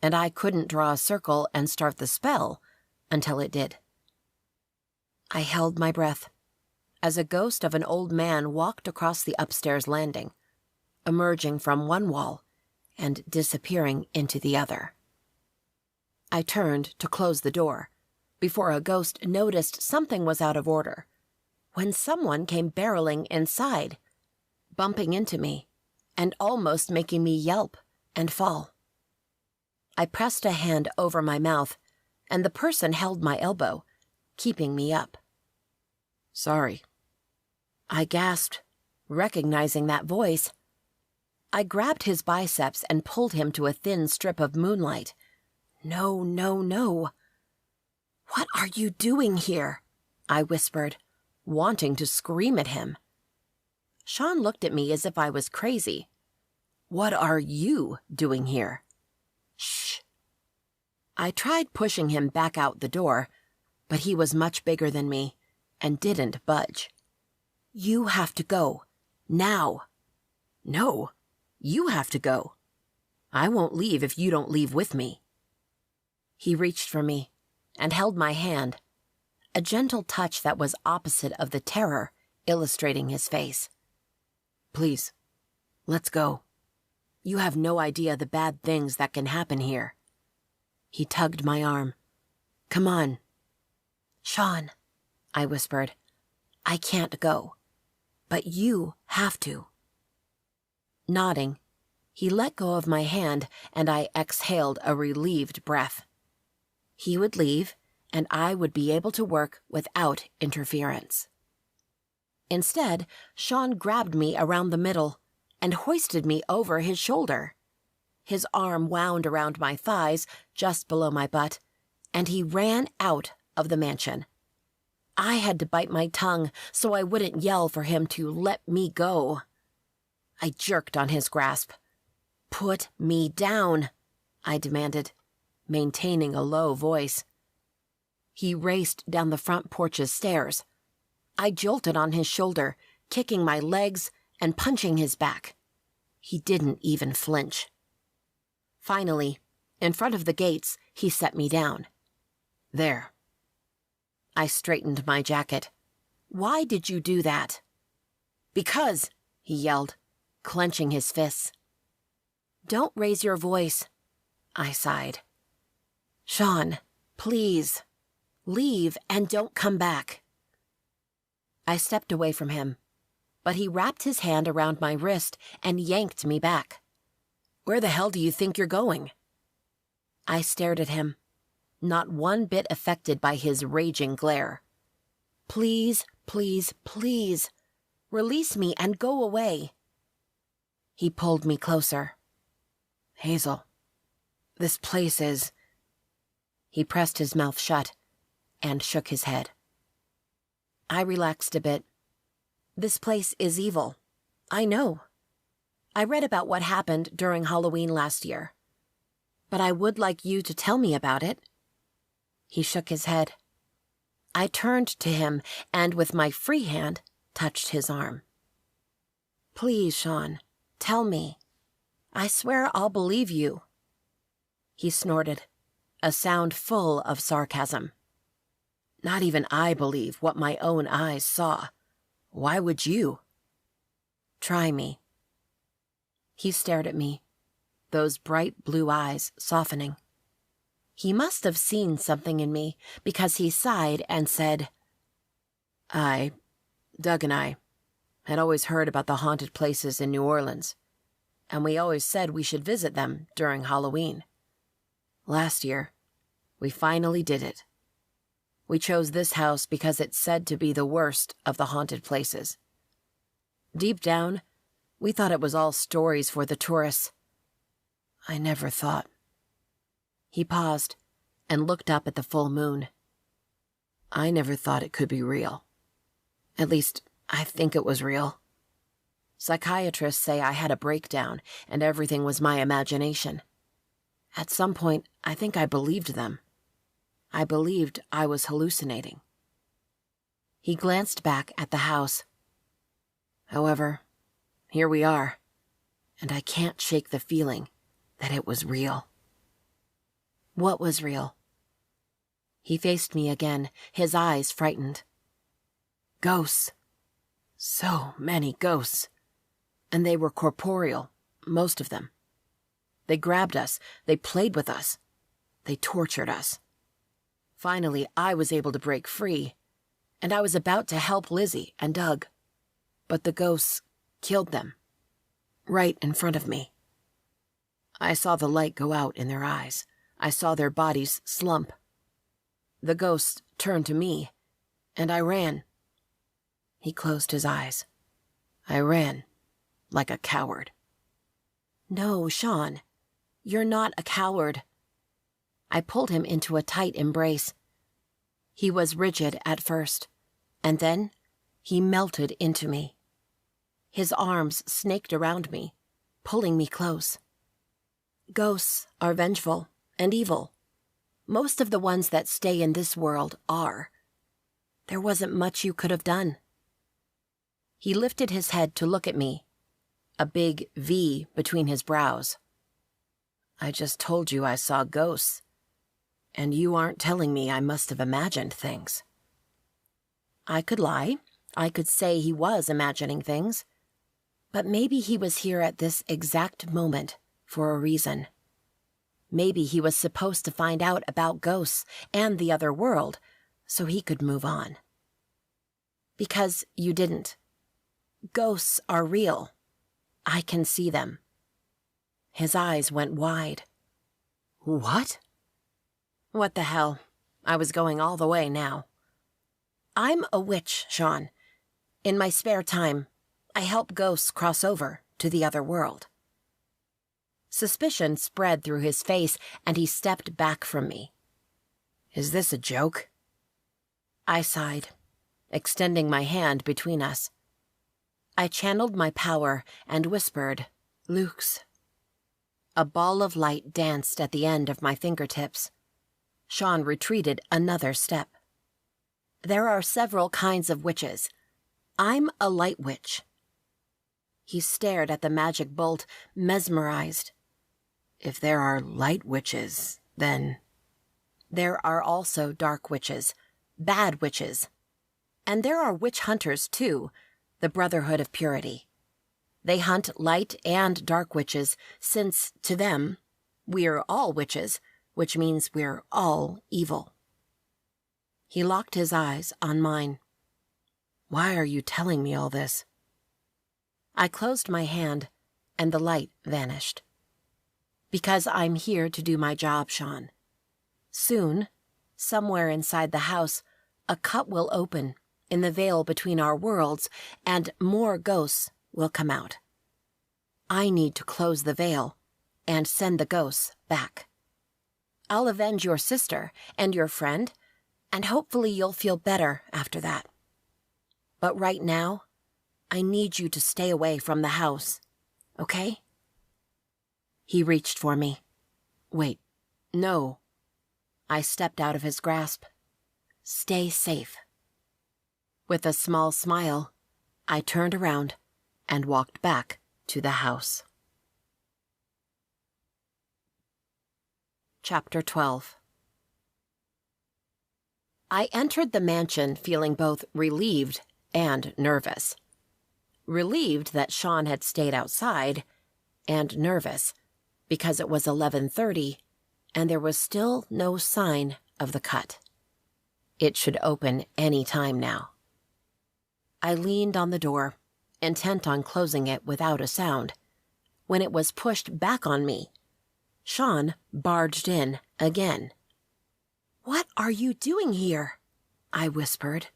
and I couldn't draw a circle and start the spell until it did. I held my breath as a ghost of an old man walked across the upstairs landing, emerging from one wall and disappearing into the other. I turned to close the door before a ghost noticed something was out of order, when someone came barreling inside, bumping into me and almost making me yelp and fall. I pressed a hand over my mouth, and the person held my elbow, keeping me up. "Sorry," I gasped, recognizing that voice. I grabbed his biceps and pulled him to a thin strip of moonlight. "No, no, no." "What are you doing here?" I whispered, wanting to scream at him. Sean looked at me as if I was crazy. "What are you doing here?" "Shh." I tried pushing him back out the door, but he was much bigger than me and didn't budge. "You have to go. Now." "No, you have to go. I won't leave if you don't leave with me." He reached for me and held my hand, a gentle touch that was opposite of the terror illustrating his face. "Please, let's go. You have no idea the bad things that can happen here." He tugged my arm. "Come on." "Sean," I whispered, "I can't go, but you have to." Nodding, he let go of my hand and I exhaled a relieved breath. He would leave, and I would be able to work without interference. Instead, Sean grabbed me around the middle and hoisted me over his shoulder. His arm wound around my thighs just below my butt, and he ran out of the mansion. I had to bite my tongue so I wouldn't yell for him to let me go. I jerked on his grasp. "Put me down," I demanded, maintaining a low voice. He raced down the front porch's stairs. I jolted on his shoulder, kicking my legs and punching his back. He didn't even flinch. Finally, in front of the gates, he set me down. "There." I straightened my jacket. "Why did you do that?" "Because," he yelled, clenching his fists. "Don't raise your voice," I sighed. "Sean, please, leave and don't come back." I stepped away from him, but he wrapped his hand around my wrist and yanked me back. "Where the hell do you think you're going?" I stared at him, not one bit affected by his raging glare. "Please, please, please, release me and go away." He pulled me closer. "Hazel, this place is..." He pressed his mouth shut and shook his head. I relaxed a bit. "This place is evil. I know. I read about what happened during Halloween last year. But I would like you to tell me about it." He shook his head. I turned to him and with my free hand touched his arm. "Please, Sean, tell me. I swear I'll believe you." He snorted, a sound full of sarcasm. "Not even I believe what my own eyes saw. Why would you?" "Try me." He stared at me, those bright blue eyes softening. He must have seen something in me because he sighed and said, Doug and I, had always heard about the haunted places in New Orleans, and we always said we should visit them during Halloween. Last year, we finally did it. We chose this house because it's said to be the worst of the haunted places. Deep down, we thought it was all stories for the tourists. I never thought. He paused and looked up at the full moon. I never thought it could be real. At least, I think it was real. Psychiatrists say I had a breakdown and everything was my imagination. At some point, I think I believed them. I believed I was hallucinating. He glanced back at the house. However, here we are, and I can't shake the feeling that it was real. What was real? He faced me again, his eyes frightened. Ghosts. So many ghosts. And they were corporeal, most of them. They grabbed us, they played with us, they tortured us. Finally, I was able to break free, and I was about to help Lizzie and Doug. But the ghosts killed them, right in front of me. I saw the light go out in their eyes. I saw their bodies slump. The ghosts turned to me, and I ran. He closed his eyes. I ran, like a coward. No, Sean, you're not a coward. I pulled him into a tight embrace. He was rigid at first, and then he melted into me. His arms snaked around me, pulling me close. Ghosts are vengeful and evil. Most of the ones that stay in this world are. There wasn't much you could have done. He lifted his head to look at me, a big V between his brows. I just told you I saw ghosts, and you aren't telling me I must have imagined things. I could lie. I could say he was imagining things. But maybe he was here at this exact moment for a reason. Maybe he was supposed to find out about ghosts and the other world so he could move on. Because you didn't. Ghosts are real. I can see them. His eyes went wide. What? What the hell? I was going all the way now. I'm a witch, Sean. In my spare time, I help ghosts cross over to the other world. Suspicion spread through his face, and he stepped back from me. Is this a joke? I sighed, extending my hand between us. I channeled my power and whispered, Luke's. A ball of light danced at the end of my fingertips. Sean retreated another step. There are several kinds of witches. I'm a light witch. He stared at the magic bolt, mesmerized. If there are light witches, then... There are also dark witches, bad witches. And there are witch hunters, too, the Brotherhood of Purity. They hunt light and dark witches, since, to them, we're all witches, which means we're all evil. He locked his eyes on mine. Why are you telling me all this? I closed my hand, and the light vanished. Because I'm here to do my job, Sean. Soon, somewhere inside the house, a cut will open in the veil between our worlds, and more ghosts will come out. I need to close the veil and send the ghosts back. I'll avenge your sister and your friend, and hopefully you'll feel better after that. But right now, I need you to stay away from the house, okay? He reached for me. Wait, no. I stepped out of his grasp. Stay safe. With a small smile, I turned around and walked back to the house. Chapter 12. I entered the mansion feeling both relieved and nervous. Relieved that Sean had stayed outside, and nervous because it was 11:30 and there was still no sign of the cut. It should open any time now. I leaned on the door, intent on closing it without a sound, when it was pushed back on me. Sean barged in again. "What are you doing here?" I whispered.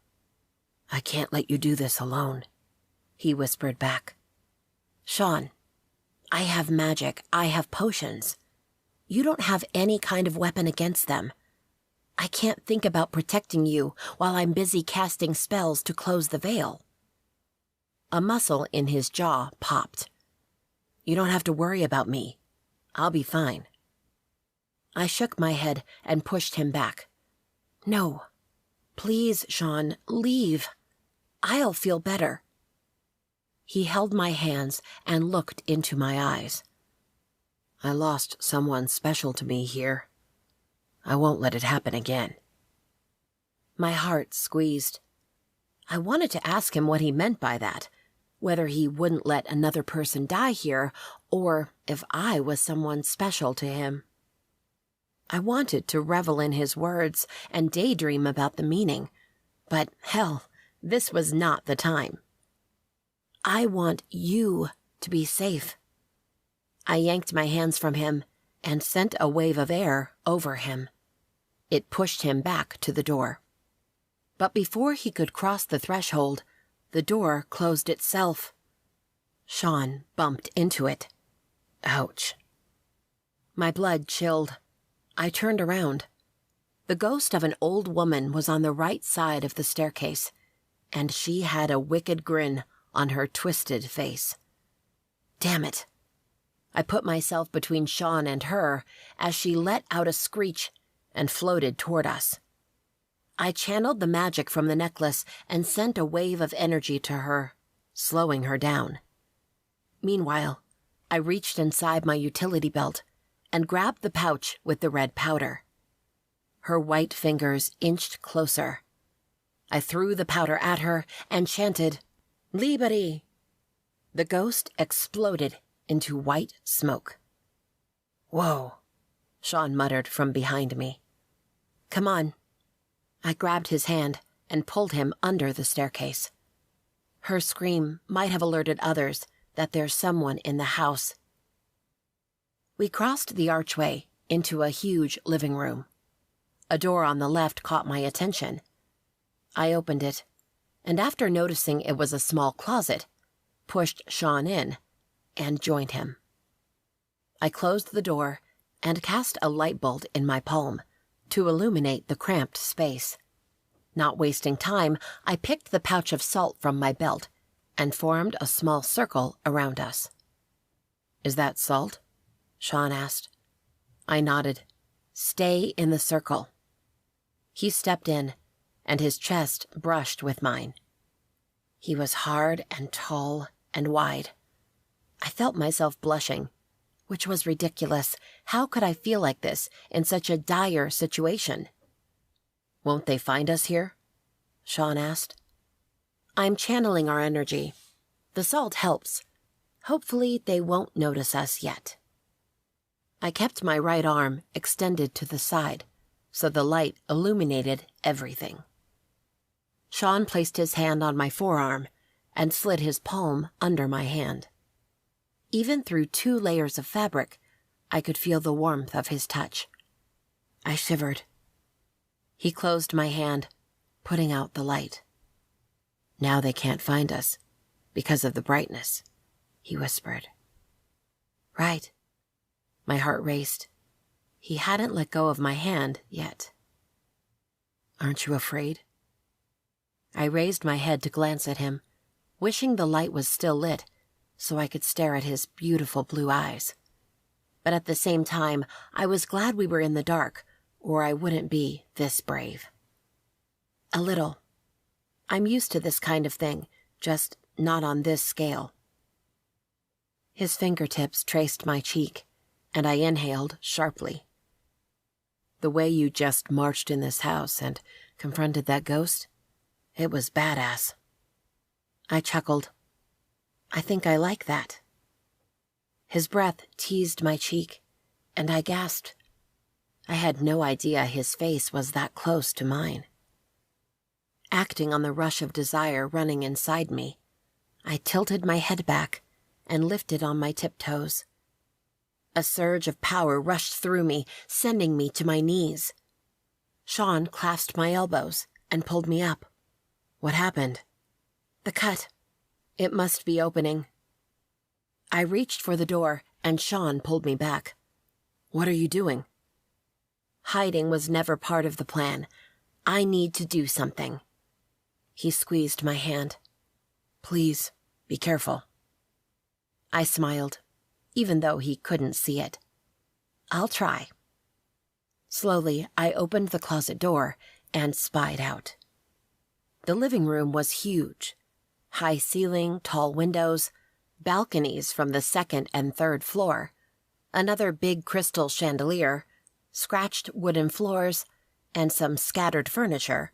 "I can't let you do this alone," he whispered back. "Sean, I have magic. I have potions. You don't have any kind of weapon against them. I can't think about protecting you while I'm busy casting spells to close the veil." A muscle in his jaw popped. "You don't have to worry about me. I'll be fine." I shook my head and pushed him back. "No. Please, Sean, leave. I'll feel better." He held my hands and looked into my eyes. "I lost someone special to me here. I won't let it happen again." My heart squeezed. I wanted to ask him what he meant by that, whether he wouldn't let another person die here, or if I was someone special to him. I wanted to revel in his words and daydream about the meaning, but hell, this was not the time. "I want you to be safe." I yanked my hands from him and sent a wave of air over him. It pushed him back to the door. But before he could cross the threshold, the door closed itself. Sean bumped into it. Ouch. My blood chilled. I turned around. The ghost of an old woman was on the right side of the staircase, and she had a wicked grin on her twisted face. Damn it. I put myself between Sean and her as she let out a screech and floated toward us. I channeled the magic from the necklace and sent a wave of energy to her, slowing her down. Meanwhile, I reached inside my utility belt and grabbed the pouch with the red powder. Her white fingers inched closer. I threw the powder at her and chanted, "Liberi!" The ghost exploded into white smoke. "Whoa," Sean muttered from behind me. "Come on." I grabbed his hand and pulled him under the staircase. Her scream might have alerted others that there's someone in the house. We crossed the archway into a huge living room. A door on the left caught my attention. I opened it, and after noticing it was a small closet, pushed Sean in and joined him. I closed the door and cast a light bolt in my palm to illuminate the cramped space. Not wasting time, I picked the pouch of salt from my belt and formed a small circle around us. "Is that salt?" Sean asked. I nodded. "Stay in the circle." He stepped in, and his chest brushed with mine. He was hard and tall and wide. I felt myself blushing, which was ridiculous. How could I feel like this in such a dire situation? "Won't they find us here?" Sean asked. "I'm channeling our energy. The salt helps. Hopefully they won't notice us yet." I kept my right arm extended to the side, so the light illuminated everything. Sean placed his hand on my forearm and slid his palm under my hand. Even through 2 layers of fabric, I could feel the warmth of his touch. I shivered. He closed my hand, putting out the light. "Now they can't find us, because of the brightness," he whispered. Right. My heart raced. He hadn't let go of my hand yet. "Aren't you afraid?" I raised my head to glance at him, wishing the light was still lit so I could stare at his beautiful blue eyes. But at the same time, I was glad we were in the dark, or I wouldn't be this brave. "A little. I'm used to this kind of thing, just not on this scale." His fingertips traced my cheek, and I inhaled sharply. "The way you just marched in this house and confronted that ghost, it was badass." I chuckled. "I think I like that." His breath teased my cheek, and I gasped. I had no idea his face was that close to mine. Acting on the rush of desire running inside me, I tilted my head back and lifted on my tiptoes. A surge of power rushed through me, sending me to my knees. Sean clasped my elbows and pulled me up. "What happened?" "The cut. It must be opening." I reached for the door, and Sean pulled me back. "What are you doing?" Hiding was never part of the plan. I need to do something. He squeezed my hand. "Please, be careful." I smiled, even though he couldn't see it. "I'll try." Slowly, I opened the closet door and spied out. The living room was huge. High ceiling, tall windows, balconies from the second and third floor, another big crystal chandelier, scratched wooden floors, and some scattered furniture.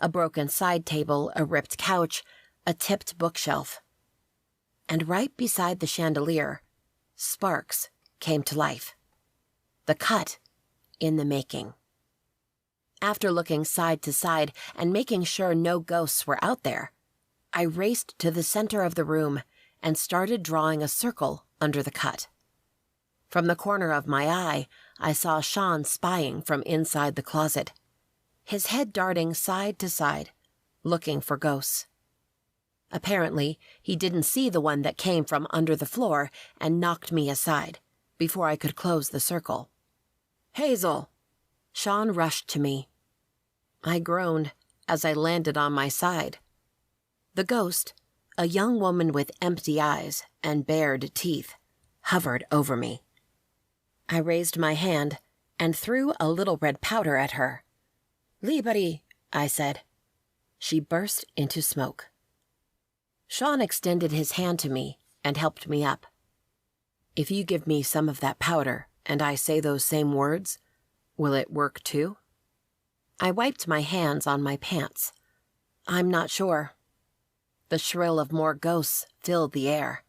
A broken side table, a ripped couch, a tipped bookshelf. And right beside the chandelier, sparks came to life. The cut in the making. After looking side to side and making sure no ghosts were out there, I raced to the center of the room and started drawing a circle under the cut. From the corner of my eye, I saw Sean spying from inside the closet, his head darting side to side, looking for ghosts. Apparently, he didn't see the one that came from under the floor and knocked me aside before I could close the circle. "Hazel!" Sean rushed to me. I groaned as I landed on my side. The ghost, a young woman with empty eyes and bared teeth, hovered over me. I raised my hand and threw a little red powder at her. "Liberty," I said. She burst into smoke. Sean extended his hand to me and helped me up. "If you give me some of that powder and I say those same words, will it work too?" I wiped my hands on my pants. "I'm not sure." The shrill of more ghosts filled the air.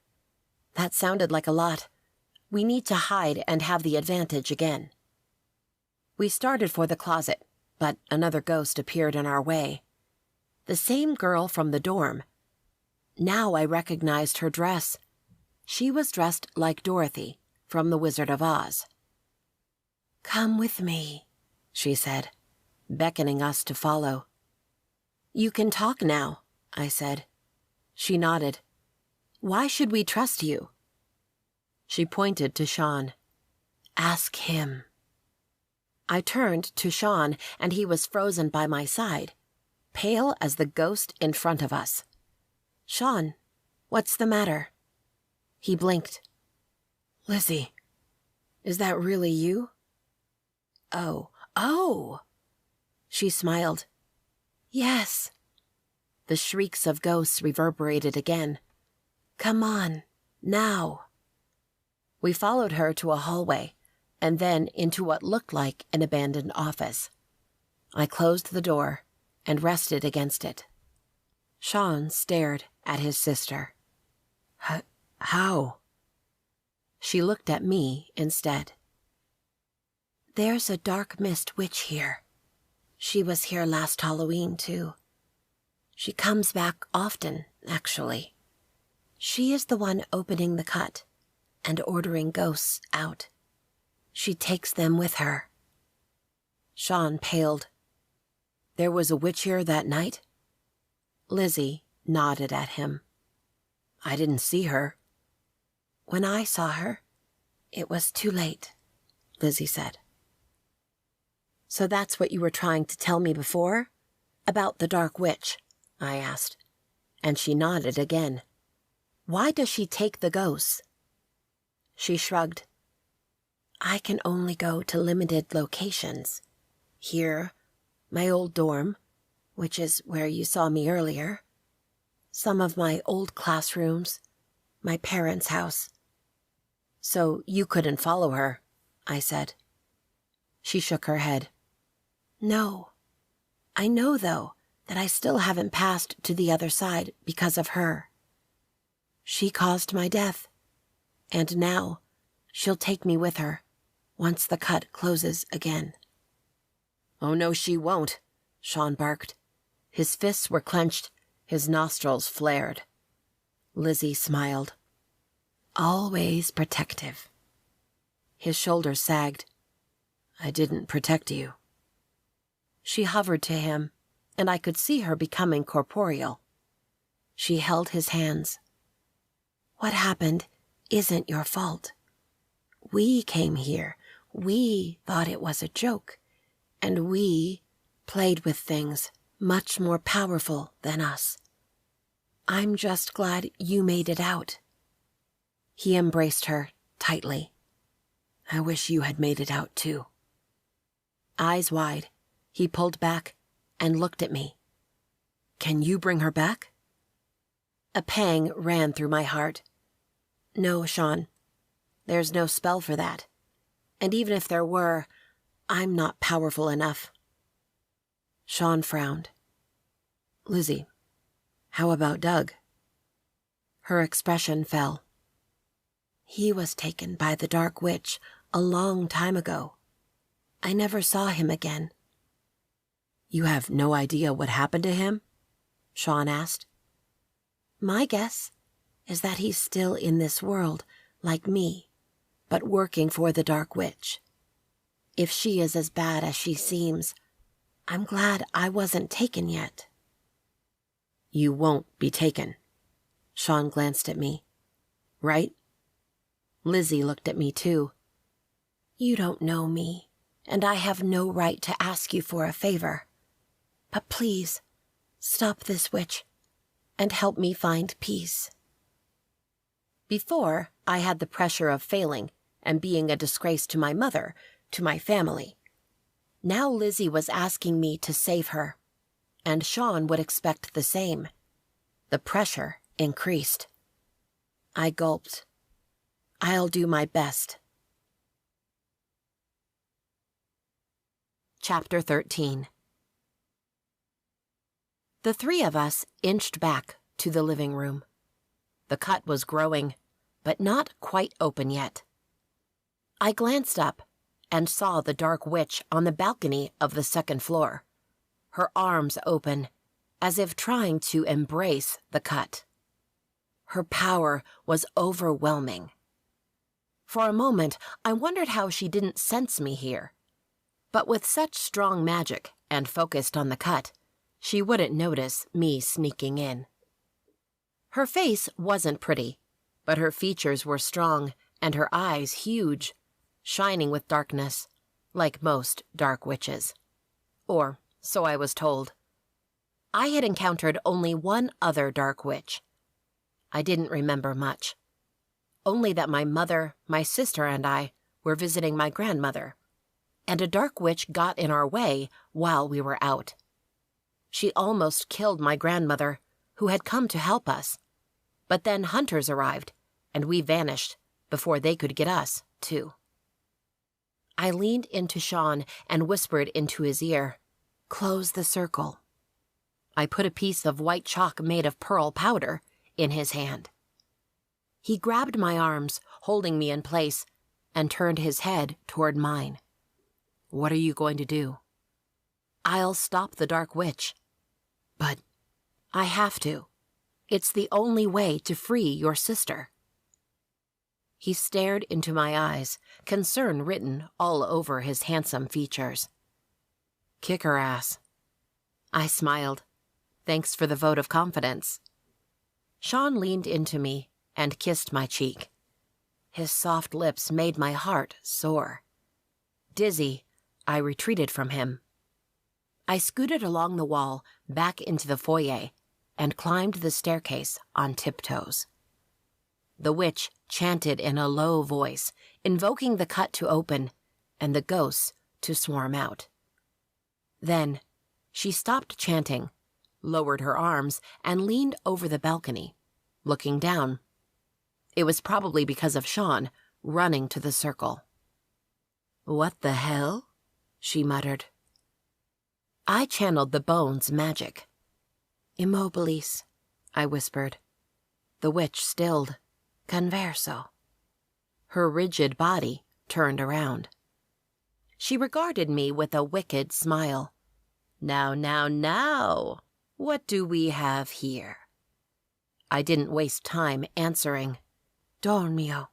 That sounded like a lot. We need to hide and have the advantage again. We started for the closet, but another ghost appeared in our way. The same girl from the dorm. Now I recognized her dress. She was dressed like Dorothy from The Wizard of Oz. "Come with me," she said, beckoning us to follow. "You can talk now," I said. She nodded. "Why should we trust you?" She pointed to Sean. "Ask him." I turned to Sean, and he was frozen by my side, pale as the ghost in front of us. "Sean, what's the matter?" He blinked. "Lizzie, is that really you?" Oh. She smiled. "Yes." The shrieks of ghosts reverberated again. "Come on, now." We followed her to a hallway, and then into what looked like an abandoned office. I closed the door and rested against it. Sean stared at his sister. How? She looked at me instead. "There's a dark mist witch here. She was here last Halloween, too. She comes back often, actually. She is the one opening the cut and ordering ghosts out. She takes them with her." Sean paled. "There was a witch here that night?" Lizzie nodded at him. "I didn't see her." "When I saw her, it was too late," Lizzie said. "So that's what you were trying to tell me before? About the dark witch?" I asked, and she nodded again. "Why does she take the ghosts?" She shrugged. "I can only go to limited locations. Here, my old dorm, which is where you saw me earlier. Some of my old classrooms, my parents' house." "So you couldn't follow her," I said. She shook her head. "No. I know, though, that I still haven't passed to the other side because of her. She caused my death, and now she'll take me with her once the cut closes again." "Oh, no, she won't," Sean barked. His fists were clenched, his nostrils flared. Lizzie smiled. "Always protective." His shoulders sagged. "I didn't protect you." She hovered to him, and I could see her becoming corporeal. She held his hands. "What happened isn't your fault. We came here. We thought it was a joke, and we played with things much more powerful than us. I'm just glad you made it out." He embraced her tightly. "I wish you had made it out too." Eyes wide, he pulled back and looked at me. "Can you bring her back?" A pang ran through my heart. "No, Sean. There's no spell for that. And even if there were, I'm not powerful enough." Sean frowned. "Lizzie, how about Doug?" Her expression fell. "He was taken by the Dark Witch a long time ago. I never saw him again." "You have no idea what happened to him?" Sean asked. "My guess is that he's still in this world, like me, but working for the Dark Witch. If she is as bad as she seems, I'm glad I wasn't taken yet." "You won't be taken." Sean glanced at me. "Right?" Lizzie looked at me too. "You don't know me, and I have no right to ask you for a favor. But please, stop this witch and help me find peace." Before, I had the pressure of failing and being a disgrace to my mother, to my family. Now Lizzie was asking me to save her, and Sean would expect the same. The pressure increased. I gulped. "I'll do my best." Chapter 13. The three of us inched back to the living room. The cut was growing, but not quite open yet. I glanced up and saw the Dark Witch on the balcony of the second floor, her arms open, as if trying to embrace the cut. Her power was overwhelming. For a moment, I wondered how she didn't sense me here. But with such strong magic and focused on the cut, she wouldn't notice me sneaking in. Her face wasn't pretty, but her features were strong and her eyes huge, shining with darkness, like most dark witches. Or so I was told. I had encountered only one other dark witch. I didn't remember much. Only that my mother, my sister, and I were visiting my grandmother, and a dark witch got in our way while we were out. She almost killed my grandmother, who had come to help us. But then hunters arrived, and we vanished before they could get us, too. I leaned into Sean and whispered into his ear, "Close the circle." I put a piece of white chalk made of pearl powder in his hand. He grabbed my arms, holding me in place, and turned his head toward mine. "What are you going to do?" "I'll stop the Dark Witch." "But I have to. It's the only way to free your sister." He stared into my eyes, concern written all over his handsome features. "Kick her ass." I smiled. Thanks for the vote of confidence. Sean leaned into me and kissed my cheek. His soft lips made my heart soar. Dizzy, I retreated from him. I scooted along the wall, back into the foyer, and climbed the staircase on tiptoes. The witch chanted in a low voice, invoking the cut to open and the ghosts to swarm out. Then she stopped chanting, lowered her arms, and leaned over the balcony, looking down. It was probably because of Sean running to the circle. "What the hell?" she muttered. I channeled the bone's magic. "Immobilis," I whispered. The witch stilled. "Converso." Her rigid body turned around. She regarded me with a wicked smile. Now, what do we have here?" I didn't waste time answering. "Dormio."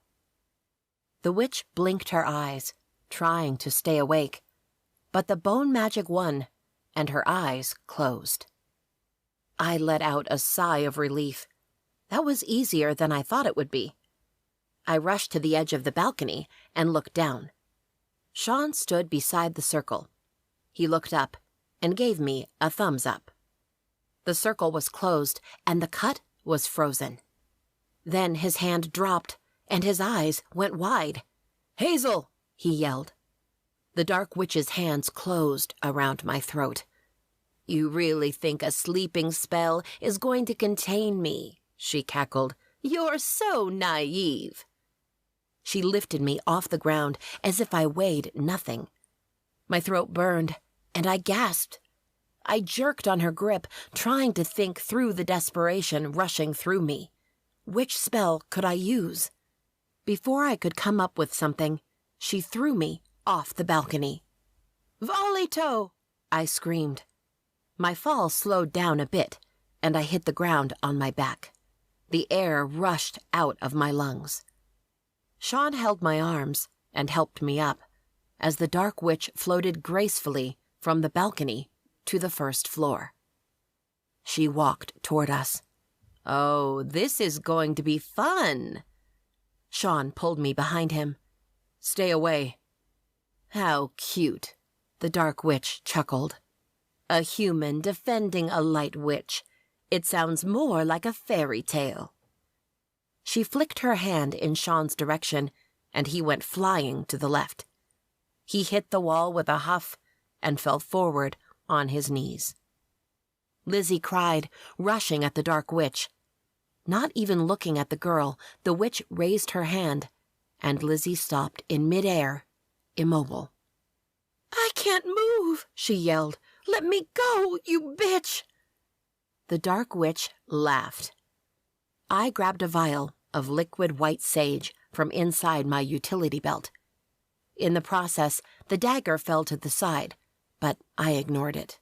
The witch blinked her eyes, trying to stay awake, but the bone magic won, and her eyes closed. I let out a sigh of relief. That was easier than I thought it would be. I rushed to the edge of the balcony and looked down. Sean stood beside the circle. He looked up and gave me a thumbs up. The circle was closed and the cut was frozen. Then his hand dropped and his eyes went wide. "Hazel!" he yelled. The dark witch's hands closed around my throat. "You really think a sleeping spell is going to contain me?" she cackled. "You're so naive." She lifted me off the ground as if I weighed nothing. My throat burned, and I gasped. I jerked on her grip, trying to think through the desperation rushing through me. Which spell could I use? Before I could come up with something, she threw me off the balcony. "Volito!" I screamed. My fall slowed down a bit, and I hit the ground on my back. The air rushed out of my lungs. Sean held my arms and helped me up, as the dark witch floated gracefully from the balcony to the first floor. She walked toward us. "Oh, this is going to be fun." Sean pulled me behind him. "Stay away." "How cute," the dark witch chuckled. "A human defending a light witch. It sounds more like a fairy tale." She flicked her hand in Sean's direction, and he went flying to the left. He hit the wall with a huff and fell forward on his knees. Lizzie cried, rushing at the dark witch. Not even looking at the girl, the witch raised her hand, and Lizzie stopped in midair, immobile. "I can't move," she yelled. "Let me go, you bitch!" The dark witch laughed. I grabbed a vial of liquid white sage from inside my utility belt. In the process, the dagger fell to the side, but I ignored it.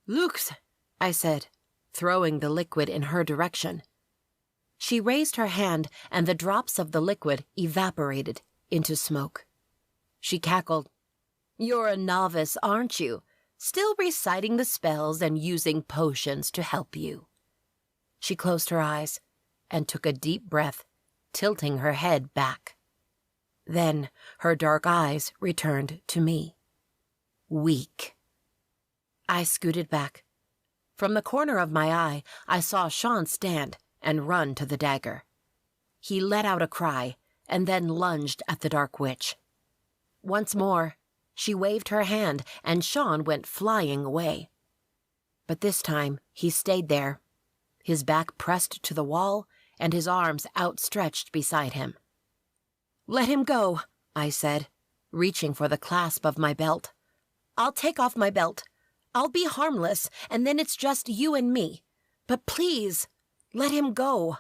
"Lux," I said, throwing the liquid in her direction. She raised her hand, and the drops of the liquid evaporated into smoke. She cackled. "You're a novice, aren't you? Still reciting the spells and using potions to help you." She closed her eyes and took a deep breath, tilting her head back. Then her dark eyes returned to me. Weak. I scooted back. From the corner of my eye, I saw Sean stand and run to the dagger. He let out a cry and then lunged at the dark witch. Once more, she waved her hand and Sean went flying away. But this time, he stayed there, his back pressed to the wall and his arms outstretched beside him. "Let him go," I said, reaching for the clasp of my belt. "I'll take off my belt. I'll be harmless, and then it's just you and me. But please, let him go."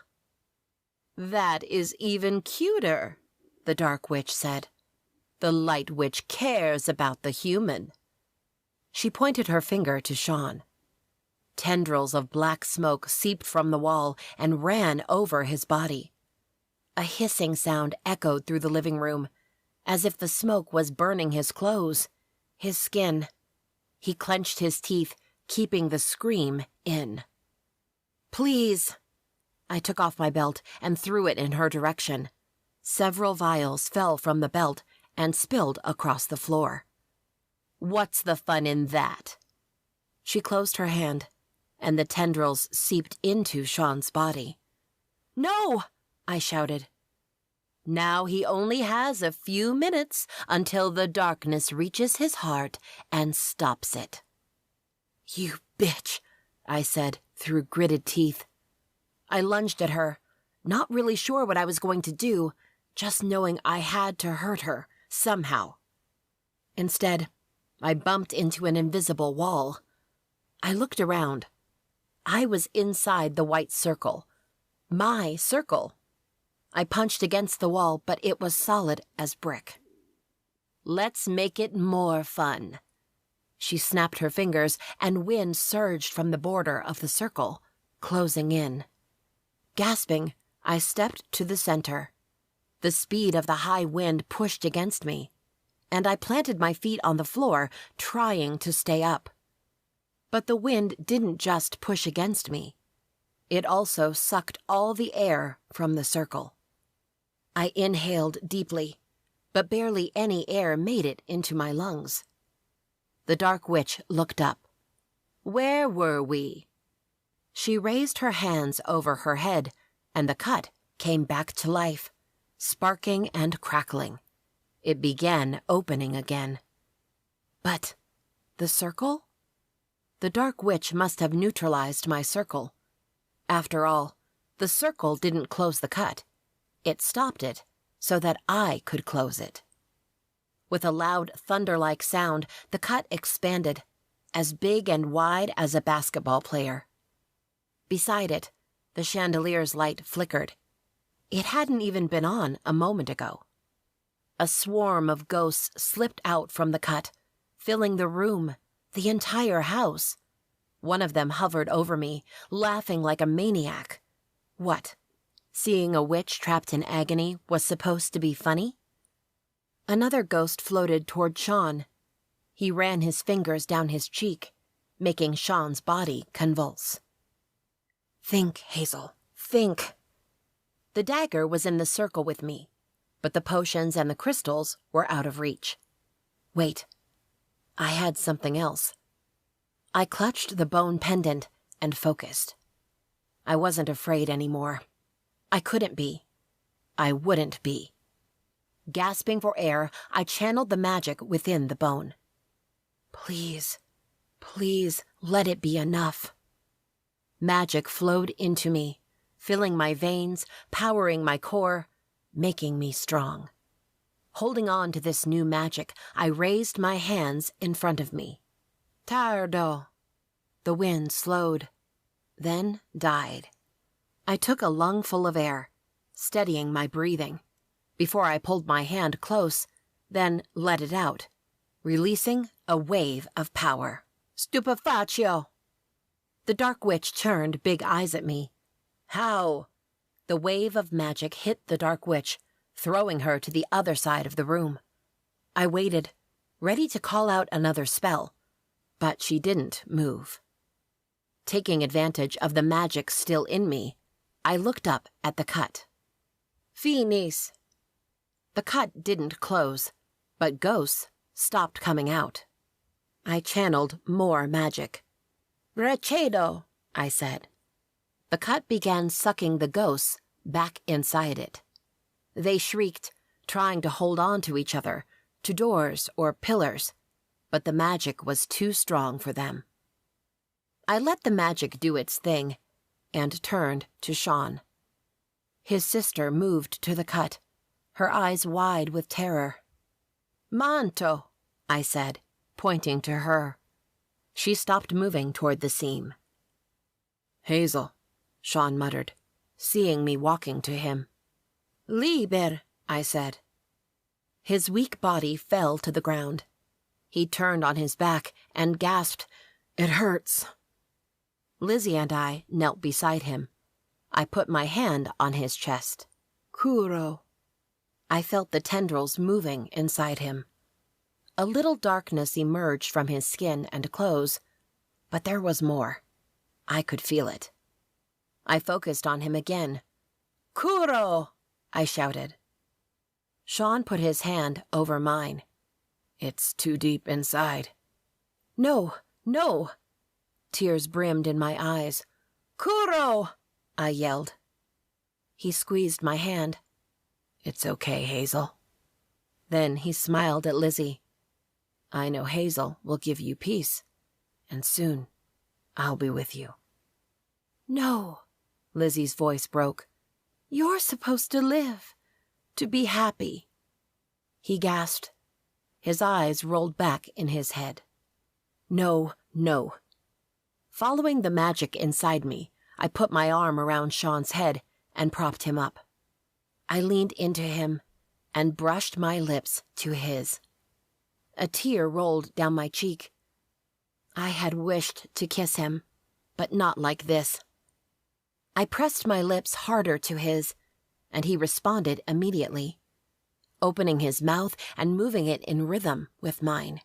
"That is even cuter," the dark witch said. "The light witch cares about the human." She pointed her finger to Sean. Tendrils of black smoke seeped from the wall and ran over his body. A hissing sound echoed through the living room, as if the smoke was burning his clothes, his skin. He clenched his teeth, keeping the scream in. "Please." I took off my belt and threw it in her direction. Several vials fell from the belt and spilled across the floor. "What's the fun in that?" She closed her hand, and the tendrils seeped into Sean's body. "No!" I shouted. "Now he only has a few minutes until the darkness reaches his heart and stops it." "You bitch," I said through gritted teeth. I lunged at her, not really sure what I was going to do, just knowing I had to hurt her somehow. Instead, I bumped into an invisible wall. I looked around. I was inside the white circle. My circle. I punched against the wall, but it was solid as brick. "Let's make it more fun." She snapped her fingers, and wind surged from the border of the circle, closing in. Gasping, I stepped to the center. The speed of the high wind pushed against me, and I planted my feet on the floor, trying to stay up. But the wind didn't just push against me. It also sucked all the air from the circle. I inhaled deeply, but barely any air made it into my lungs. The dark witch looked up. "Where were we?" She raised her hands over her head, and the cut came back to life, sparking and crackling. It began opening again. But the circle? The dark witch must have neutralized my circle. After all, the circle didn't close the cut. It stopped it so that I could close it. With a loud thunder-like sound, the cut expanded, as big and wide as a basketball player. Beside it, the chandelier's light flickered. It hadn't even been on a moment ago. A swarm of ghosts slipped out from the cut, filling the room, the entire house. One of them hovered over me, laughing like a maniac. What? Seeing a witch trapped in agony was supposed to be funny? Another ghost floated toward Sean. He ran his fingers down his cheek, making Sean's body convulse. "Think, Hazel, think." The dagger was in the circle with me, but the potions and the crystals were out of reach. Wait, I had something else. I clutched the bone pendant and focused. I wasn't afraid anymore. I couldn't be. I wouldn't be. Gasping for air, I channeled the magic within the bone. Please, please, let it be enough. Magic flowed into me, filling my veins, powering my core, making me strong. Holding on to this new magic, I raised my hands in front of me. Tardo. The wind slowed, then died. I took a lungful of air, steadying my breathing, before I pulled my hand close, then let it out, releasing a wave of power. Stupefaccio! The dark witch turned big eyes at me. How? The wave of magic hit the dark witch, throwing her to the other side of the room. I waited, ready to call out another spell, but she didn't move. Taking advantage of the magic still in me, I looked up at the cut. Finis. The cut didn't close, but ghosts stopped coming out. I channeled more magic. Rechedo, I said. The cut began sucking the ghosts back inside it. They shrieked, trying to hold on to each other, to doors or pillars, but the magic was too strong for them. I let the magic do its thing and turned to Sean. His sister moved to the cut, her eyes wide with terror. Manto, I said, pointing to her. She stopped moving toward the seam. Hazel, Sean muttered, seeing me walking to him. Liber, I said. His weak body fell to the ground. He turned on his back and gasped, It hurts. Lizzie and I knelt beside him. I put my hand on his chest. Kuro. I felt the tendrils moving inside him. A little darkness emerged from his skin and clothes, but there was more. I could feel it. I focused on him again. Kuro! I shouted. Sean put his hand over mine. It's too deep inside. No, no! Tears brimmed in my eyes. Kuro! I yelled. He squeezed my hand. It's okay, Hazel. Then he smiled at Lizzie. I know Hazel will give you peace, and soon I'll be with you. No, Lizzie's voice broke. You're supposed to live, to be happy. He gasped. His eyes rolled back in his head. No, no. Following the magic inside me, I put my arm around Sean's head and propped him up. I leaned into him and brushed my lips to his. A tear rolled down my cheek. I had wished to kiss him, but not like this. I pressed my lips harder to his, and he responded immediately, opening his mouth and moving it in rhythm with mine.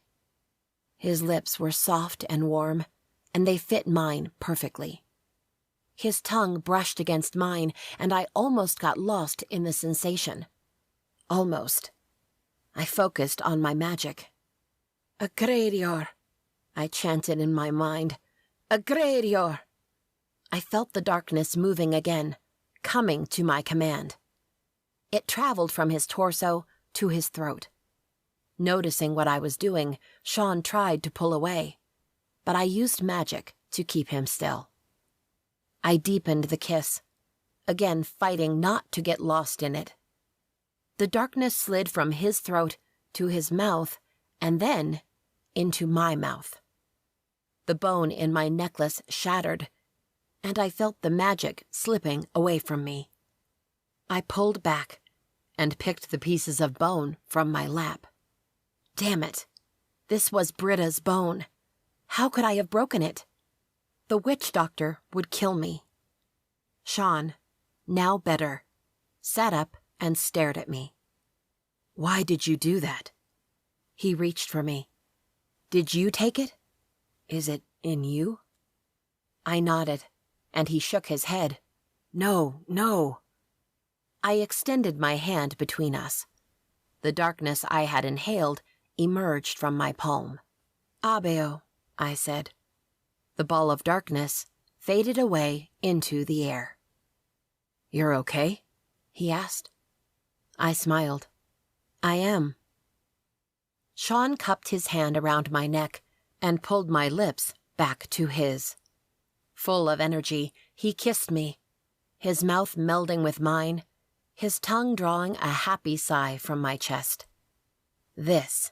His lips were soft and warm, and they fit mine perfectly. His tongue brushed against mine, and I almost got lost in the sensation, Almost. I focused on my magic. Agradior, I chanted in my mind. Agradior! I felt the darkness moving again, coming to my command. It traveled from his torso to his throat. Noticing what I was doing, Sean tried to pull away, but I used magic to keep him still. I deepened the kiss, again fighting not to get lost in it. The darkness slid from his throat to his mouth and then into my mouth. The bone in my necklace shattered, and I felt the magic slipping away from me. I pulled back and picked the pieces of bone from my lap. Damn it! This was Britta's bone. How could I have broken it? The witch doctor would kill me. Sean, now better, sat up and stared at me. Why did you do that? He reached for me. Did you take it? Is it in you? I nodded, and he shook his head. No, no. I extended my hand between us. The darkness I had inhaled emerged from my palm. Abeo, I said. The ball of darkness faded away into the air. You're okay? He asked. I smiled. I am. Sean cupped his hand around my neck and pulled my lips back to his. Full of energy, he kissed me, his mouth melding with mine, his tongue drawing a happy sigh from my chest. This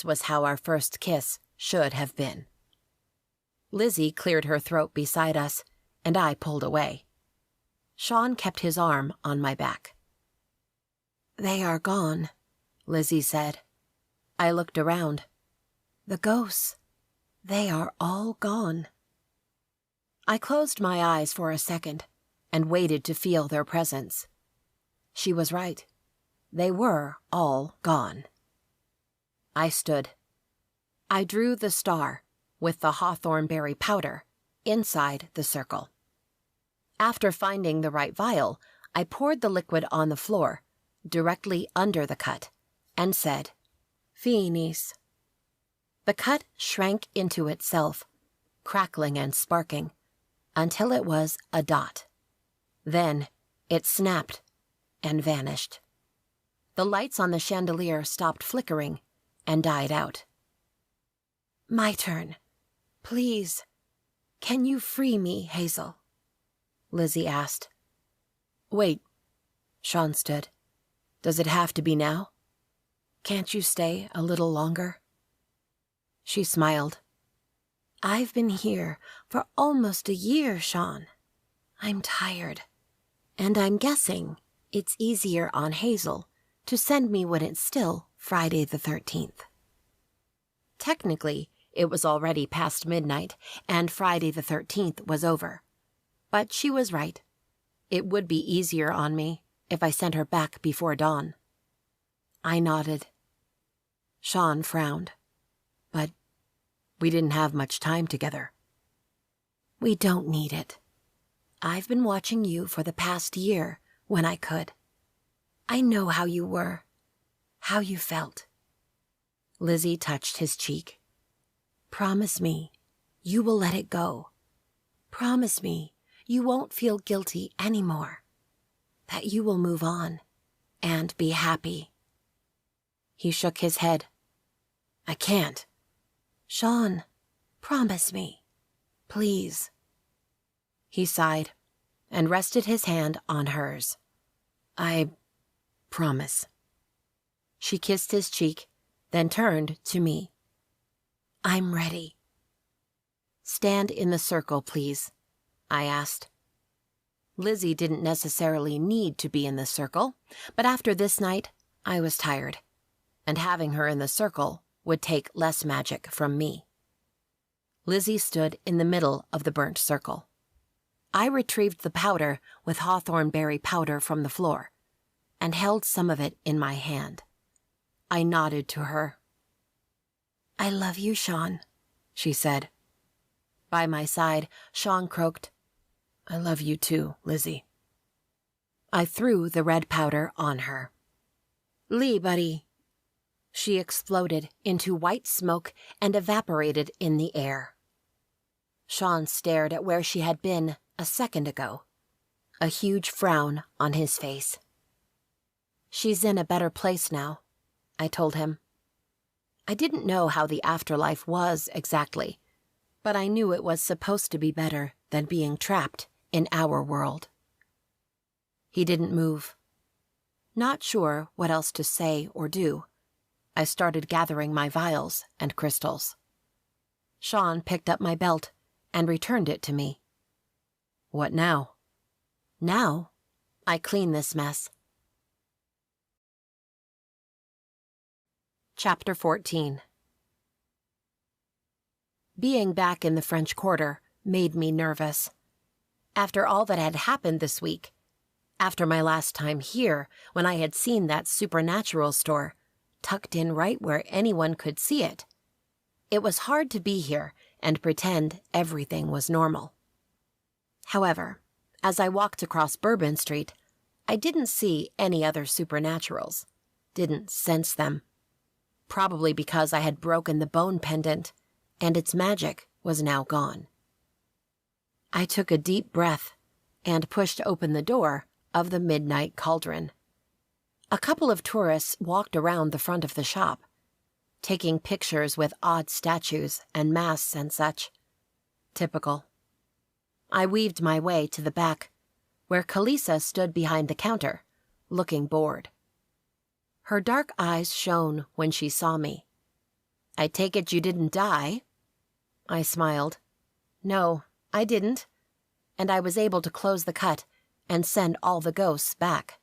was how our first kiss should have been. Lizzie cleared her throat beside us, and I pulled away. Sean kept his arm on my back. They are gone, Lizzie said. I looked around. The ghosts, they are all gone. I closed my eyes for a second and waited to feel their presence. She was right. They were all gone. I stood. I drew the star, with the hawthorn berry powder, inside the circle. After finding the right vial, I poured the liquid on the floor, directly under the cut, and said, Finis. The cut shrank into itself, crackling and sparking, until it was a dot. Then it snapped and vanished. The lights on the chandelier stopped flickering and died out. My turn. Please, can you free me, Hazel? Lizzie asked. Wait, Sean stood. Does it have to be now? Can't you stay a little longer? She smiled. I've been here for almost a year, Sean. I'm tired, and I'm guessing it's easier on Hazel to send me when it's still Friday the 13th. Technically, it was already past midnight, and Friday the 13th was over. But she was right. It would be easier on me if I sent her back before dawn. I nodded. Sean frowned. But we didn't have much time together. We don't need it. I've been watching you for the past year when I could. I know how you were, how you felt. Lizzie touched his cheek. Promise me you will let it go. Promise me you won't feel guilty anymore. That you will move on and be happy. He shook his head. I can't. Sean, promise me, please. He sighed and rested his hand on hers. I promise. She kissed his cheek, then turned to me. I'm ready. Stand in the circle, please, I asked. Lizzie didn't necessarily need to be in the circle, but after this night, I was tired, and having her in the circle would take less magic from me. Lizzie stood in the middle of the burnt circle. I retrieved the powder with hawthorn berry powder from the floor, and held some of it in my hand. I nodded to her. I love you, Sean, she said. By my side, Sean croaked, I love you too, Lizzie. I threw the red powder on her. Lee, buddy. She exploded into white smoke and evaporated in the air. Sean stared at where she had been a second ago, a huge frown on his face. She's in a better place now, I told him. I didn't know how the afterlife was exactly, but I knew it was supposed to be better than being trapped in our world. He didn't move. Not sure what else to say or do, I started gathering my vials and crystals. Sean picked up my belt and returned it to me. What now? Now, I clean this mess. Chapter 14. Being back in the French Quarter made me nervous. After all that had happened this week, after my last time here when I had seen that supernatural store, tucked in right where anyone could see it, it was hard to be here and pretend everything was normal. However, as I walked across Bourbon Street, I didn't see any other supernaturals, didn't sense them. Probably because I had broken the bone pendant, and its magic was now gone. I took a deep breath and pushed open the door of the Midnight Cauldron. A couple of tourists walked around the front of the shop, taking pictures with odd statues and masks and such. Typical. I weaved my way to the back, where Kalisa stood behind the counter, looking bored. Her dark eyes shone when she saw me. I take it you didn't die? I smiled. No, I didn't. And I was able to close the cut and send all the ghosts back.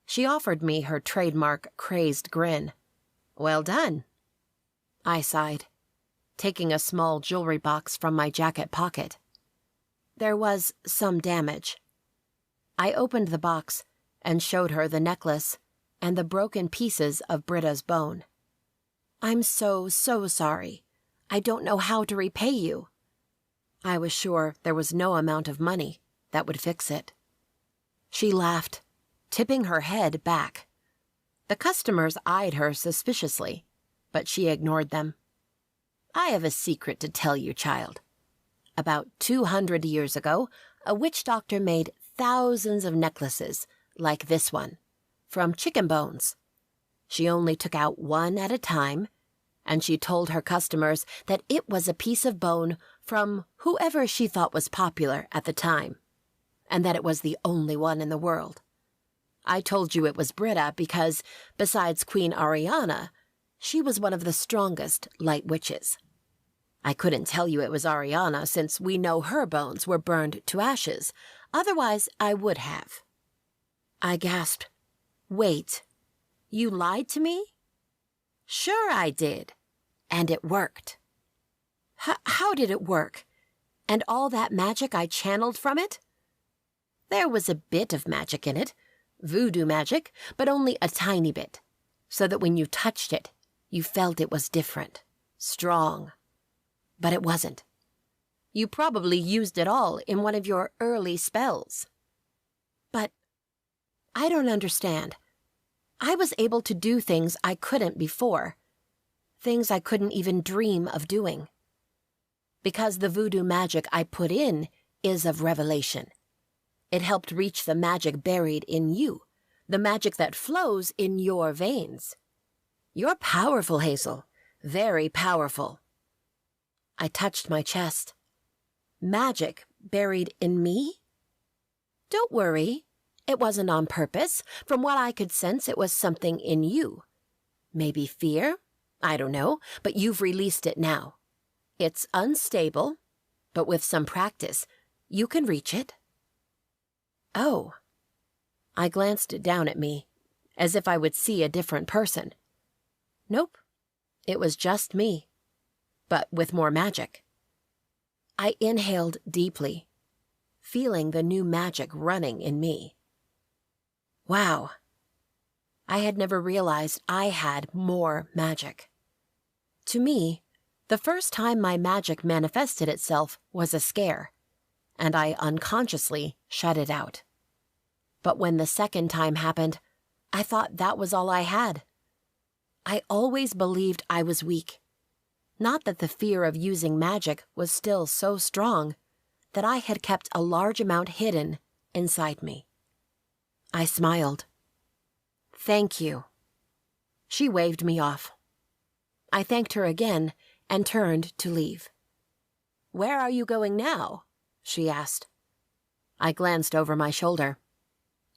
She offered me her trademark crazed grin. Well done. I sighed, taking a small jewelry box from my jacket pocket. There was some damage. I opened the box and showed her the necklace and the broken pieces of Britta's bone. I'm so sorry. I don't know how to repay you. I was sure there was no amount of money that would fix it. She laughed, tipping her head back. The customers eyed her suspiciously, but she ignored them. I have a secret to tell you, child. About 200 years ago, a witch doctor made thousands of necklaces like this one, from chicken bones. She only took out one at a time, and she told her customers that it was a piece of bone from whoever she thought was popular at the time, and that it was the only one in the world. I told you it was Britta because, besides Queen Ariana, she was one of the strongest light witches. I couldn't tell you it was Ariana since we know her bones were burned to ashes. Otherwise, I would have. I gasped. Wait, you lied to me? Sure I did. And it worked. How did it work? And all that magic I channeled from it? There was a bit of magic in it, voodoo magic, but only a tiny bit, so that when you touched it, you felt it was different, strong. But it wasn't. You probably used it all in one of your early spells. But I don't understand. I was able to do things I couldn't before, things I couldn't even dream of doing. Because the voodoo magic I put in is of revelation. It helped reach the magic buried in you, the magic that flows in your veins. You're powerful, Hazel, very powerful. I touched my chest. Magic buried in me? Don't worry. It wasn't on purpose. From what I could sense, it was something in you. Maybe fear? I don't know, but you've released it now. It's unstable, but with some practice, you can reach it. Oh. I glanced down at me, as if I would see a different person. Nope. It was just me, but with more magic. I inhaled deeply, feeling the new magic running in me. Wow. I had never realized I had more magic. To me, the first time my magic manifested itself was a scare, and I unconsciously shut it out. But when the second time happened, I thought that was all I had. I always believed I was weak. Not that the fear of using magic was still so strong that I had kept a large amount hidden inside me. I smiled. "Thank you." She waved me off. I thanked her again and turned to leave. "Where are you going now?" she asked. I glanced over my shoulder.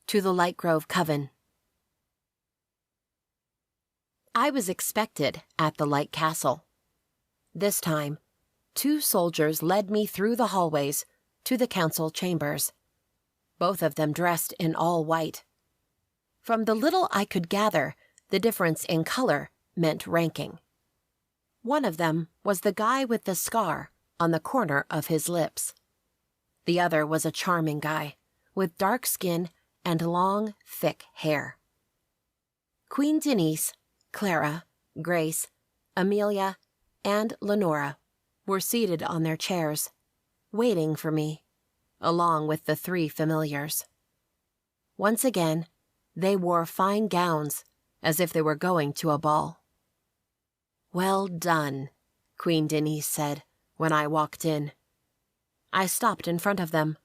"To the Lightgrove Coven." I was expected at the Light Castle. This time, 2 soldiers led me through the hallways to the council chambers, both of them dressed in all white. From the little I could gather, the difference in color meant ranking. One of them was the guy with the scar on the corner of his lips. The other was a charming guy, with dark skin and long, thick hair. Queen Denise, Clara, Grace, Amelia, and Lenora were seated on their chairs, waiting for me, along with the 3 familiars. Once again, they wore fine gowns, as if they were going to a ball. "Well done," Queen Denise said when I walked in. I stopped in front of them.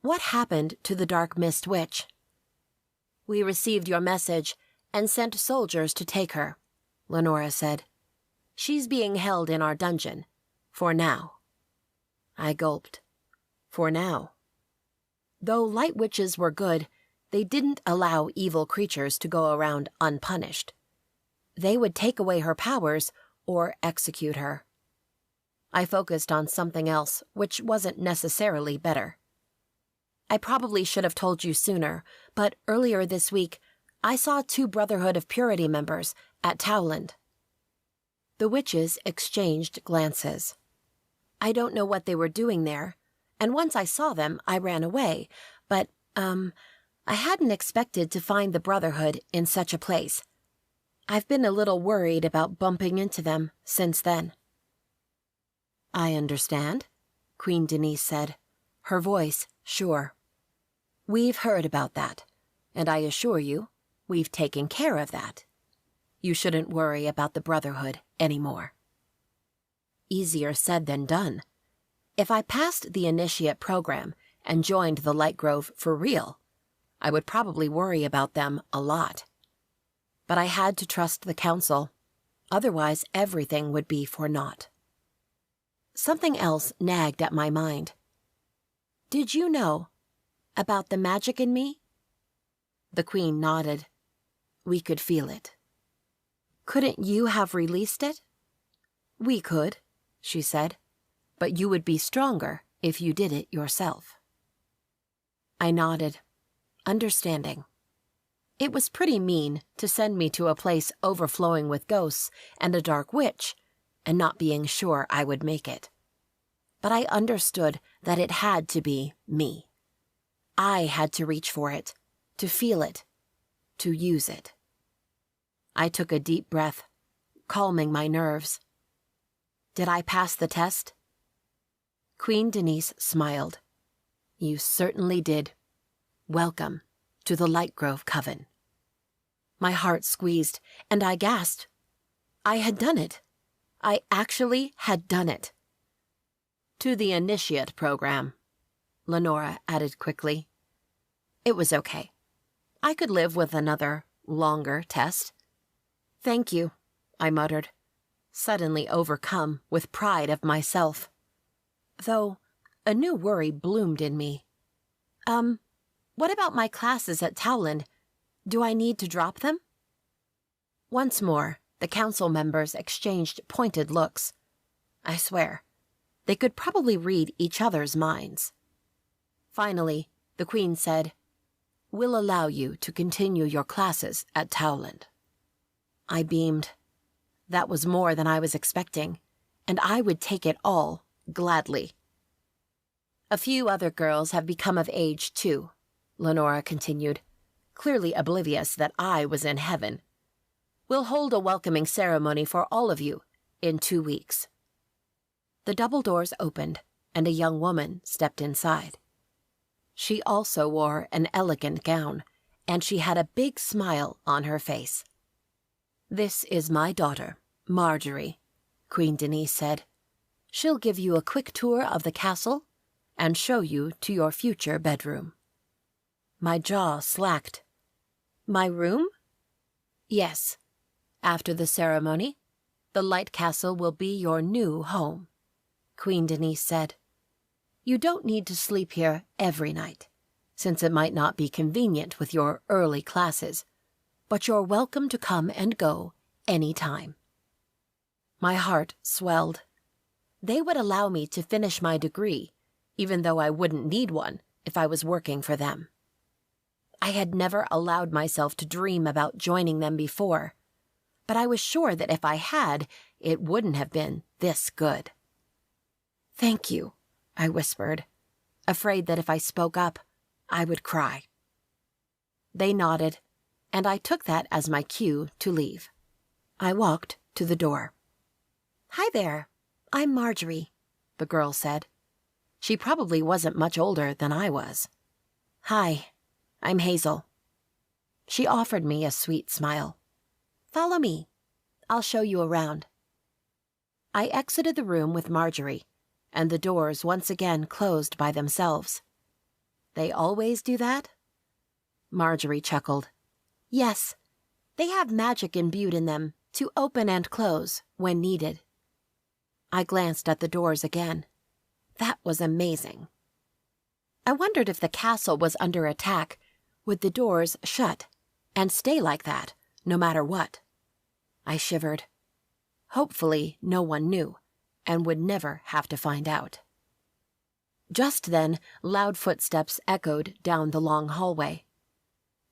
"What happened to the Dark Mist Witch?" "We received your message and sent soldiers to take her," Lenora said. "She's being held in our dungeon, for now." I gulped. For now. Though light witches were good, they didn't allow evil creatures to go around unpunished. They would take away her powers or execute her. I focused on something else, which wasn't necessarily better. "I probably should have told you sooner, but earlier this week, I saw 2 Brotherhood of Purity members at Towland." The witches exchanged glances. I don't know what they were doing there, and once I saw them, I ran away, but, I hadn't expected to find the Brotherhood in such a place. I've been a little worried about bumping into them since then. "I understand," Queen Denise said, her voice sure. "We've heard about that, and I assure you, we've taken care of that. You shouldn't worry about the Brotherhood anymore." Easier said than done. If I passed the initiate program and joined the Lightgrove for real, I would probably worry about them a lot. But I had to trust the council, otherwise everything would be for naught. Something else nagged at my mind. "Did you know about the magic in me?" The Queen nodded. "We could feel it." "Couldn't you have released it?" "We could," she said, "but you would be stronger if you did it yourself." I nodded, understanding. It was pretty mean to send me to a place overflowing with ghosts and a dark witch, and not being sure I would make it. But I understood that it had to be me. I had to reach for it, to feel it, to use it. I took a deep breath, calming my nerves. Did I pass the test? Queen Denise smiled. "You certainly did. Welcome to the Lightgrove Coven." My heart squeezed, and I gasped. I had done it. I actually had done it. "To the initiate program," Lenora added quickly. It was okay. I could live with another, longer test. "Thank you," I muttered, suddenly overcome with pride of myself. Though a new worry bloomed in me. What about my classes at Towland? Do I need to drop them?" Once more, the council members exchanged pointed looks. I swear, they could probably read each other's minds. Finally, the Queen said, "We'll allow you to continue your classes at Towland." I beamed. That was more than I was expecting, and I would take it all gladly. "A few other girls have become of age, too," Lenora continued, clearly oblivious that I was in heaven. "We'll hold a welcoming ceremony for all of you in 2 weeks." The double doors opened, and a young woman stepped inside. She also wore an elegant gown and she had a big smile on her face. "This is my daughter, Marjorie," Queen Denise said. "She'll give you a quick tour of the castle and show you to your future bedroom." My jaw slacked. "My room?" "Yes. After the ceremony, the Light Castle will be your new home," Queen Denise said. "You don't need to sleep here every night, since it might not be convenient with your early classes, but you're welcome to come and go any time." My heart swelled. They would allow me to finish my degree, even though I wouldn't need one if I was working for them. I had never allowed myself to dream about joining them before, but I was sure that if I had, it wouldn't have been this good. "Thank you," I whispered, afraid that if I spoke up, I would cry. They nodded, and I took that as my cue to leave. I walked to the door. "Hi there, I'm Marjorie," the girl said. She probably wasn't much older than I was. "Hi, I'm Hazel." She offered me a sweet smile. "Follow me. I'll show you around." I exited the room with Marjorie, and the doors once again closed by themselves. "They always do that?" Marjorie chuckled. "Yes, they have magic imbued in them to open and close when needed." I glanced at the doors again. That was amazing. I wondered if the castle was under attack, would the doors shut and stay like that, no matter what? I shivered. Hopefully no one knew, and would never have to find out. Just then, loud footsteps echoed down the long hallway.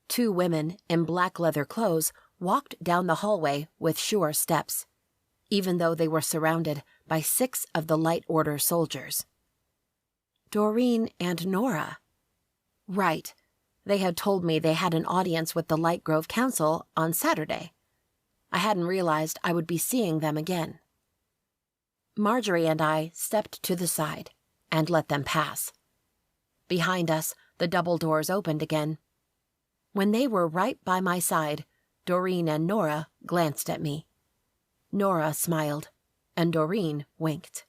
2 women in black leather clothes walked down the hallway with sure steps, even though they were surrounded by 6 of the Light Order soldiers. Doreen and Nora. Right. They had told me they had an audience with the Light Grove Council on Saturday. I hadn't realized I would be seeing them again. Marjorie and I stepped to the side and let them pass. Behind us, the double doors opened again. When they were right by my side, Doreen and Nora glanced at me. Nora smiled, and Doreen winked.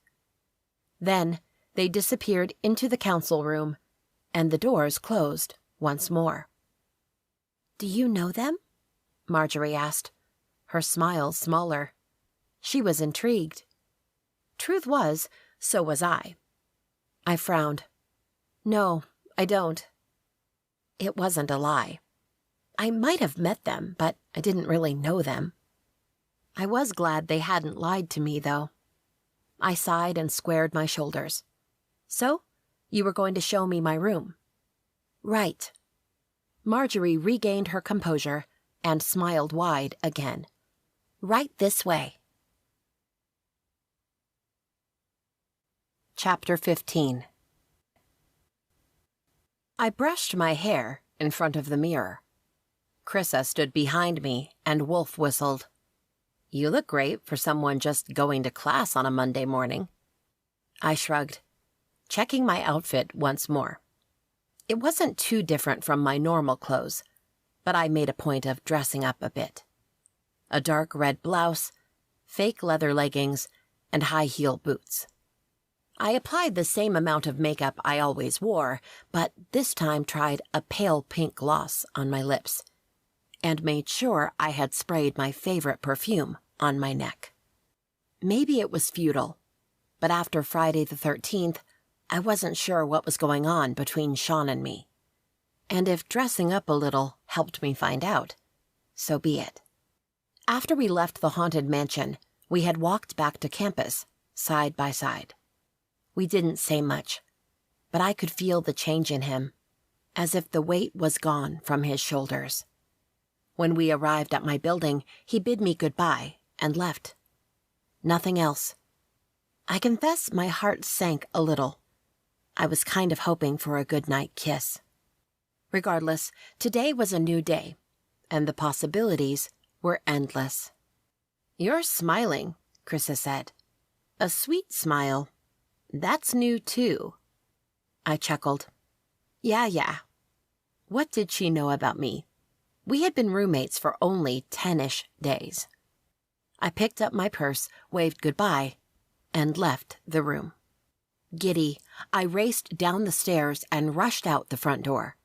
Then they disappeared into the council room, and the doors closed once more. "Do you know them?" Marjorie asked, her smile smaller. She was intrigued. Truth was, so was I. I frowned. "No, I don't." It wasn't a lie. I might have met them, but I didn't really know them. I was glad they hadn't lied to me, though. I sighed and squared my shoulders. "So, you were going to show me my room?" "Right." Marjorie regained her composure and smiled wide again. "Right this way." Chapter 15. I brushed my hair in front of the mirror. Chrissa stood behind me and Wolf whistled. "You look great for someone just going to class on a Monday morning." I shrugged, checking my outfit once more. It wasn't too different from my normal clothes, but I made a point of dressing up a bit. A dark red blouse, fake leather leggings, and high-heel boots. I applied the same amount of makeup I always wore, but this time tried a pale pink gloss on my lips, and made sure I had sprayed my favorite perfume on my neck. Maybe it was futile, but after Friday the 13th, I wasn't sure what was going on between Sean and me. And if dressing up a little helped me find out, so be it. After we left the haunted mansion, we had walked back to campus, side by side. We didn't say much, but I could feel the change in him, as if the weight was gone from his shoulders. When we arrived at my building, he bid me goodbye and left. Nothing else. I confess my heart sank a little. I was kind of hoping for a goodnight kiss. Regardless, today was a new day, and the possibilities were endless. "You're smiling," Chrissa said. "A sweet smile. That's new, too." I chuckled. Yeah. What did she know about me? We had been roommates for only 10-ish days. I picked up my purse, waved goodbye, and left the room. Giddy, I raced down the stairs and rushed out the front door.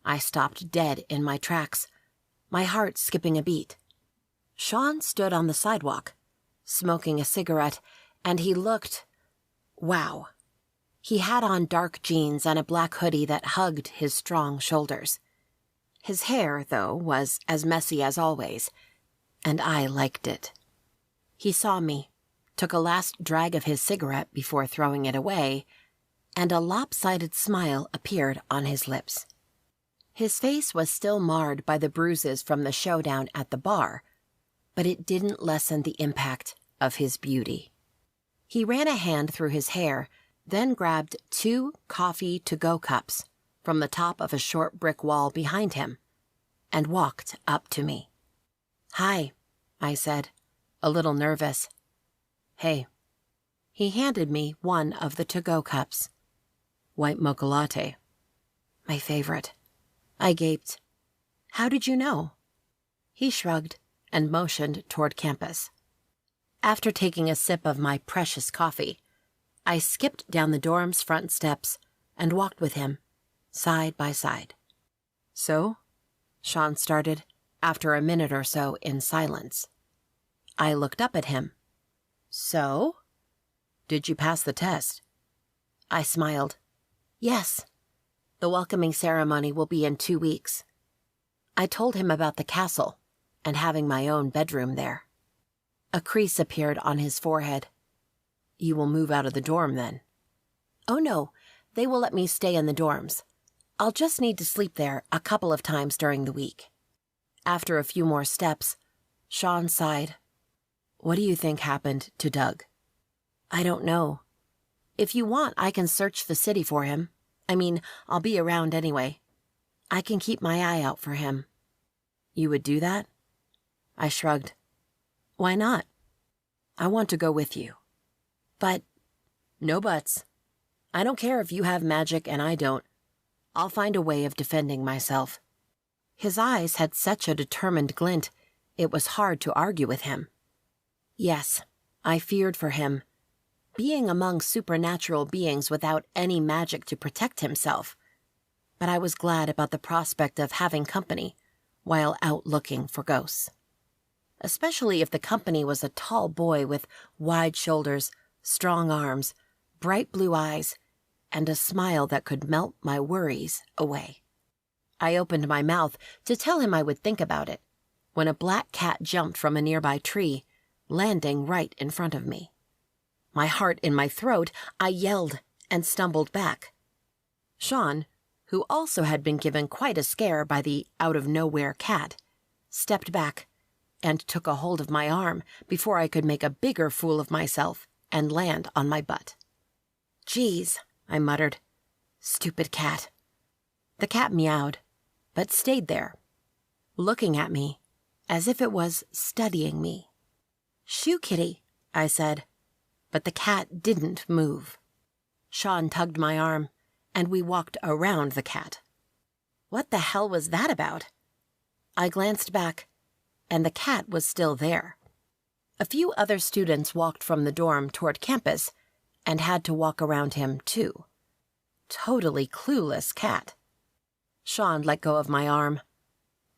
I stopped dead in my tracks, my heart skipping a beat. Sean stood on the sidewalk, smoking a cigarette, and he looked... wow. He had on dark jeans and a black hoodie that hugged his strong shoulders. His hair, though, was as messy as always, and I liked it. He saw me, took a last drag of his cigarette before throwing it away, and a lopsided smile appeared on his lips. His face was still marred by the bruises from the showdown at the bar, but it didn't lessen the impact of his beauty. He ran a hand through his hair, then grabbed 2 coffee-to-go cups from the top of a short brick wall behind him, and walked up to me. "Hi," I said, a little nervous. "Hey." He handed me one of the to-go cups. "White mocha latte." "My favorite." I gaped. "How did you know?" He shrugged and motioned toward campus. After taking a sip of my precious coffee, I skipped down the dorm's front steps and walked with him, side by side. "So?" Sean started, after a minute or so in silence. I looked up at him. "So? Did you pass the test?" I smiled. "Yes. The welcoming ceremony will be in 2 weeks." I told him about the castle and having my own bedroom there. A crease appeared on his forehead. "You will move out of the dorm then?" "Oh no, they will let me stay in the dorms. I'll just need to sleep there a couple of times during the week." After a few more steps, Sean sighed. "What do you think happened to Doug?" "I don't know. If you want, I can search the city for him. I mean, I'll be around anyway. I can keep my eye out for him." "You would do that?" I shrugged. "Why not?" "I want to go with you." "But..." "No buts. I don't care if you have magic and I don't. I'll find a way of defending myself." His eyes had such a determined glint, it was hard to argue with him. Yes, I feared for him. Being among supernatural beings without any magic to protect himself. But I was glad about the prospect of having company while out looking for ghosts. Especially if the company was a tall boy with wide shoulders, strong arms, bright blue eyes, and a smile that could melt my worries away. I opened my mouth to tell him I would think about it, when a black cat jumped from a nearby tree, landing right in front of me. My heart in my throat, I yelled and stumbled back. Sean, who also had been given quite a scare by the out-of-nowhere cat, stepped back and took a hold of my arm before I could make a bigger fool of myself and land on my butt. "Geez," I muttered. "Stupid cat." The cat meowed, but stayed there, looking at me as if it was studying me. "Shoo, kitty," I said, but the cat didn't move. Sean tugged my arm, and we walked around the cat. What the hell was that about? I glanced back, and the cat was still there. A few other students walked from the dorm toward campus and had to walk around him, too. Totally clueless cat. Sean let go of my arm.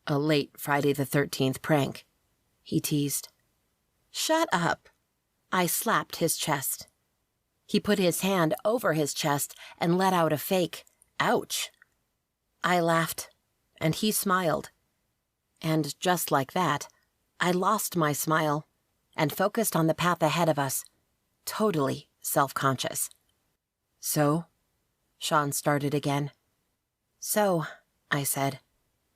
"A late Friday the 13th prank," he teased. "Shut up." I slapped his chest. He put his hand over his chest and let out a fake, "Ouch." I laughed, and he smiled. And just like that, I lost my smile and focused on the path ahead of us, totally self-conscious. "So?" Sean started again. "So," I said,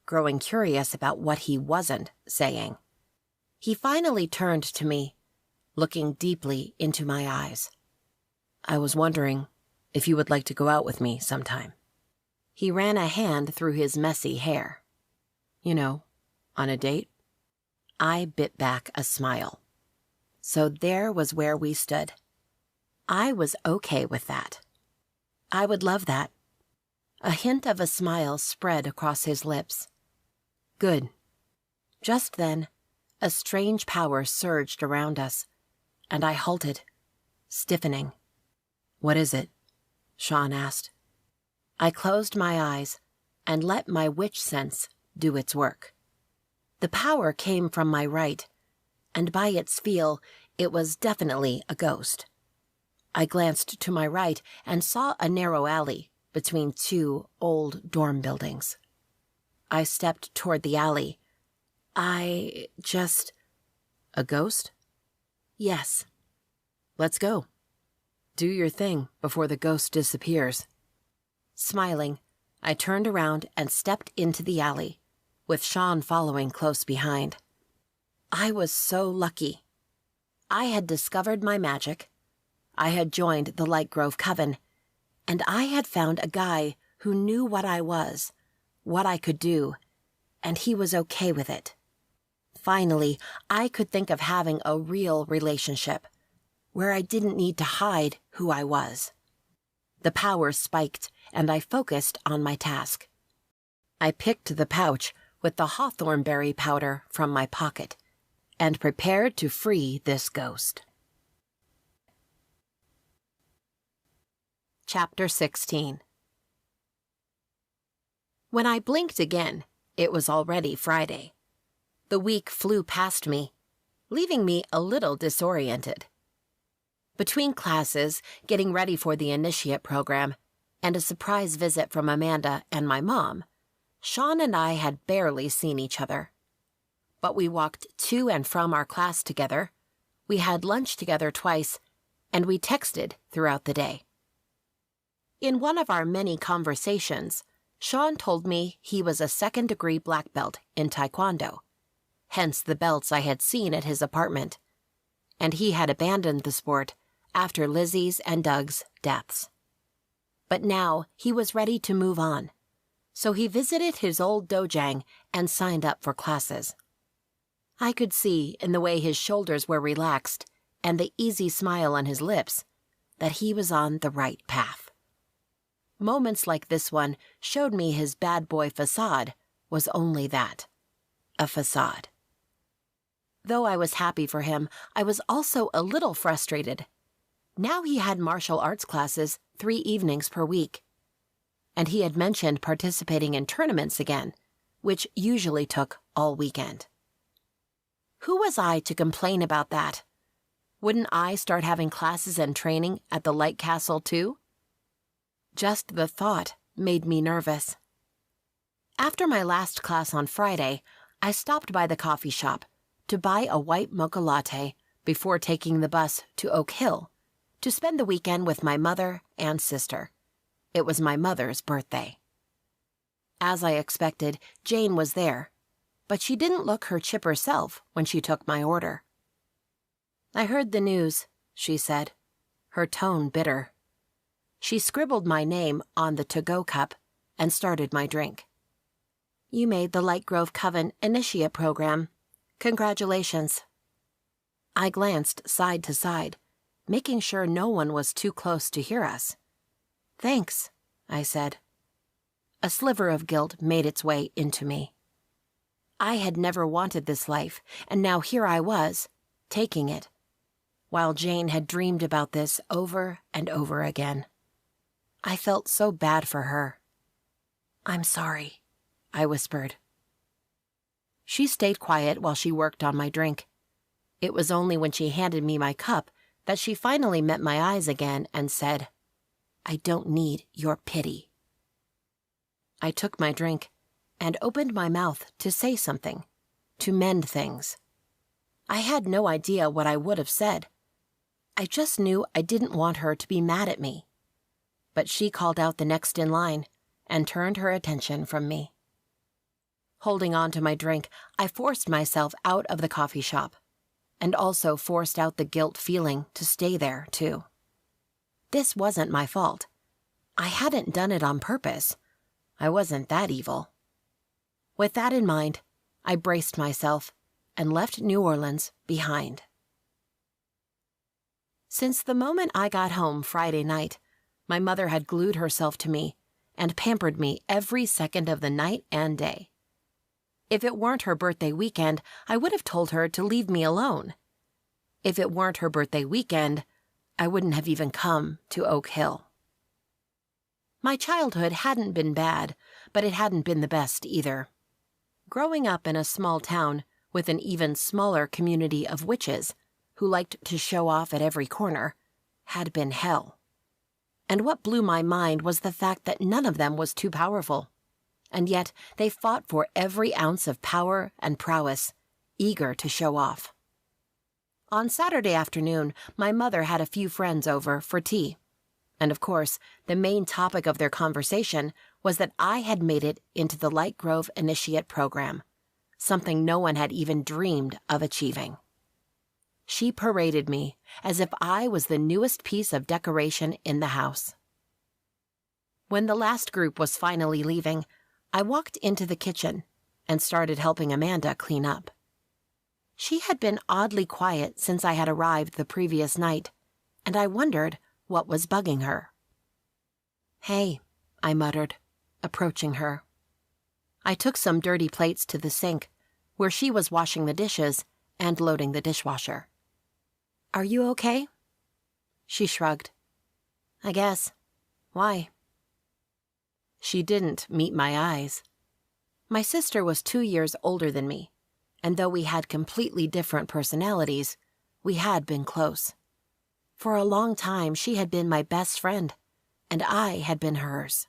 growing curious about what he wasn't saying. He finally turned to me, looking deeply into my eyes. "I was wondering if you would like to go out with me sometime." He ran a hand through his messy hair. "You know, on a date?" I bit back a smile. So there was where we stood. I was okay with that. I would love that. A hint of a smile spread across his lips. Good. Just then, a strange power surged around us, and I halted, stiffening. "What is it?" Sean asked. I closed my eyes and let my witch sense do its work. The power came from my right, and by its feel, it was definitely a ghost. I glanced to my right and saw a narrow alley between two old dorm buildings. I stepped toward the alley. A ghost? Yes. Let's go. Do your thing before the ghost disappears. Smiling, I turned around and stepped into the alley, with Sean following close behind. I was so lucky. I had discovered my magic, I had joined the Light Grove Coven, and I had found a guy who knew what I was, what I could do, and he was okay with it. Finally, I could think of having a real relationship, where I didn't need to hide who I was. The power spiked, and I focused on my task. I picked the pouch with the hawthorn berry powder from my pocket and prepared to free this ghost. Chapter 16. When I blinked again, it was already Friday. The week flew past me, leaving me a little disoriented. Between classes, getting ready for the initiate program, and a surprise visit from Amanda and my mom, Sean and I had barely seen each other. But we walked to and from our class together, we had lunch together twice, and we texted throughout the day. In one of our many conversations, Sean told me he was a second-degree black belt in Taekwondo, hence the belts I had seen at his apartment, and he had abandoned the sport after Lizzie's and Doug's deaths. But now he was ready to move on, so he visited his old dojang and signed up for classes. I could see in the way his shoulders were relaxed and the easy smile on his lips that he was on the right path. Moments like this one showed me his bad boy facade was only that, a facade. Though I was happy for him, I was also a little frustrated. Now he had martial arts classes 3 evenings per week. And he had mentioned participating in tournaments again, which usually took all weekend. Who was I to complain about that? Wouldn't I start having classes and training at the Light Castle too? Just the thought made me nervous. After my last class on Friday, I stopped by the coffee shop to buy a white mocha latte before taking the bus to Oak Hill to spend the weekend with my mother and sister. It was my mother's birthday. As I expected, Jane was there, but she didn't look her chipper self when she took my order. "I heard the news," she said, her tone bitter. She scribbled my name on the to-go cup and started my drink. "You made the Light Grove Coven Initiate program. Congratulations." I glanced side to side, making sure no one was too close to hear us. "Thanks," I said. A sliver of guilt made its way into me. I had never wanted this life, and now here I was, taking it, while Jane had dreamed about this over and over again. I felt so bad for her. "I'm sorry," I whispered. She stayed quiet while she worked on my drink. It was only when she handed me my cup that she finally met my eyes again and said, "I don't need your pity." I took my drink and opened my mouth to say something, to mend things. I had no idea what I would have said. I just knew I didn't want her to be mad at me. But she called out the next in line and turned her attention from me. Holding on to my drink, I forced myself out of the coffee shop, and also forced out the guilt feeling to stay there, too. This wasn't my fault. I hadn't done it on purpose. I wasn't that evil. With that in mind, I braced myself and left New Orleans behind. Since the moment I got home Friday night, my mother had glued herself to me and pampered me every second of the night and day. If it weren't her birthday weekend, I would have told her to leave me alone. If it weren't her birthday weekend, I wouldn't have even come to Oak Hill. My childhood hadn't been bad, but it hadn't been the best either. Growing up in a small town with an even smaller community of witches who liked to show off at every corner had been hell. And what blew my mind was the fact that none of them was too powerful. And yet they fought for every ounce of power and prowess, eager to show off. On Saturday afternoon, my mother had a few friends over for tea. And of course, the main topic of their conversation was that I had made it into the Light Grove Initiate program, something no one had even dreamed of achieving. She paraded me as if I was the newest piece of decoration in the house. When the last group was finally leaving, I walked into the kitchen and started helping Amanda clean up. She had been oddly quiet since I had arrived the previous night, and I wondered what was bugging her. "Hey," I muttered, approaching her. I took some dirty plates to the sink, where she was washing the dishes and loading the dishwasher. "Are you okay?" She shrugged. "I guess. Why?" She didn't meet my eyes. My sister was 2 years older than me, and though we had completely different personalities, we had been close. For a long time, she had been my best friend, and I had been hers.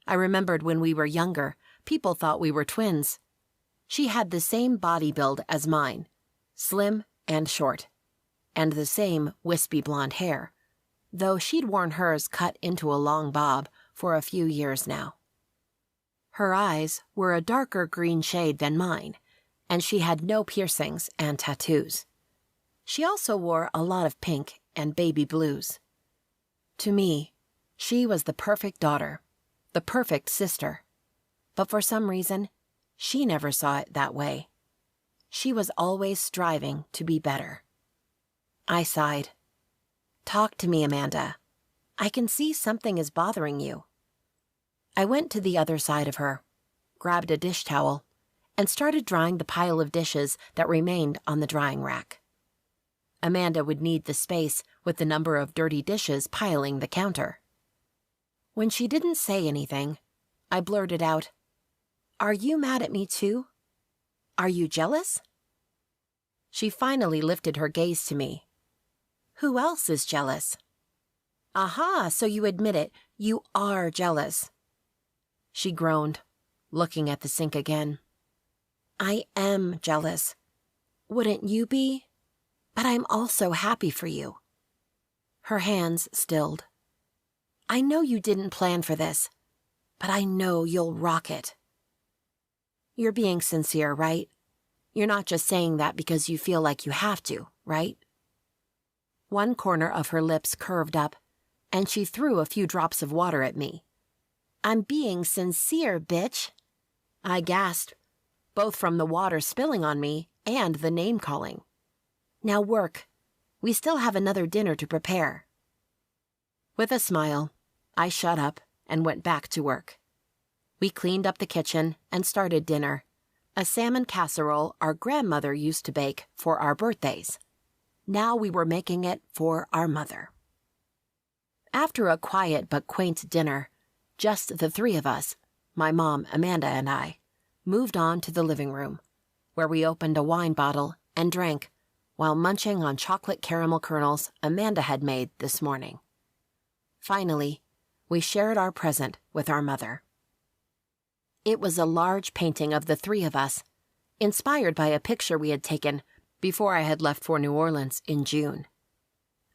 I remembered when we were younger, people thought we were twins. She had the same body build as mine, slim and short, and the same wispy blonde hair, though she'd worn hers cut into a long bob for a few years now. Her eyes were a darker green shade than mine, and she had no piercings and tattoos. She also wore a lot of pink and baby blues. To me, she was the perfect daughter, the perfect sister. But for some reason, she never saw it that way. She was always striving to be better. I sighed. "Talk to me, Amanda. I can see something is bothering you." I went to the other side of her, grabbed a dish towel, and started drying the pile of dishes that remained on the drying rack. Amanda would need the space with the number of dirty dishes piling the counter. When she didn't say anything, I blurted out, "Are you mad at me too? Are you jealous?" She finally lifted her gaze to me. "Who else is jealous?" "Aha, so you admit it. You are jealous." She groaned, looking at the sink again. "I am jealous. Wouldn't you be? But I'm also happy for you." Her hands stilled. "I know you didn't plan for this, but I know you'll rock it." "You're being sincere, right? You're not just saying that because you feel like you have to, right?" One corner of her lips curved up, and she threw a few drops of water at me. "I'm being sincere, bitch," I gasped, both from the water spilling on me and the name-calling. "Now work. We still have another dinner to prepare." With a smile, I shut up and went back to work. We cleaned up the kitchen and started dinner, a salmon casserole our grandmother used to bake for our birthdays. Now we were making it for our mother. After a quiet but quaint dinner, just the three of us, my mom, Amanda, and I, moved on to the living room, where we opened a wine bottle and drank while munching on chocolate caramel kernels Amanda had made this morning. Finally, we shared our present with our mother. It was a large painting of the three of us, inspired by a picture we had taken before I had left for New Orleans in June.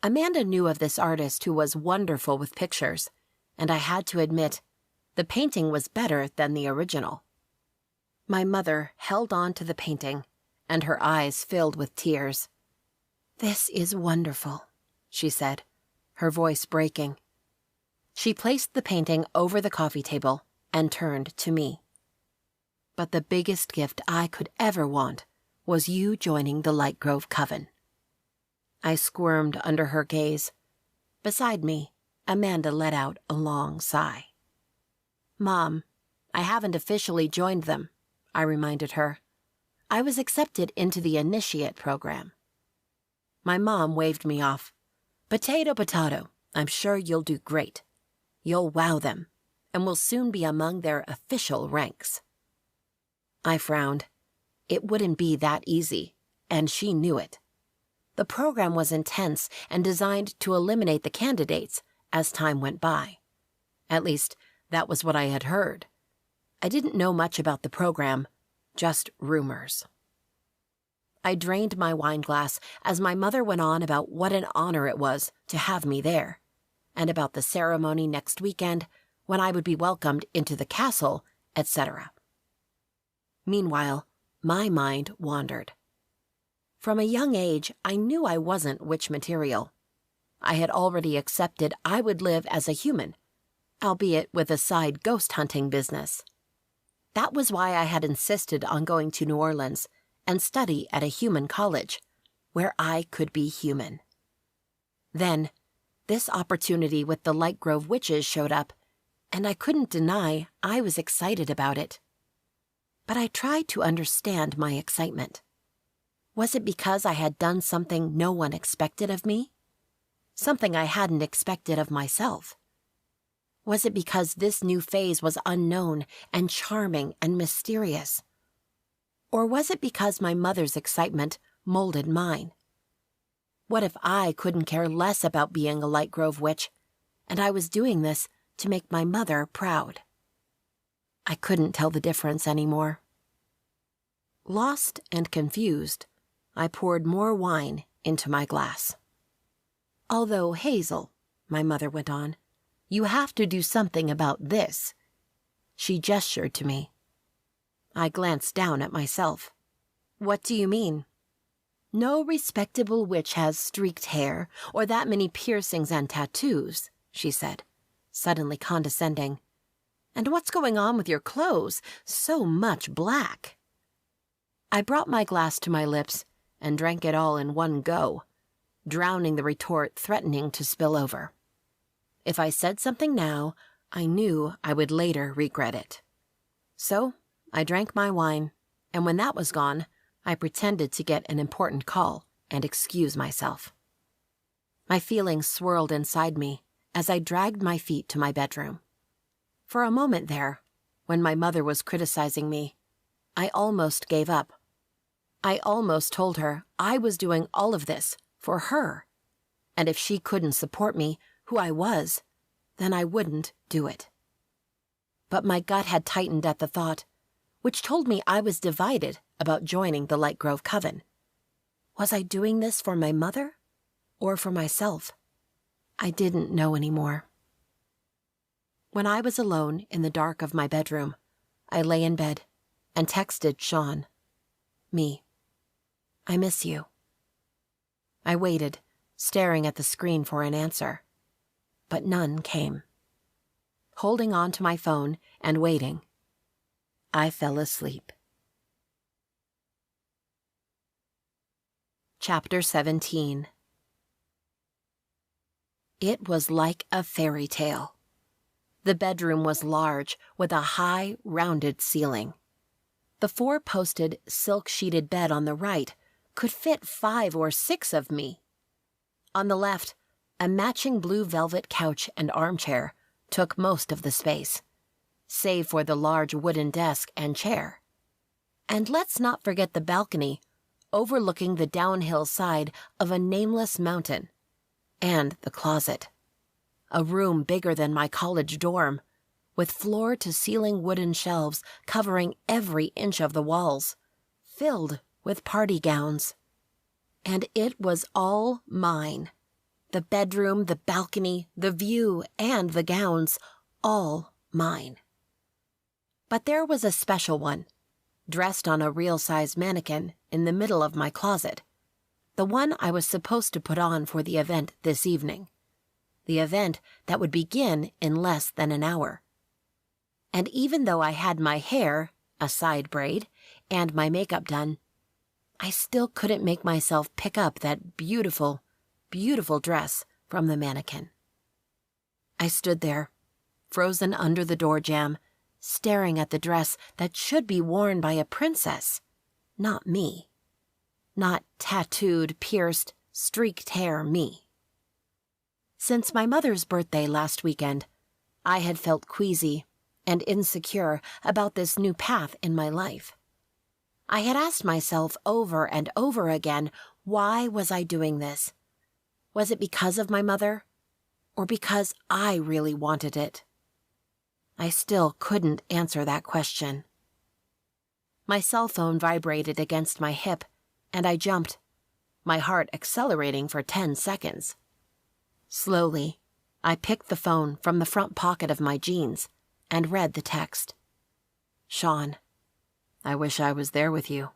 Amanda knew of this artist who was wonderful with pictures, and I had to admit, the painting was better than the original. My mother held on to the painting, and her eyes filled with tears. "This is wonderful," she said, her voice breaking. She placed the painting over the coffee table and turned to me. "But the biggest gift I could ever want was you joining the Light Grove Coven." I squirmed under her gaze. Beside me, Amanda let out a long sigh. "Mom, I haven't officially joined them, I reminded her. I was accepted into the initiate program. My mom waved me off. Potato, potato, I'm sure you'll do great. You'll wow them, and will soon be among their official ranks. I frowned. It wouldn't be that easy, and she knew it. The program was intense and designed to eliminate the candidates as time went by. At least, that was what I had heard. I didn't know much about the program, just rumors. I drained my wine glass as my mother went on about what an honor it was to have me there, and about the ceremony next weekend when I would be welcomed into the castle, etc. Meanwhile, my mind wandered. From a young age, I knew I wasn't witch material. I had already accepted I would live as a human, albeit with a side ghost hunting business. That was why I had insisted on going to New Orleans and study at a human college, where I could be human. Then, this opportunity with the Light Grove witches showed up, and I couldn't deny I was excited about it. But I tried to understand my excitement. Was it because I had done something no one expected of me? Something I hadn't expected of myself? Was it because this new phase was unknown and charming and mysterious? Or was it because my mother's excitement molded mine? What if I couldn't care less about being a Light Grove witch, and I was doing this to make my mother proud? I couldn't tell the difference anymore. Lost and confused, I poured more wine into my glass. Although, Hazel, my mother went on, you have to do something about this. She gestured to me. I glanced down at myself. What do you mean? No respectable witch has streaked hair or that many piercings and tattoos, she said, suddenly condescending. And what's going on with your clothes? So much black. I brought my glass to my lips and drank it all in one go, drowning the retort threatening to spill over. If I said something now, I knew I would later regret it. So I drank my wine, and when that was gone, I pretended to get an important call and excuse myself. My feelings swirled inside me as I dragged my feet to my bedroom. For a moment there, when my mother was criticizing me, I almost gave up. I almost told her I was doing all of this for her, and if she couldn't support me, who I was, then I wouldn't do it. But my gut had tightened at the thought, which told me I was divided about joining the Light Grove Coven. Was I doing this for my mother or for myself? I didn't know anymore. When I was alone in the dark of my bedroom, I lay in bed and texted Sean. Me. I miss you. I waited, staring at the screen for an answer, but none came. Holding on to my phone and waiting, I fell asleep. Chapter 17. It was like a fairy tale. The bedroom was large, with a high, rounded ceiling. The four-posted, silk-sheeted bed on the right could fit 5 or 6 of me. On the left, a matching blue velvet couch and armchair took most of the space, save for the large wooden desk and chair. And let's not forget the balcony overlooking the downhill side of a nameless mountain, and the closet, a room bigger than my college dorm, with floor-to-ceiling wooden shelves covering every inch of the walls, filled with party gowns. And it was all mine. The bedroom, the balcony, the view, and the gowns, all mine. But there was a special one, dressed on a real-size mannequin in the middle of my closet, the one I was supposed to put on for the event this evening, the event that would begin in less than an hour. And even though I had my hair, a side braid, and my makeup done, I still couldn't make myself pick up that beautiful, beautiful dress from the mannequin. I stood there, frozen under the door jamb, staring at the dress that should be worn by a princess, not me. Not tattooed, pierced, streaked hair me. Since my mother's birthday last weekend, I had felt queasy and insecure about this new path in my life. I had asked myself over and over again, why was I doing this? Was it because of my mother, or because I really wanted it? I still couldn't answer that question. My cell phone vibrated against my hip, and I jumped, my heart accelerating for 10 seconds. Slowly, I picked the phone from the front pocket of my jeans and read the text. Sean, I wish I was there with you.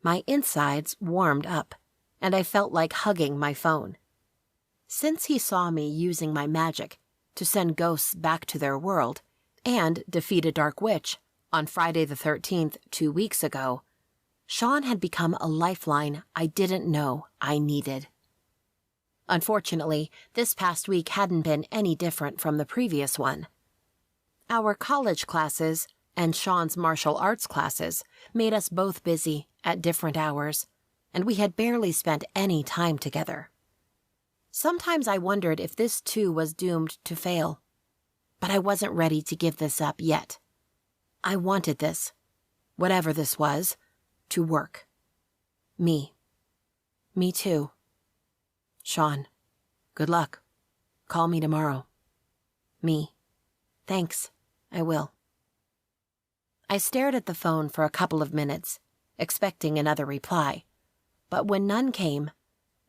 My insides warmed up, and I felt like hugging my phone. Since he saw me using my magic to send ghosts back to their world and defeat a dark witch on Friday the 13th 2 weeks ago, Sean had become a lifeline I didn't know I needed. Unfortunately, this past week hadn't been any different from the previous one. Our college classes and Sean's martial arts classes made us both busy at different hours, and we had barely spent any time together. Sometimes I wondered if this too was doomed to fail, but I wasn't ready to give this up yet. I wanted this, whatever this was, to work. Me. Me too. Sean, good luck. Call me tomorrow. Me. Thanks, I will. I stared at the phone for a couple of minutes, expecting another reply, but when none came,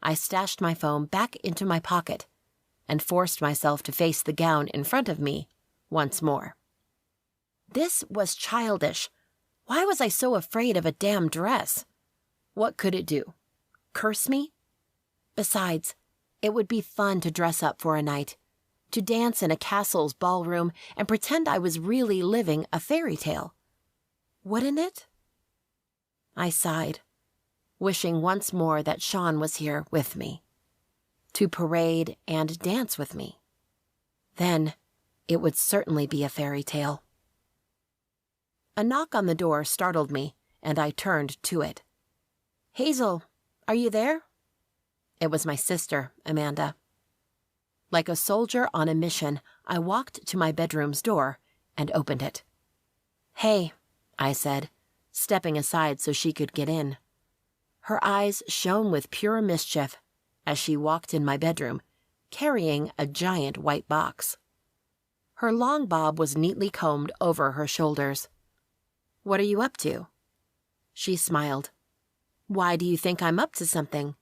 I stashed my phone back into my pocket and forced myself to face the gown in front of me once more. This was childish. Why was I so afraid of a damn dress? What could it do? Curse me? Besides, it would be fun to dress up for a night, to dance in a castle's ballroom and pretend I was really living a fairy tale. Wouldn't it? I sighed, wishing once more that Sean was here with me, to parade and dance with me. Then it would certainly be a fairy tale. A knock on the door startled me, and I turned to it. Hazel, are you there? It was my sister, Amanda. Like a soldier on a mission, I walked to my bedroom's door and opened it. Hey, I said, stepping aside so she could get in. Her eyes shone with pure mischief as she walked in my bedroom, carrying a giant white box. Her long bob was neatly combed over her shoulders. What are you up to? She smiled. Why do you think I'm up to something?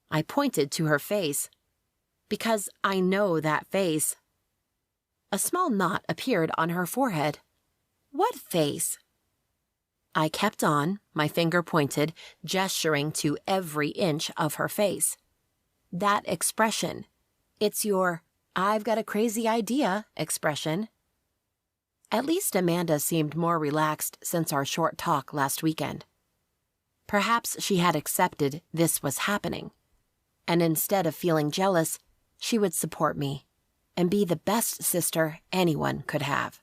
I pointed to her face. Because I know that face. A small knot appeared on her forehead. What face? I kept on, my finger pointed, gesturing to every inch of her face. That expression. It's your, I've got a crazy idea expression. At least Amanda seemed more relaxed since our short talk last weekend. Perhaps she had accepted this was happening, and instead of feeling jealous, she would support me and be the best sister anyone could have.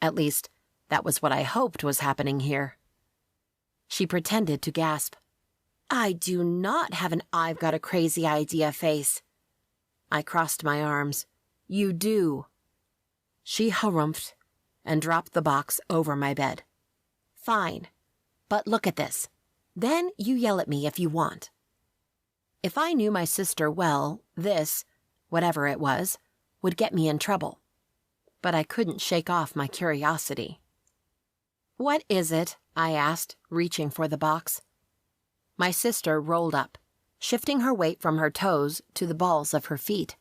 At least, that was what I hoped was happening here. She pretended to gasp. I do not have an I've got a crazy idea face. I crossed my arms. You do. She harumphed and dropped the box over my bed. Fine, but look at this. Then you yell at me if you want. If I knew my sister well, this, whatever it was, would get me in trouble. But I couldn't shake off my curiosity. What is it? I asked, reaching for the box. My sister rolled up, shifting her weight from her toes to the balls of her feet,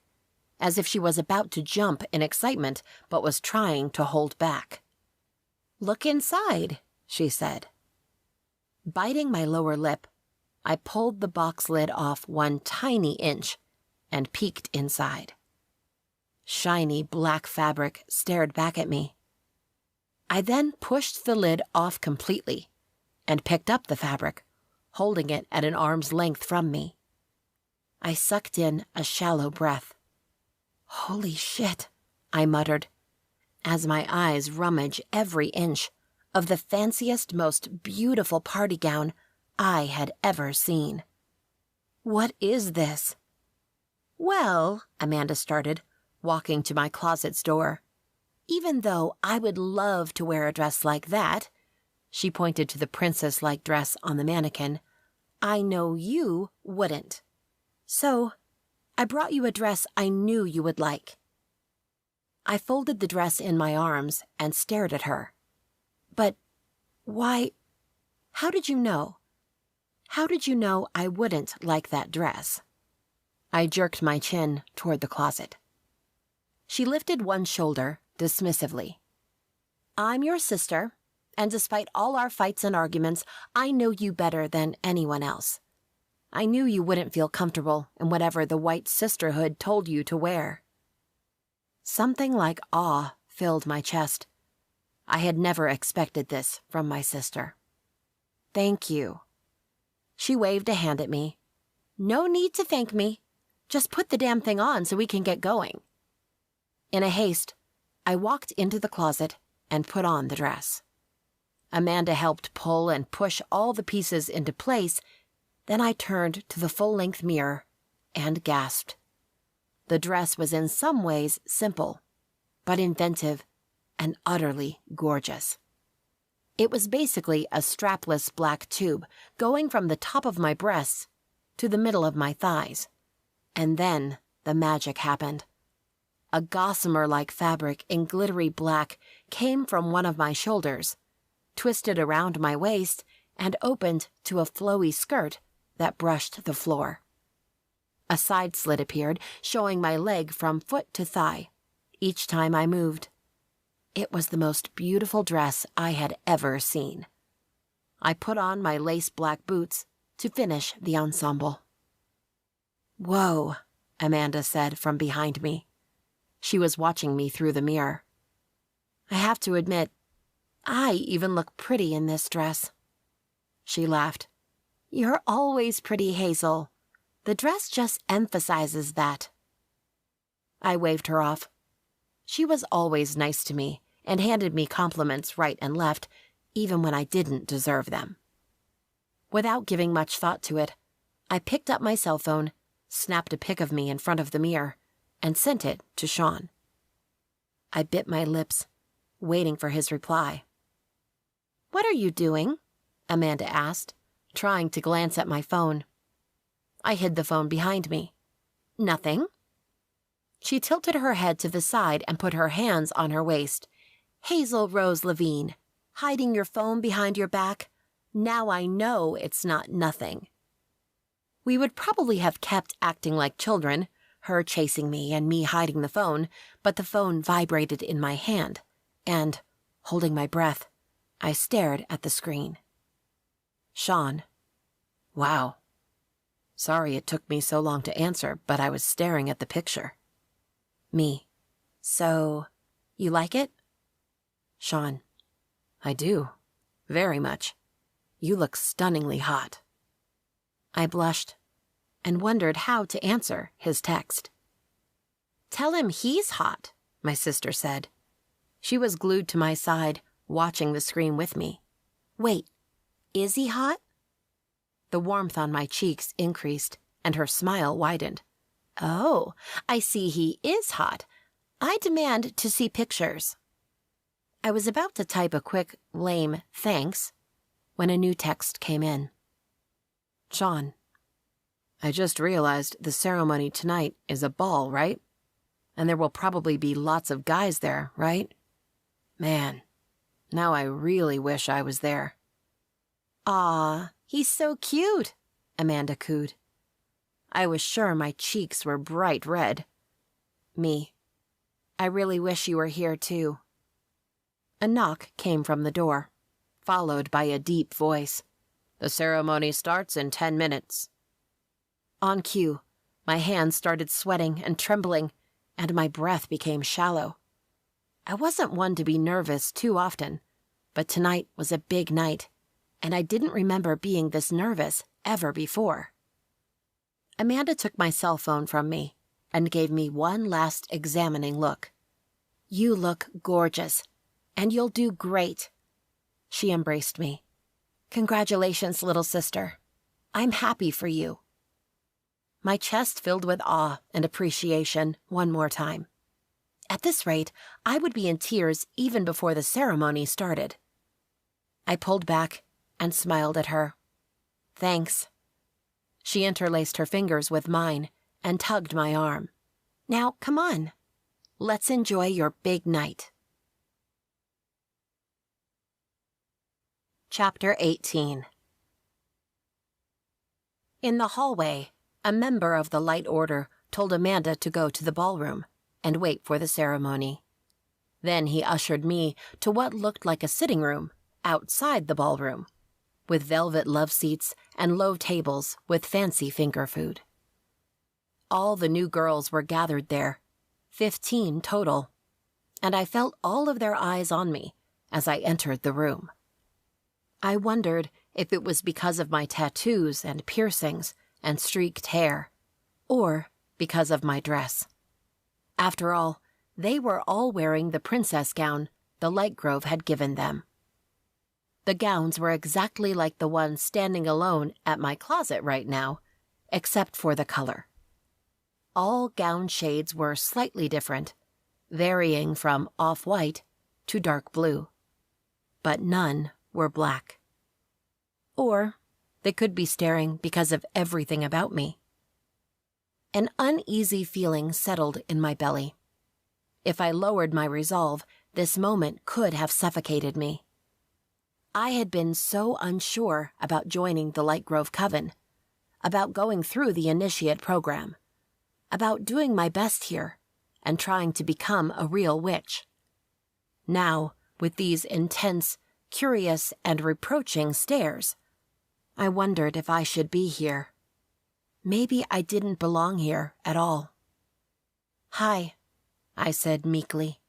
as if she was about to jump in excitement but was trying to hold back. Look inside, she said. Biting my lower lip, I pulled the box lid off 1 tiny inch and peeked inside. Shiny black fabric stared back at me. I then pushed the lid off completely and picked up the fabric, holding it at an arm's length from me. I sucked in a shallow breath. Holy shit, I muttered, as my eyes rummage every inch of the fanciest, most beautiful party gown I had ever seen. "What is this?" "Well," Amanda started, walking to my closet's door, "even though I would love to wear a dress like that," she pointed to the princess-like dress on the mannequin, "I know you wouldn't. So, I brought you a dress I knew you would like." I folded the dress in my arms and stared at her. "But why? How did you know? How did you know I wouldn't like that dress?" I jerked my chin toward the closet. She lifted one shoulder dismissively. "I'm your sister, and despite all our fights and arguments, I know you better than anyone else. I knew you wouldn't feel comfortable in whatever the white sisterhood told you to wear." Something like awe filled my chest. I had never expected this from my sister. "Thank you." She waved a hand at me. "No need to thank me. Just put the damn thing on so we can get going." In a haste, I walked into the closet and put on the dress. Amanda helped pull and push all the pieces into place. Then I turned to the full-length mirror and gasped. The dress was in some ways simple, but inventive and utterly gorgeous. It was basically a strapless black tube going from the top of my breasts to the middle of my thighs. And then the magic happened. A gossamer-like fabric in glittery black came from one of my shoulders, twisted around my waist, and opened to a flowy skirt that brushed the floor. A side slit appeared, showing my leg from foot to thigh, each time I moved. It was the most beautiful dress I had ever seen. I put on my lace black boots to finish the ensemble. "Whoa," Amanda said from behind me. She was watching me through the mirror. "I have to admit, I even look pretty in this dress." She laughed. "You're always pretty, Hazel. The dress just emphasizes that." I waved her off. She was always nice to me and handed me compliments right and left, even when I didn't deserve them. Without giving much thought to it, I picked up my cell phone, snapped a pic of me in front of the mirror, and sent it to Sean. I bit my lips, waiting for his reply. "What are you doing?" Amanda asked, trying to glance at my phone. I hid the phone behind me. "Nothing." She tilted her head to the side and put her hands on her waist. "Hazel Rose Levine, hiding your phone behind your back? Now I know it's not nothing." We would probably have kept acting like children, her chasing me and me hiding the phone, but the phone vibrated in my hand, and, holding my breath, I stared at the screen. Sean. Wow. Sorry it took me so long to answer, but I was staring at the picture. Me. So, you like it? Sean. I do. Very much. You look stunningly hot. I blushed and wondered how to answer his text. Tell him he's hot, my sister said. She was glued to my side, watching the screen with me. Wait, is he hot? The warmth on my cheeks increased, and her smile widened. Oh, I see he is hot. I demand to see pictures. I was about to type a quick, lame thanks when a new text came in. Sean, I just realized the ceremony tonight is a ball, right? And there will probably be lots of guys there, right? Man, now I really wish I was there. Aw, he's so cute, Amanda cooed. I was sure my cheeks were bright red. Me. I really wish you were here, too. A knock came from the door, followed by a deep voice. The ceremony starts in 10 minutes. On cue, my hands started sweating and trembling, and my breath became shallow. I wasn't one to be nervous too often, but tonight was a big night, and I didn't remember being this nervous ever before. Amanda took my cell phone from me and gave me one last examining look. You look gorgeous, and you'll do great." She embraced me. "Congratulations, little sister. I'm happy for you." My chest filled with awe and appreciation one more time. At this rate, I would be in tears even before the ceremony started. I pulled back and smiled at her. "Thanks." She interlaced her fingers with mine and tugged my arm. "Now, come on. Let's enjoy your big night." Chapter 18. In the hallway, a member of the Light Order told Amanda to go to the ballroom and wait for the ceremony. Then he ushered me to what looked like a sitting room outside the ballroom, with velvet love seats and low tables with fancy finger food. All the new girls were gathered there, 15 total, and I felt all of their eyes on me as I entered the room. I wondered if it was because of my tattoos and piercings and streaked hair, or because of my dress. After all, they were all wearing the princess gown the Light Grove had given them. The gowns were exactly like the one standing alone at my closet right now, except for the color. All gown shades were slightly different, varying from off-white to dark blue, but none were black. Or they could be staring because of everything about me. An uneasy feeling settled in my belly. If I lowered my resolve, this moment could have suffocated me. I had been so unsure about joining the Light Grove Coven, about going through the initiate program, about doing my best here and trying to become a real witch. Now, with these intense, curious, and reproaching stares, I wondered if I should be here. Maybe I didn't belong here at all. "Hi," I said meekly.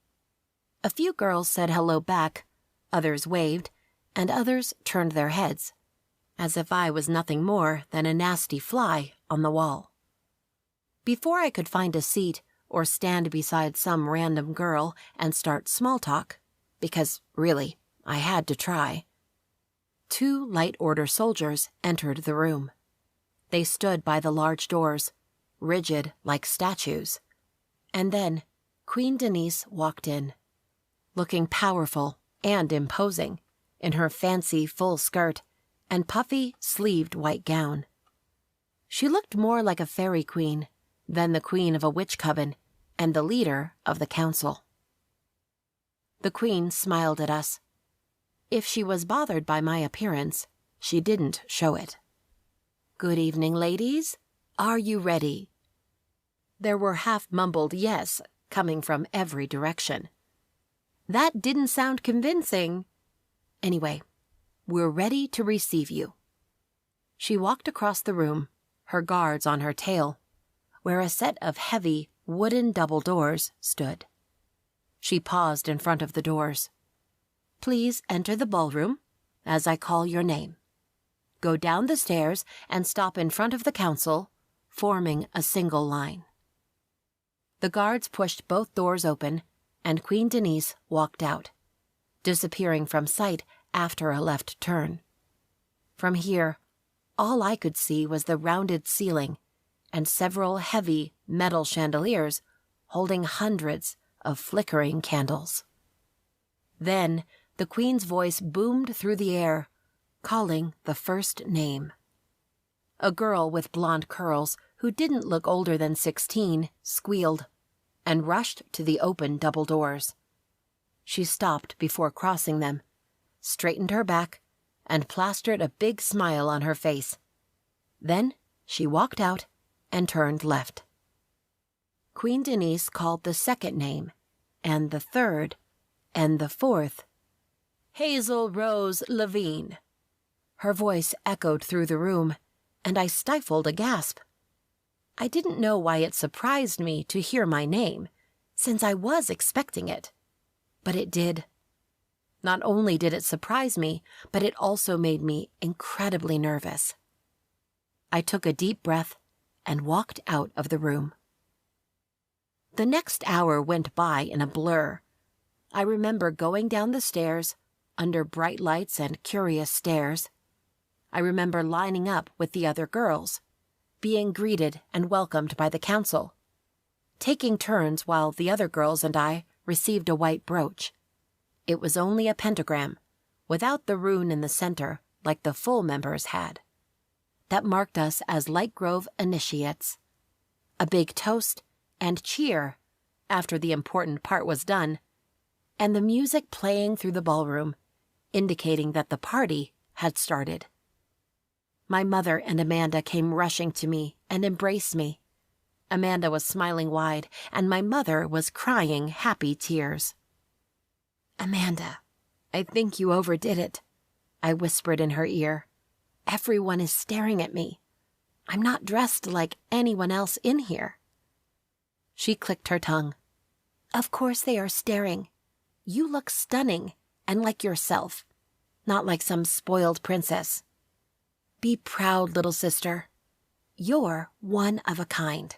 A few girls said hello back, others waved, and others turned their heads, as if I was nothing more than a nasty fly on the wall. Before I could find a seat or stand beside some random girl and start small talk, because really, I had to try, 2 Light Order soldiers entered the room. They stood by the large doors, rigid like statues. And then Queen Denise walked in, looking powerful and imposing in her fancy full skirt and puffy sleeved white gown. She looked more like a fairy queen than the queen of a witch coven and the leader of the council. The queen smiled at us. If she was bothered by my appearance, she didn't show it. "Good evening, ladies. Are you ready?" There were half-mumbled yes coming from every direction. That didn't sound convincing. Anyway, we're ready to receive you. She walked across the room, her guards on her tail, where a set of heavy, wooden double doors stood. She paused in front of the doors. "Please enter the ballroom as I call your name. Go down the stairs and stop in front of the council, forming a single line." The guards pushed both doors open, and Queen Denise walked out, disappearing from sight after a left turn. From here, all I could see was the rounded ceiling and several heavy metal chandeliers holding hundreds of flickering candles. Then the Queen's voice boomed through the air, calling the first name. A girl with blonde curls who didn't look older than 16 squealed and rushed to the open double doors. She stopped before crossing them, straightened her back, and plastered a big smile on her face. Then she walked out and turned left. Queen Denise called the second name, and the third, and the fourth. "Hazel Rose Levine." Her voice echoed through the room, and I stifled a gasp. I didn't know why it surprised me to hear my name, since I was expecting it. But it did. Not only did it surprise me, but it also made me incredibly nervous. I took a deep breath and walked out of the room. The next hour went by in a blur I remember going down the stairs, under bright lights and curious stares. I remember lining up with the other girls, being greeted and welcomed by the council, taking turns while the other girls and I received a white brooch. It was only a pentagram, without the rune in the center like the full members had, that marked us as Light Grove initiates. A big toast and cheer after the important part was done, and the music playing through the ballroom, indicating that the party had started. My mother and Amanda came rushing to me and embraced me. Amanda was smiling wide, and my mother was crying happy tears. "Amanda, I think you overdid it," I whispered in her ear. "Everyone is staring at me. I'm not dressed like anyone else in here." She clicked her tongue. "Of course they are staring. You look stunning and like yourself, not like some spoiled princess. Be proud, little sister. You're one of a kind."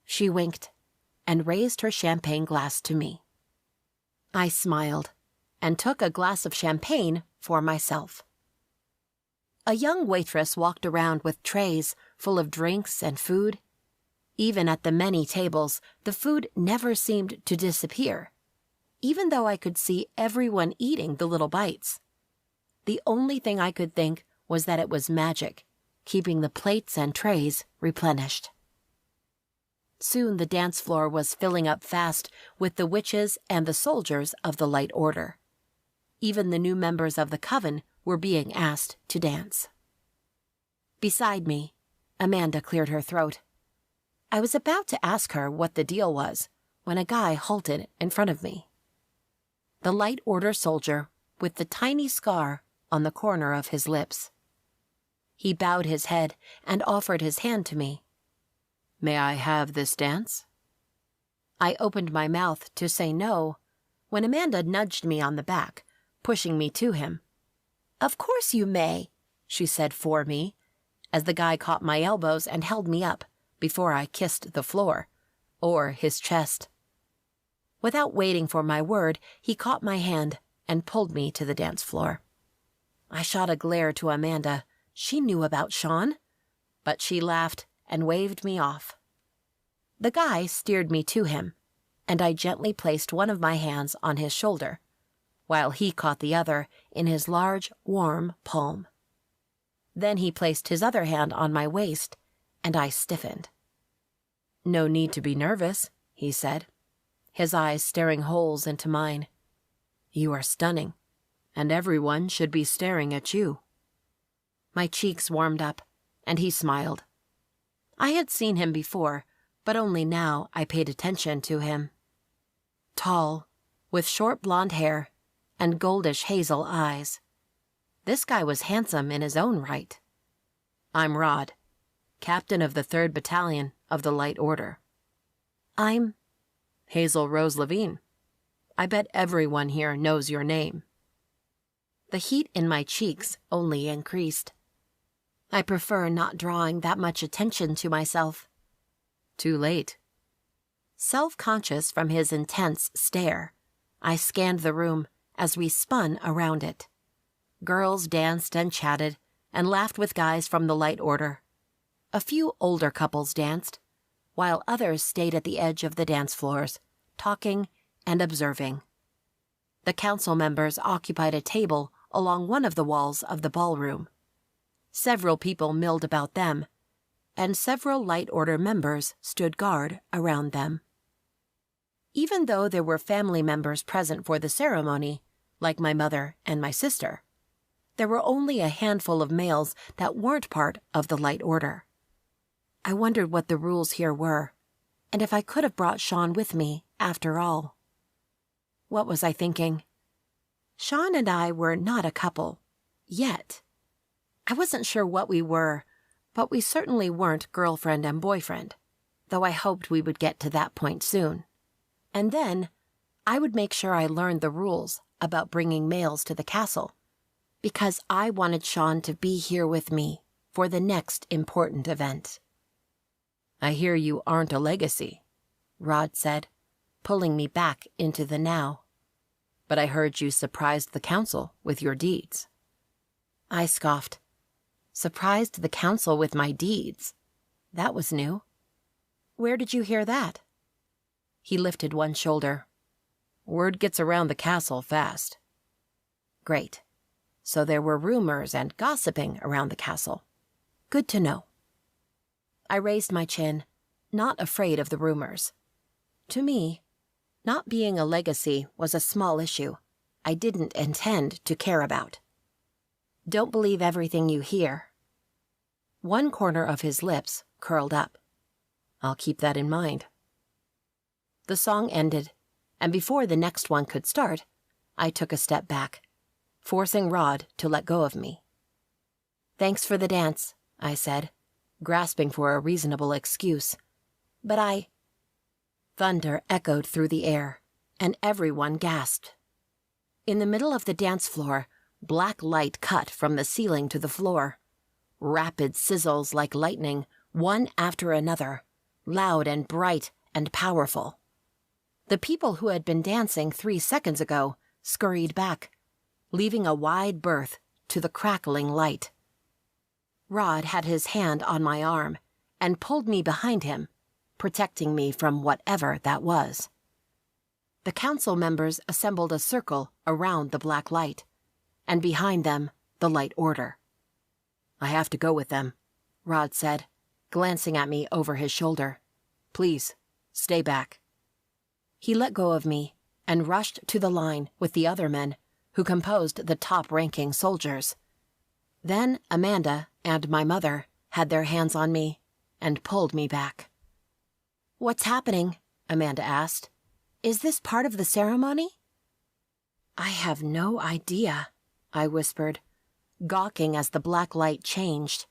She winked and raised her champagne glass to me. I smiled and took a glass of champagne for myself. A young waitress walked around with trays full of drinks and food. Even at the many tables, the food never seemed to disappear, even though I could see everyone eating the little bites. The only thing I could think was that it was magic, keeping the plates and trays replenished. Soon the dance floor was filling up fast with the witches and the soldiers of the Light Order. Even the new members of the coven were being asked to dance. Beside me, Amanda cleared her throat. I was about to ask her what the deal was when a guy halted in front of me. The Light Order soldier with the tiny scar on the corner of his lips. He bowed his head and offered his hand to me. "May I have this dance?" I opened my mouth to say no when Amanda nudged me on the back, pushing me to him. "Of course you may," she said for me, as the guy caught my elbows and held me up before I kissed the floor, or his chest. Without waiting for my word, he caught my hand and pulled me to the dance floor. I shot a glare to Amanda. She knew about Sean, but she laughed and waved me off. The guy steered me to him, and I gently placed one of my hands on his shoulder, while he caught the other in his large, warm palm. Then he placed his other hand on my waist, and I stiffened. "No need to be nervous," he said, his eyes staring holes into mine. "You are stunning, and everyone should be staring at you." My cheeks warmed up, and he smiled. I had seen him before, but only now I paid attention to him. Tall, with short blonde hair and goldish hazel eyes. This guy was handsome in his own right. "I'm Rod, captain of the 3rd Battalion of the Light Order." "I'm Hazel Rose Levine. I bet everyone here knows your name." The heat in my cheeks only increased. I prefer not drawing that much attention to myself. Too late. Self-conscious from his intense stare, I scanned the room as we spun around it. Girls danced and chatted and laughed with guys from the Light Order. A few older couples danced, while others stayed at the edge of the dance floors, talking and observing. The council members occupied a table along one of the walls of the ballroom. Several people milled about them, and several Light Order members stood guard around them. Even though there were family members present for the ceremony, like my mother and my sister, there were only a handful of males that weren't part of the Light Order. I wondered what the rules here were, and if I could have brought Sean with me after all. What was I thinking? Sean and I were not a couple, yet. I wasn't sure what we were, but we certainly weren't girlfriend and boyfriend, though I hoped we would get to that point soon. And then, I would make sure I learned the rules about bringing males to the castle, because I wanted Sean to be here with me for the next important event. "I hear you aren't a legacy," Rod said, pulling me back into the now. but I heard you surprised the council with your deeds." I scoffed. Surprised the council with my deeds? That was new. "Where did you hear that?" He lifted one shoulder. "Word gets around the castle fast." Great. So there were rumors and gossiping around the castle. Good to know. I raised my chin, not afraid of the rumors. To me, not being a legacy was a small issue I didn't intend to care about. Don't believe everything you hear. One corner of his lips curled up. I'll keep that in mind. The song ended, and before the next one could start, I took a step back, forcing Rod to let go of me. "Thanks for the dance," I said, grasping for a reasonable excuse. "But Thunder echoed through the air, and everyone gasped. In the middle of the dance floor, black light cut from the ceiling to the floor. Rapid sizzles like lightning, one after another, loud and bright and powerful. The people who had been dancing 3 seconds ago scurried back, leaving a wide berth to the crackling light. Rod had his hand on my arm and pulled me behind him, protecting me from whatever that was. The council members assembled a circle around the black light, and behind them, the light order. "I have to go with them," Rod said, glancing at me over his shoulder. "Please, stay back." He let go of me and rushed to the line with the other men who composed the top-ranking soldiers. Then Amanda and my mother had their hands on me and pulled me back. "What's happening?" Amanda asked. "Is this part of the ceremony?" "I have no idea," I whispered, gawking as the black light changed.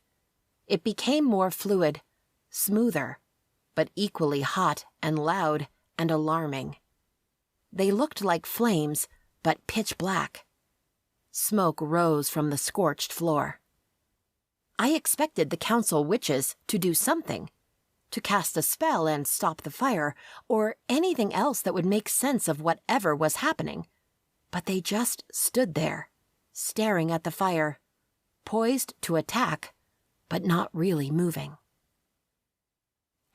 It became more fluid, smoother, but equally hot and loud and alarming. They looked like flames, but pitch black. Smoke rose from the scorched floor. I expected the council witches to do something, to cast a spell and stop the fire, or anything else that would make sense of whatever was happening. But they just stood there, staring at the fire, poised to attack, but not really moving.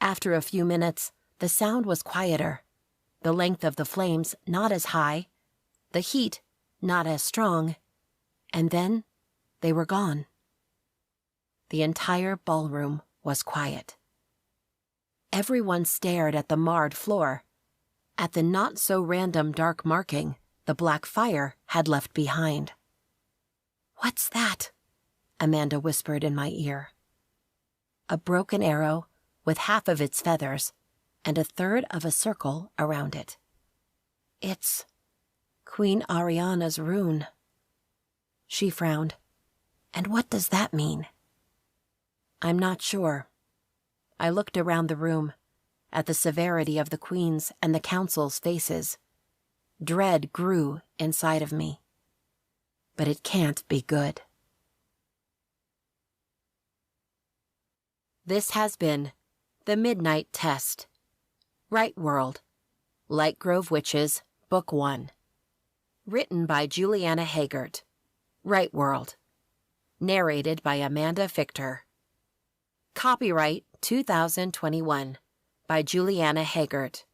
After a few minutes, the sound was quieter, the length of the flames not as high, the heat not as strong, and then they were gone. The entire ballroom was quiet. Everyone stared at the marred floor, at the not-so-random dark marking the black fire had left behind. "What's that?" Amanda whispered in my ear. A broken arrow with half of its feathers and a third of a circle around it. "It's Queen Ariana's rune." She frowned. "And what does that mean?" "I'm not sure." I looked around the room, at the severity of the queen's and the council's faces. Dread grew inside of me. But it can't be good. This has been The Midnight Test. Right World, Light Grove Witches, Book 1. Written by Juliana Hagert. Right World. Narrated by Amanda Fichter. Copyright 2021 by Juliana Hagert.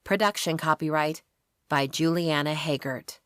Production copyright by Juliana Hagert.